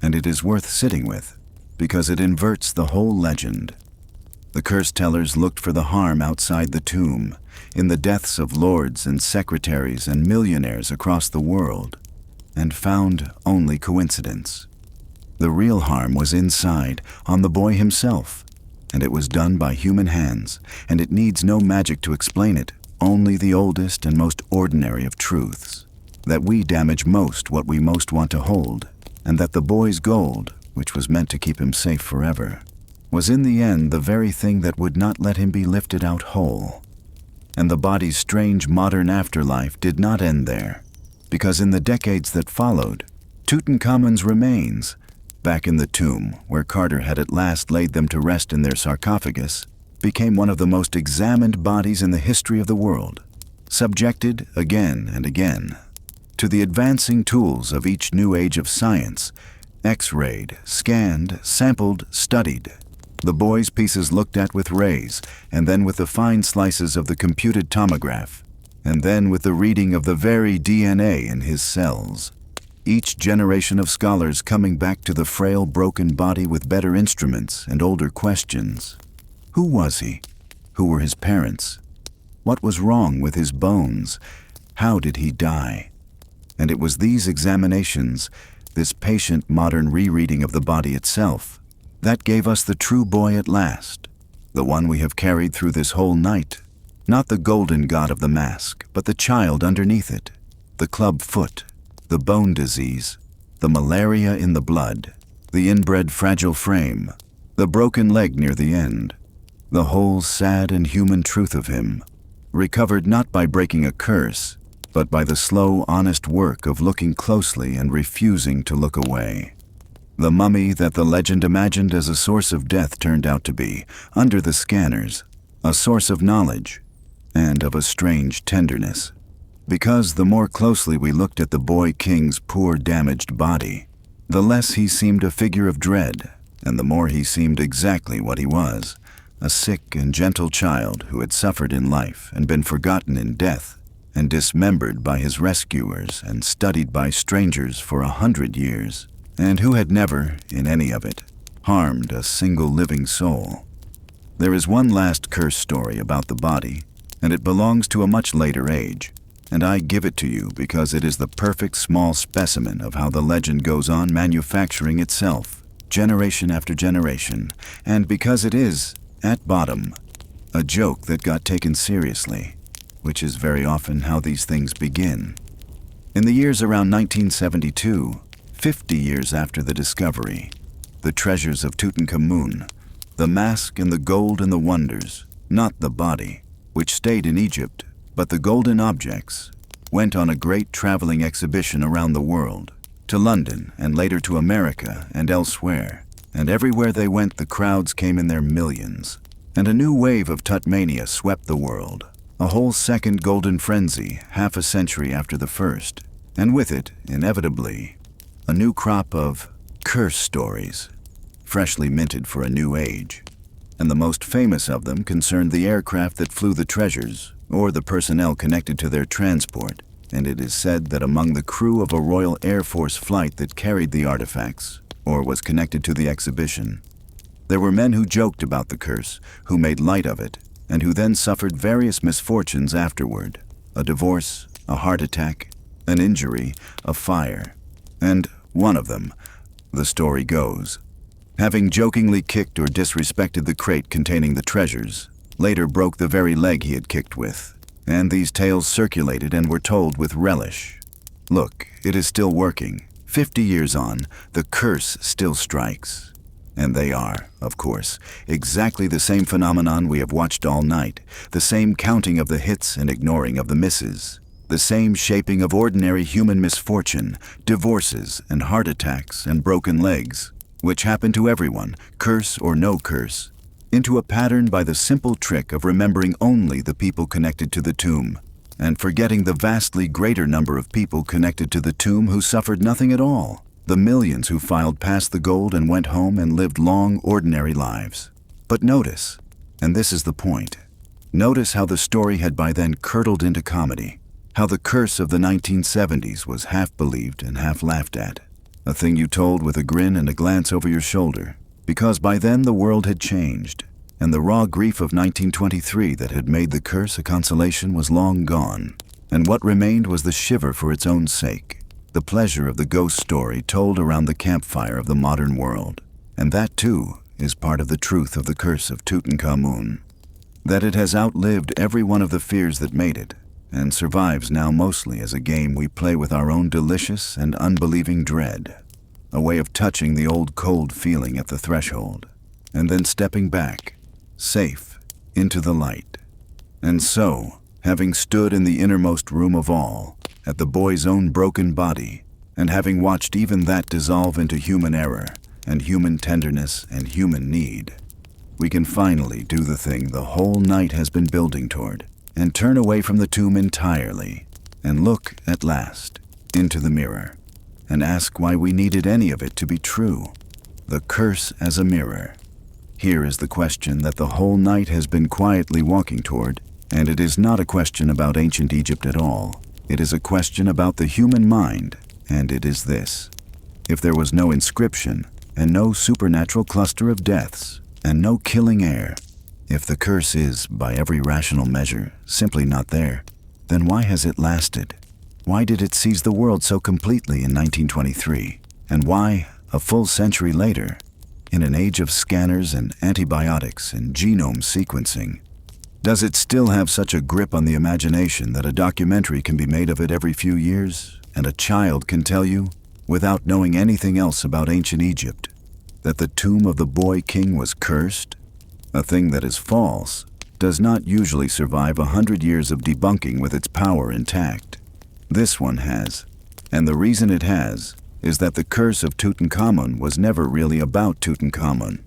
and it is worth sitting with, because it inverts the whole legend. The curse tellers looked for the harm outside the tomb, in the deaths of lords and secretaries and millionaires across the world, and found only coincidence. The real harm was inside, on the boy himself, and it was done by human hands, and it needs no magic to explain it, only the oldest and most ordinary of truths, that we damage most what we most want to hold, and that the boy's gold, which was meant to keep him safe forever, was in the end the very thing that would not let him be lifted out whole. And the body's strange modern afterlife did not end there, because in the decades that followed, Tutankhamun's remains, back in the tomb where Carter had at last laid them to rest in their sarcophagus, became one of the most examined bodies in the history of the world, subjected again and again to the advancing tools of each new age of science, X-rayed, scanned, sampled, studied. The boy's pieces looked at with rays, and then with the fine slices of the computed tomograph, and then with the reading of the very DNA in his cells. Each generation of scholars coming back to the frail, broken body with better instruments and older questions. Who was he? Who were his parents? What was wrong with his bones? How did he die? And it was these examinations, this patient modern rereading of the body itself, that gave us the true boy at last, the one we have carried through this whole night. Not the golden god of the mask, but the child underneath it, the club foot, the bone disease, the malaria in the blood, the inbred fragile frame, the broken leg near the end, the whole sad and human truth of him, recovered not by breaking a curse, but by the slow, honest work of looking closely and refusing to look away. The mummy that the legend imagined as a source of death turned out to be, under the scanners, a source of knowledge and of a strange tenderness. Because the more closely we looked at the boy king's poor, damaged body, the less he seemed a figure of dread, and the more he seemed exactly what he was, a sick and gentle child who had suffered in life and been forgotten in death, and dismembered by his rescuers and studied by strangers for 100 years, and who had never, in any of it, harmed a single living soul. There is one last curse story about the body, and it belongs to a much later age, and I give it to you because it is the perfect small specimen of how the legend goes on manufacturing itself, generation after generation, and because it is, at bottom, a joke that got taken seriously, which is very often how these things begin. In the years around 1972, 50 years after the discovery, the treasures of Tutankhamun, the mask and the gold and the wonders, not the body, which stayed in Egypt, but the golden objects, went on a great traveling exhibition around the world, to London and later to America and elsewhere, and everywhere they went the crowds came in their millions, and a new wave of Tutmania swept the world, a whole second golden frenzy half a century after the first, and with it, inevitably, a new crop of curse stories, freshly minted for a new age, and the most famous of them concerned the aircraft that flew the treasures, or the personnel connected to their transport, and it is said that among the crew of a Royal Air Force flight that carried the artifacts, or was connected to the exhibition, there were men who joked about the curse, who made light of it, and who then suffered various misfortunes afterward, a divorce, a heart attack, an injury, a fire, and one of them, the story goes, having jokingly kicked or disrespected the crate containing the treasures, later broke the very leg he had kicked with, and these tales circulated and were told with relish, Look, it is still working. 50 years on, the curse still strikes. And they are, of course, exactly the same phenomenon we have watched all night, the same counting of the hits and ignoring of the misses, the same shaping of ordinary human misfortune, divorces and heart attacks and broken legs, which happen to everyone, curse or no curse, into a pattern by the simple trick of remembering only the people connected to the tomb, and forgetting the vastly greater number of people connected to the tomb who suffered nothing at all, the millions who filed past the gold and went home and lived long, ordinary lives. But notice, and this is the point, notice how the story had by then curdled into comedy, how the curse of the 1970s was half believed and half laughed at, a thing you told with a grin and a glance over your shoulder, because by then the world had changed, and the raw grief of 1923 that had made the curse a consolation was long gone, and what remained was the shiver for its own sake, the pleasure of the ghost story told around the campfire of the modern world. And that, too, is part of the truth of the Curse of Tutankhamun, that it has outlived every one of the fears that made it, and survives now mostly as a game we play with our own delicious and unbelieving dread, a way of touching the old cold feeling at the threshold, and then stepping back, safe, into the light. And so, having stood in the innermost room of all, at the boy's own broken body, and having watched even that dissolve into human error, and human tenderness and human need, we can finally do the thing the whole night has been building toward, and turn away from the tomb entirely, and look, at last, into the mirror, and ask why we needed any of it to be true. The curse as a mirror. Here is the question that the whole night has been quietly walking toward, and it is not a question about ancient Egypt at all. It is a question about the human mind, and it is this. If there was no inscription, and no supernatural cluster of deaths, and no killing air, if the curse is, by every rational measure, simply not there, then why has it lasted? Why did it seize the world so completely in 1923? And why, a full century later, in an age of scanners and antibiotics and genome sequencing, does it still have such a grip on the imagination that a documentary can be made of it every few years, and a child can tell you, without knowing anything else about ancient Egypt, that the tomb of the boy king was cursed? A thing that is false does not usually survive 100 years of debunking with its power intact. This one has, and the reason it has is that the Curse of Tutankhamun was never really about Tutankhamun.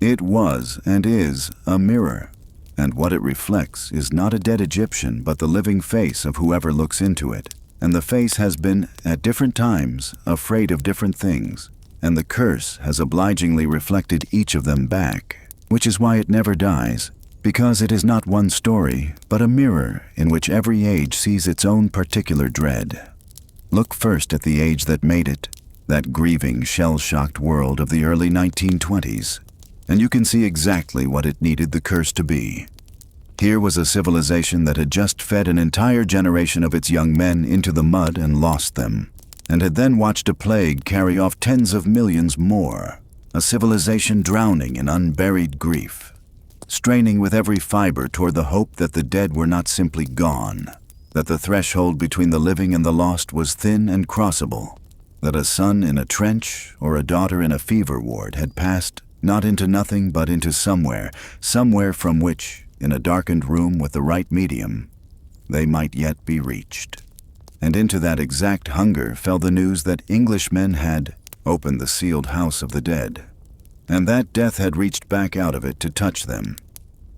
It was and is a mirror, and what it reflects is not a dead Egyptian but the living face of whoever looks into it, and the face has been, at different times, afraid of different things, and the curse has obligingly reflected each of them back, which is why it never dies, because it is not one story, but a mirror in which every age sees its own particular dread. Look first at the age that made it, that grieving, shell-shocked world of the early 1920s, and you can see exactly what it needed the curse to be. Here was a civilization that had just fed an entire generation of its young men into the mud and lost them, and had then watched a plague carry off tens of millions more, a civilization drowning in unburied grief, straining with every fiber toward the hope that the dead were not simply gone, that the threshold between the living and the lost was thin and crossable, that a son in a trench or a daughter in a fever ward had passed not into nothing but into somewhere from which, in a darkened room with the right medium, they might yet be reached. And into that exact hunger fell the news that Englishmen had opened the sealed house of the dead, and that death had reached back out of it to touch them.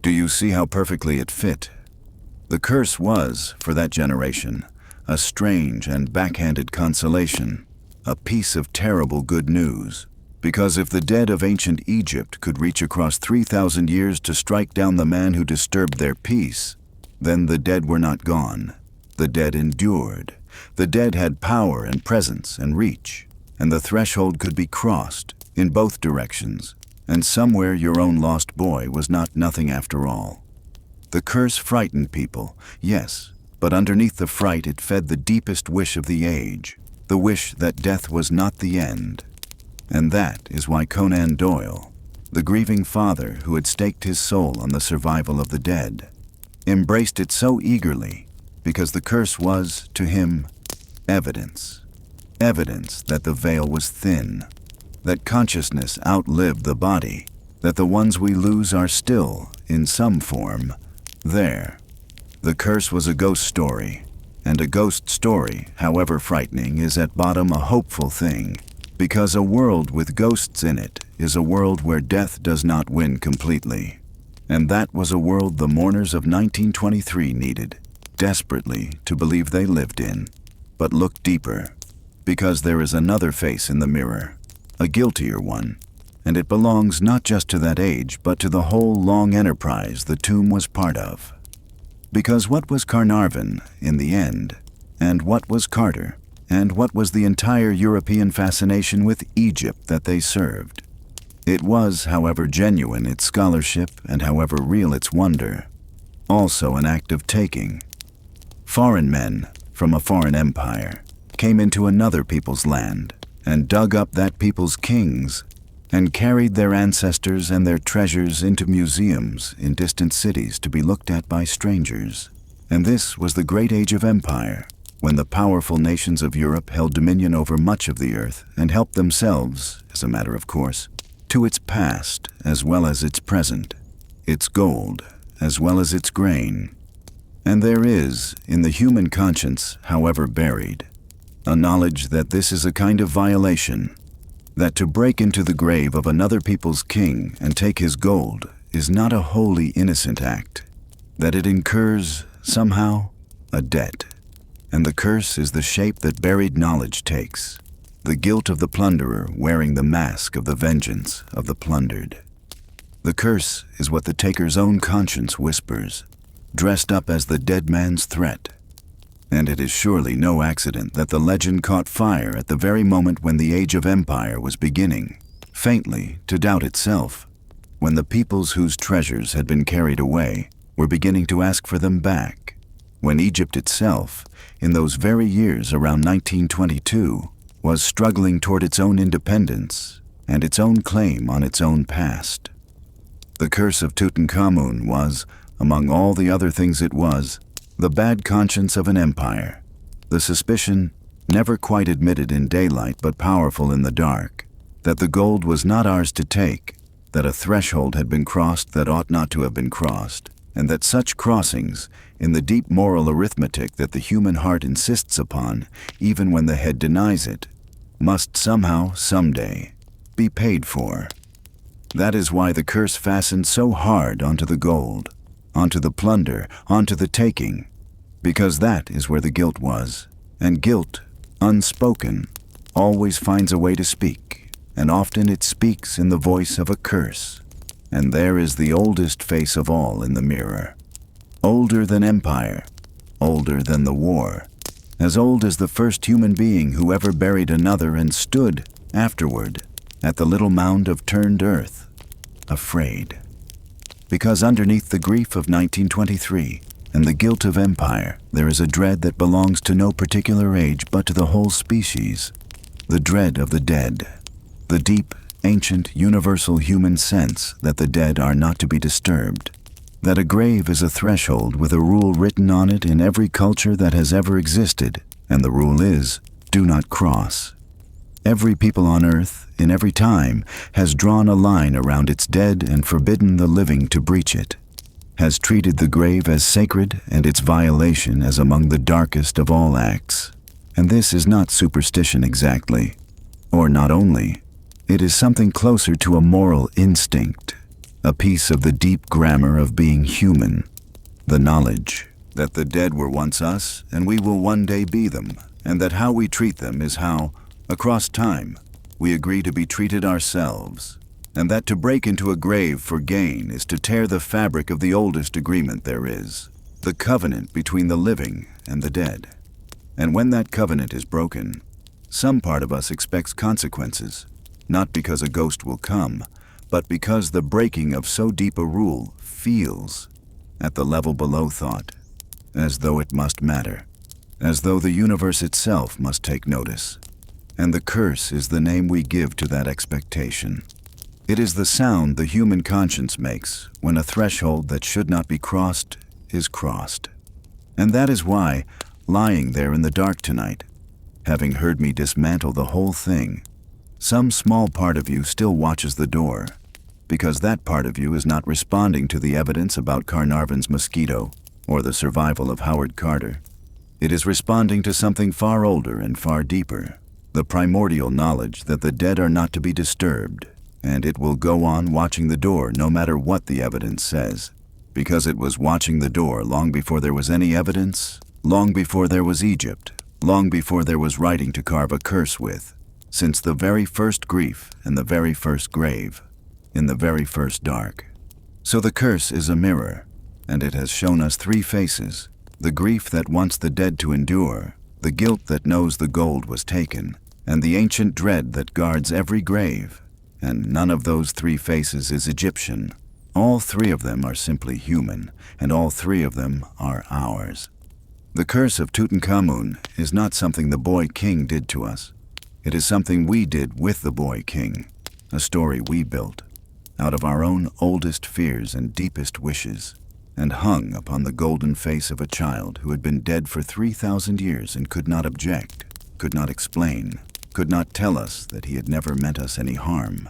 Do you see how perfectly it fit? The curse was, for that generation, a strange and backhanded consolation, a piece of terrible good news. Because if the dead of ancient Egypt could reach across 3,000 years to strike down the man who disturbed their peace, then the dead were not gone. The dead endured. The dead had power and presence and reach, and the threshold could be crossed in both directions, and somewhere your own lost boy was not nothing after all. The curse frightened people, yes, but underneath the fright it fed the deepest wish of the age, the wish that death was not the end. And that is why Conan Doyle, the grieving father who had staked his soul on the survival of the dead, embraced it so eagerly, because the curse was, to him, Evidence. Evidence that the veil was thin, that consciousness outlived the body, that the ones we lose are still, in some form, there. The curse was a ghost story, and a ghost story, however frightening, is at bottom a hopeful thing, because a world with ghosts in it is a world where death does not win completely. And that was a world the mourners of 1923 needed, desperately, to believe they lived in. But look deeper, because there is another face in the mirror, a guiltier one, and it belongs not just to that age, but to the whole long enterprise the tomb was part of. Because what was Carnarvon, in the end, and what was Carter, and what was the entire European fascination with Egypt that they served? It was, however genuine its scholarship and however real its wonder, also an act of taking. Foreign men, from a foreign empire, came into another people's land and dug up that people's kings and carried their ancestors and their treasures into museums in distant cities to be looked at by strangers. And this was the great age of empire, when the powerful nations of Europe held dominion over much of the earth and helped themselves, as a matter of course, to its past as well as its present, its gold as well as its grain. And there is, in the human conscience, however buried, a knowledge that this is a kind of violation, that to break into the grave of another people's king and take his gold is not a wholly innocent act, that it incurs, somehow, a debt. And the curse is the shape that buried knowledge takes, the guilt of the plunderer wearing the mask of the vengeance of the plundered. The curse is what the taker's own conscience whispers, dressed up as the dead man's threat. And it is surely no accident that the legend caught fire at the very moment when the age of empire was beginning, faintly to doubt itself, when the peoples whose treasures had been carried away were beginning to ask for them back, when Egypt itself, in those very years around 1922, was struggling toward its own independence and its own claim on its own past. The Curse of Tutankhamun was, among all the other things it was, the bad conscience of an empire, the suspicion, never quite admitted in daylight but powerful in the dark, that the gold was not ours to take, that a threshold had been crossed that ought not to have been crossed, and that such crossings, in the deep moral arithmetic that the human heart insists upon, even when the head denies it, must somehow, someday, be paid for. That is why the curse fastened so hard onto the gold, onto the plunder, onto the taking, because that is where the guilt was, and guilt, unspoken, always finds a way to speak, and often it speaks in the voice of a curse. And there is the oldest face of all in the mirror, older than empire, older than the war, as old as the first human being who ever buried another and stood, afterward, at the little mound of turned earth, afraid. Because underneath the grief of 1923 and the guilt of empire, there is a dread that belongs to no particular age but to the whole species, the dread of the dead, the deep, ancient, universal human sense that the dead are not to be disturbed, that a grave is a threshold with a rule written on it in every culture that has ever existed, and the rule is, do not cross. Every people on earth, in every time, has drawn a line around its dead and forbidden the living to breach it, has treated the grave as sacred and its violation as among the darkest of all acts. And this is not superstition exactly, or not only. It is something closer to a moral instinct, a piece of the deep grammar of being human, the knowledge that the dead were once us and we will one day be them, and that how we treat them is how, across time, we agree to be treated ourselves, and that to break into a grave for gain is to tear the fabric of the oldest agreement there is, the covenant between the living and the dead. And when that covenant is broken, some part of us expects consequences, not because a ghost will come, but because the breaking of so deep a rule feels, at the level below thought, as though it must matter, as though the universe itself must take notice. And the curse is the name we give to that expectation. It is the sound the human conscience makes when a threshold that should not be crossed is crossed. And that is why, lying there in the dark tonight, having heard me dismantle the whole thing, some small part of you still watches the door, because that part of you is not responding to the evidence about Carnarvon's mosquito or the survival of Howard Carter. It is responding to something far older and far deeper, the primordial knowledge that the dead are not to be disturbed, and it will go on watching the door no matter what the evidence says, because it was watching the door long before there was any evidence, long before there was Egypt, long before there was writing to carve a curse with, since the very first grief and the very first grave, in the very first dark. So the curse is a mirror, and it has shown us three faces: the grief that wants the dead to endure, the guilt that knows the gold was taken, and the ancient dread that guards every grave. And none of those three faces is Egyptian. All three of them are simply human, and all three of them are ours. The Curse of Tutankhamun is not something the boy king did to us. It is something we did with the boy king, a story we built out of our own oldest fears and deepest wishes, and hung upon the golden face of a child who had been dead for 3,000 years and could not object, could not explain, could not tell us that he had never meant us any harm,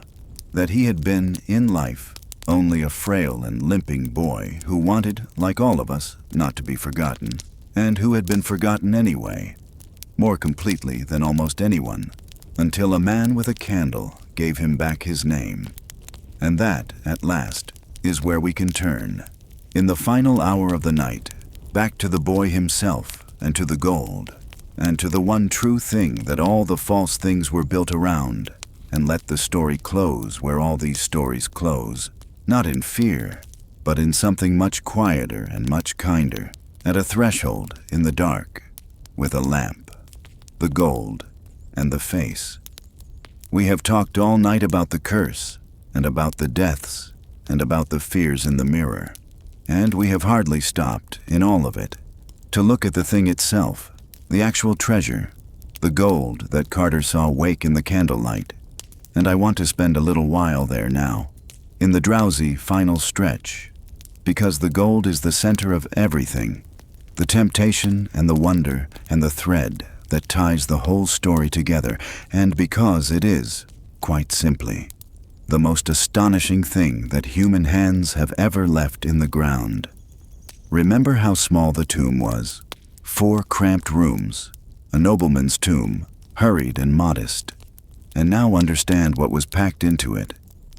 that he had been, in life, only a frail and limping boy who wanted, like all of us, not to be forgotten, and who had been forgotten anyway, more completely than almost anyone, until a man with a candle gave him back his name. And that, at last, is where we can turn, in the final hour of the night, back to the boy himself and to the gold, and to the one true thing that all the false things were built around, and let the story close where all these stories close, not in fear, but in something much quieter and much kinder, at a threshold in the dark, with a lamp, the gold, and the face. We have talked all night about the curse, and about the deaths, and about the fears in the mirror, and we have hardly stopped, in all of it, to look at the thing itself, the actual treasure, the gold that Carter saw wake in the candlelight. And I want to spend a little while there now, in the drowsy final stretch, because the gold is the center of everything, the temptation and the wonder and the thread that ties the whole story together, and because it is, quite simply, the most astonishing thing that human hands have ever left in the ground. Remember how small the tomb was? 4 cramped rooms, a nobleman's tomb, hurried and modest. And now understand what was packed into it,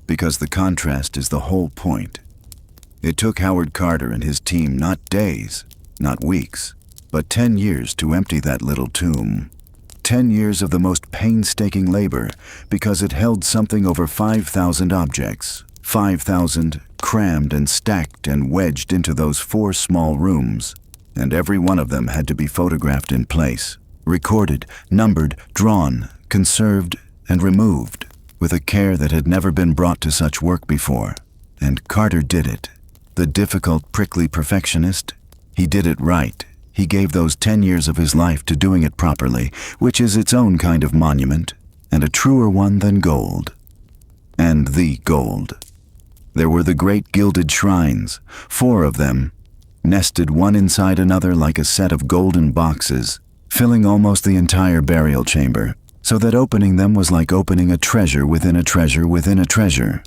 because the contrast is the whole point. It took Howard Carter and his team not days, not weeks, but 10 years to empty that little tomb. 10 years of the most painstaking labor, because it held something over 5,000 objects, 5,000 crammed and stacked and wedged into those 4 small rooms, and every one of them had to be photographed in place, recorded, numbered, drawn, conserved, and removed, with a care that had never been brought to such work before. And Carter did it. The difficult, prickly perfectionist, he did it right. He gave those 10 years of his life to doing it properly, which is its own kind of monument, and a truer one than gold. And the gold. There were the great gilded shrines, 4 of them, nested one inside another like a set of golden boxes, filling almost the entire burial chamber, so that opening them was like opening a treasure within a treasure within a treasure.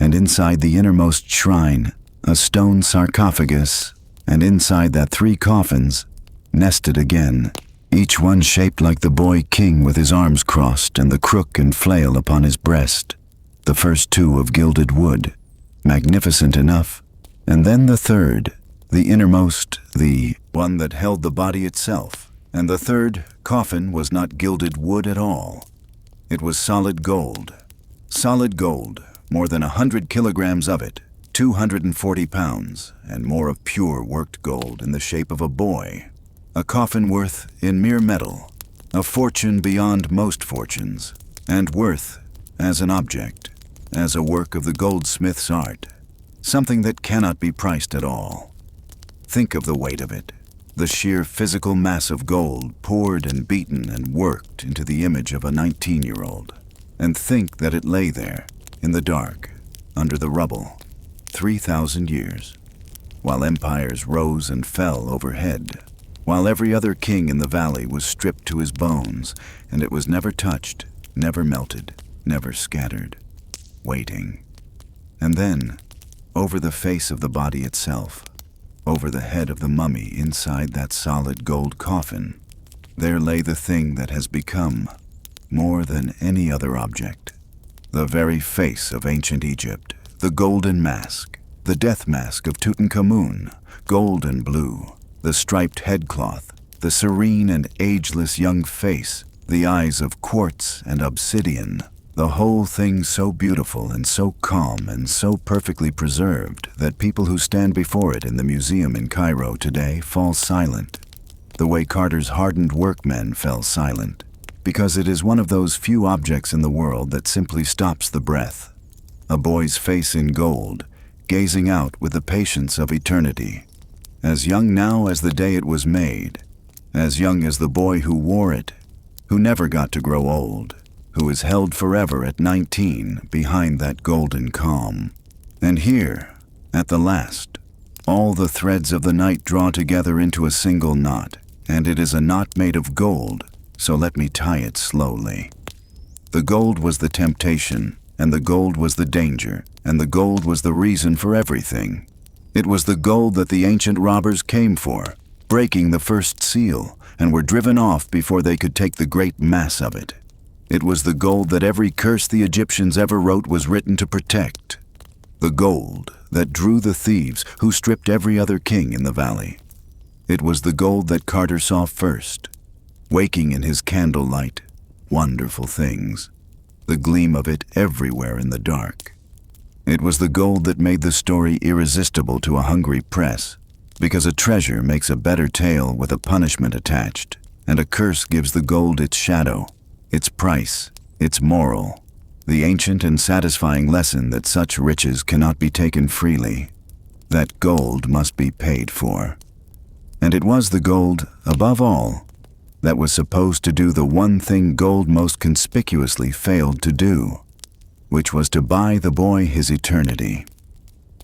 And inside the innermost shrine, a stone sarcophagus, and inside that 3 coffins, nested again, each one shaped like the boy king with his arms crossed and the crook and flail upon his breast, the first 2 of gilded wood, magnificent enough, and then the third, the innermost, the one that held the body itself, and the third coffin was not gilded wood at all. It was solid gold, more than 100 kilograms of it, 240 pounds, and more of pure worked gold in the shape of a boy. A coffin worth, in mere metal, a fortune beyond most fortunes, and worth, as an object, as a work of the goldsmith's art, something that cannot be priced at all. Think of the weight of it, the sheer physical mass of gold poured and beaten and worked into the image of a 19-year-old, and think that it lay there, in the dark, under the rubble, 3,000 years, while empires rose and fell overhead, while every other king in the valley was stripped to his bones, and it was never touched, never melted, never scattered, waiting. And then, over the face of the body itself, over the head of the mummy inside that solid gold coffin, there lay the thing that has become, more than any other object, the very face of ancient Egypt, the golden mask, the death mask of Tutankhamun, gold and blue, the striped headcloth, the serene and ageless young face, the eyes of quartz and obsidian, the whole thing so beautiful and so calm and so perfectly preserved that people who stand before it in the museum in Cairo today fall silent, the way Carter's hardened workmen fell silent, because it is one of those few objects in the world that simply stops the breath. A boy's face in gold, gazing out with the patience of eternity, as young now as the day it was made, as young as the boy who wore it, who never got to grow old, who is held forever at 19 behind that golden calm. And here, at the last, all the threads of the night draw together into a single knot, and it is a knot made of gold, so let me tie it slowly. The gold was the temptation, and the gold was the danger, and the gold was the reason for everything. It was the gold that the ancient robbers came for, breaking the first seal, and were driven off before they could take the great mass of it. It was the gold that every curse the Egyptians ever wrote was written to protect. The gold that drew the thieves who stripped every other king in the valley. It was the gold that Carter saw first, waking in his candlelight, wonderful things, the gleam of it everywhere in the dark. It was the gold that made the story irresistible to a hungry press, because a treasure makes a better tale with a punishment attached, and a curse gives the gold its shadow, its price, its moral, the ancient and satisfying lesson that such riches cannot be taken freely, that gold must be paid for. And it was the gold, above all, that was supposed to do the one thing gold most conspicuously failed to do, which was to buy the boy his eternity.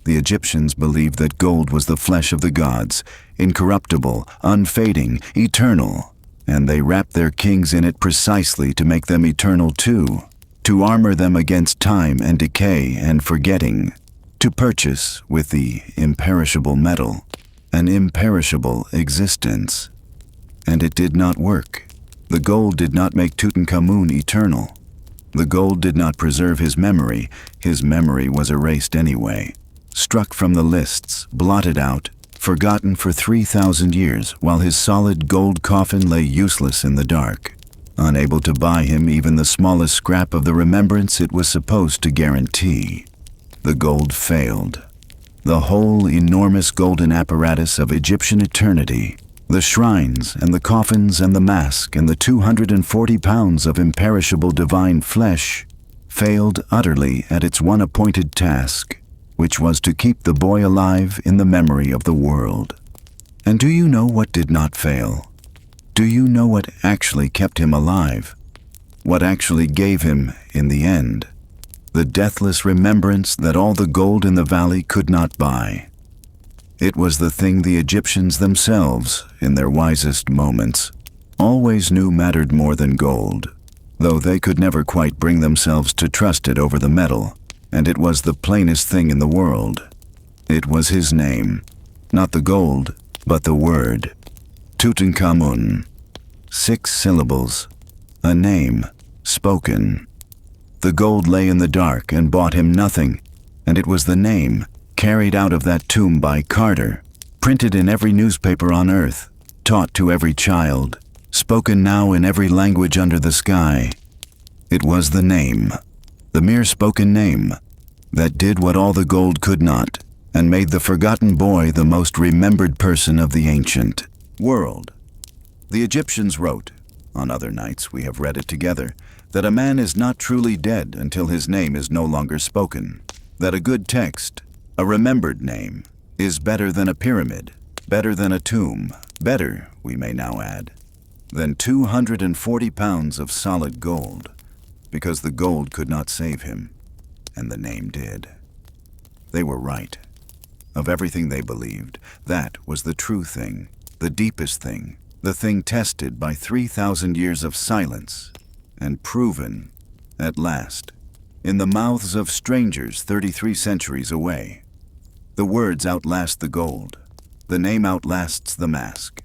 The Egyptians believed that gold was the flesh of the gods, incorruptible, unfading, eternal, and they wrapped their kings in it precisely to make them eternal too, to armor them against time and decay and forgetting, to purchase, with the imperishable metal, an imperishable existence. And it did not work. The gold did not make Tutankhamun eternal. The gold did not preserve his memory. His memory was erased anyway, struck from the lists, blotted out, forgotten for 3,000 years, while his solid gold coffin lay useless in the dark, unable to buy him even the smallest scrap of the remembrance it was supposed to guarantee. The gold failed. The whole enormous golden apparatus of Egyptian eternity, the shrines and the coffins and the mask and the 240 pounds of imperishable divine flesh, failed utterly at its one appointed task, which was to keep the boy alive in the memory of the world. And do you know what did not fail? Do you know what actually kept him alive? What actually gave him, in the end, the deathless remembrance that all the gold in the valley could not buy? It was the thing the Egyptians themselves, in their wisest moments, always knew mattered more than gold, though they could never quite bring themselves to trust it over the metal, and it was the plainest thing in the world. It was his name, not the gold, but the word. Tutankhamun. 6 syllables, a name, spoken. The gold lay in the dark and bought him nothing, and it was the name, carried out of that tomb by Carter, printed in every newspaper on earth, taught to every child, spoken now in every language under the sky. It was the name, the mere spoken name, that did what all the gold could not, and made the forgotten boy the most remembered person of the ancient world. The Egyptians wrote, on other nights we have read it together, that a man is not truly dead until his name is no longer spoken, that a good text, a remembered name, is better than a pyramid, better than a tomb, better, we may now add, than 240 pounds of solid gold, because the gold could not save him, and the name did. They were right. Of everything they believed, that was the true thing, the deepest thing, the thing tested by 3,000 years of silence and proven, at last, in the mouths of strangers 33 centuries away. The words outlast the gold. The name outlasts the mask.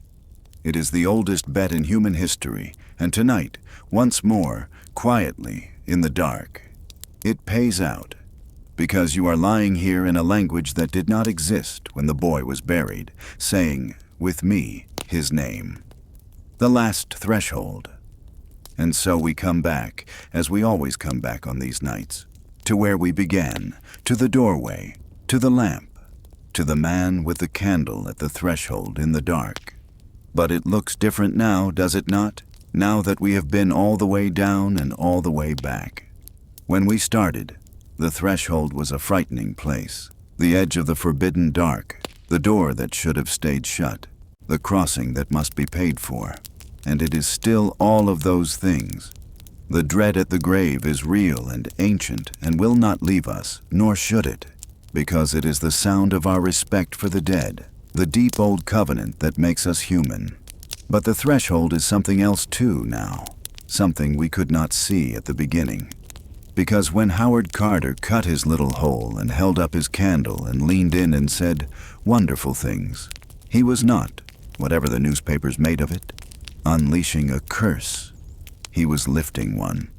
It is the oldest bet in human history, and tonight, once more, quietly, in the dark, it pays out. Because you are lying here in a language that did not exist when the boy was buried, saying, with me, his name. The last threshold. And so we come back, as we always come back on these nights, to where we began, to the doorway, to the lamp, to the man with the candle at the threshold in the dark. But it looks different now, does it not? Now that we have been all the way down and all the way back. When we started, the threshold was a frightening place. The edge of the forbidden dark, the door that should have stayed shut, the crossing that must be paid for. And it is still all of those things. The dread at the grave is real and ancient and will not leave us, nor should it, because it is the sound of our respect for the dead, the deep old covenant that makes us human. But the threshold is something else too now, something we could not see at the beginning. Because when Howard Carter cut his little hole and held up his candle and leaned in and said wonderful things, he was not, whatever the newspapers made of it, unleashing a curse. He was lifting one.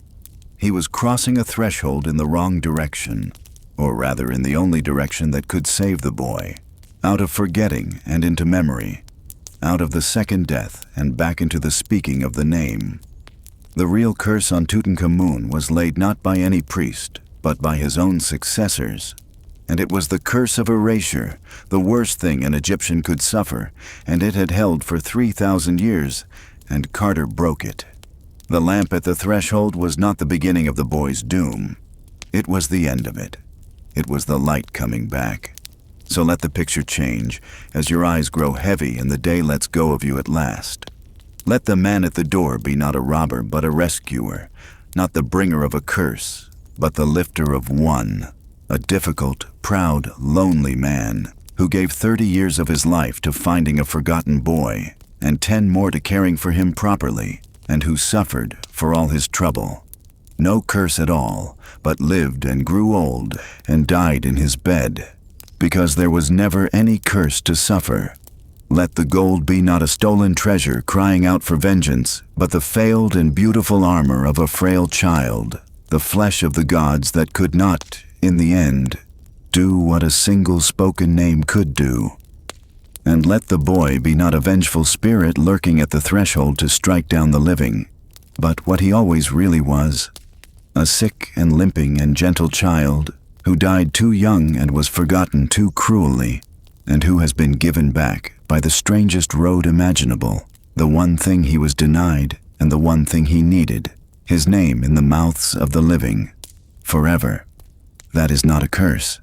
He was crossing a threshold in the wrong direction, or rather in the only direction that could save the boy, out of forgetting and into memory, out of the second death and back into the speaking of the name. The real curse on Tutankhamun was laid not by any priest, but by his own successors. And it was the curse of erasure, the worst thing an Egyptian could suffer, and it had held for 3,000 years, and Carter broke it. The lamp at the threshold was not the beginning of the boy's doom. It was the end of it. It was the light coming back. So let the picture change, as your eyes grow heavy and the day lets go of you at last. Let the man at the door be not a robber, but a rescuer, not the bringer of a curse, but the lifter of one, a difficult, proud, lonely man who gave 30 years of his life to finding a forgotten boy, and 10 more to caring for him properly, and who suffered for all his trouble. No curse at all, but lived and grew old and died in his bed, because there was never any curse to suffer. Let the gold be not a stolen treasure crying out for vengeance, but the failed and beautiful armor of a frail child, the flesh of the gods that could not, in the end, do what a single spoken name could do. And let the boy be not a vengeful spirit lurking at the threshold to strike down the living, but what he always really was, a sick and limping and gentle child who died too young and was forgotten too cruelly, and who has been given back by the strangest road imaginable, the one thing he was denied and the one thing he needed, his name in the mouths of the living, forever. That is not a curse.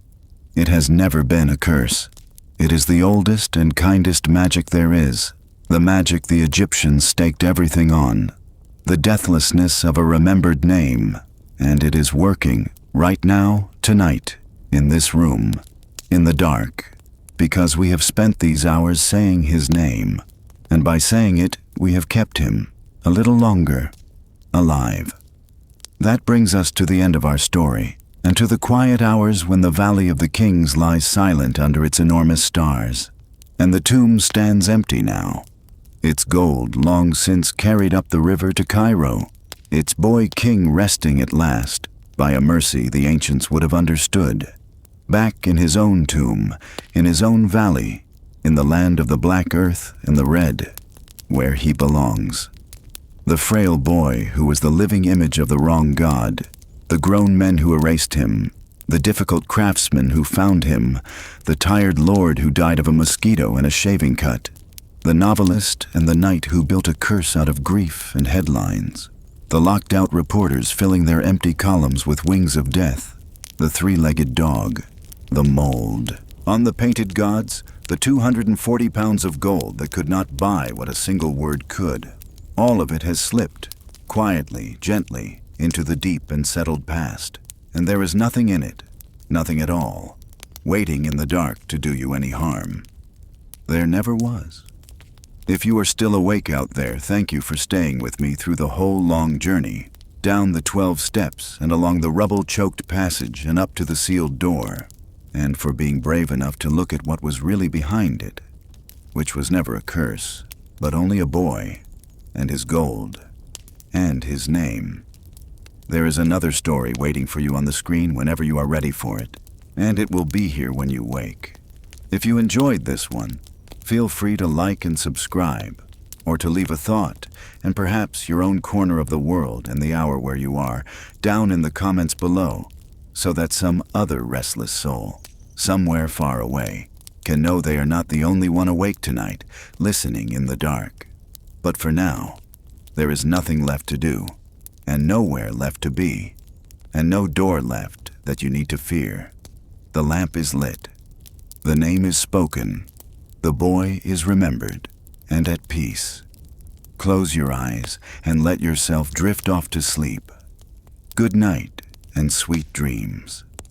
It has never been a curse. It is the oldest and kindest magic there is, the magic the Egyptians staked everything on, the deathlessness of a remembered name, and it is working right now, tonight, in this room, in the dark, because we have spent these hours saying his name, and by saying it, we have kept him, a little longer, alive. That brings us to the end of our story, and to the quiet hours when the Valley of the Kings lies silent under its enormous stars, and the tomb stands empty now, its gold long since carried up the river to Cairo, its boy king resting at last, by a mercy the ancients would have understood, back in his own tomb, in his own valley, in the land of the black earth and the red, where he belongs. The frail boy who was the living image of the wrong god, the grown men who erased him, the difficult craftsman who found him, the tired lord who died of a mosquito and a shaving cut, the novelist and the knight who built a curse out of grief and headlines, the locked-out reporters filling their empty columns with wings of death, the three-legged dog, the mold. On the painted gods, the 240 pounds of gold that could not buy what a single word could. All of it has slipped, quietly, gently, into the deep and settled past, and there is nothing in it, nothing at all, waiting in the dark to do you any harm. There never was. If you are still awake out there, thank you for staying with me through the whole long journey, down the 12 steps and along the rubble-choked passage and up to the sealed door, and for being brave enough to look at what was really behind it, which was never a curse, but only a boy, and his gold, and his name. There is another story waiting for you on the screen whenever you are ready for it, and it will be here when you wake. If you enjoyed this one, feel free to like and subscribe, or to leave a thought, and perhaps your own corner of the world and the hour where you are, down in the comments below, so that some other restless soul, somewhere far away, can know they are not the only one awake tonight, listening in the dark. But for now, there is nothing left to do, and nowhere left to be, and no door left that you need to fear. The lamp is lit, the name is spoken, the boy is remembered, and at peace. Close your eyes and let yourself drift off to sleep. Good night and sweet dreams.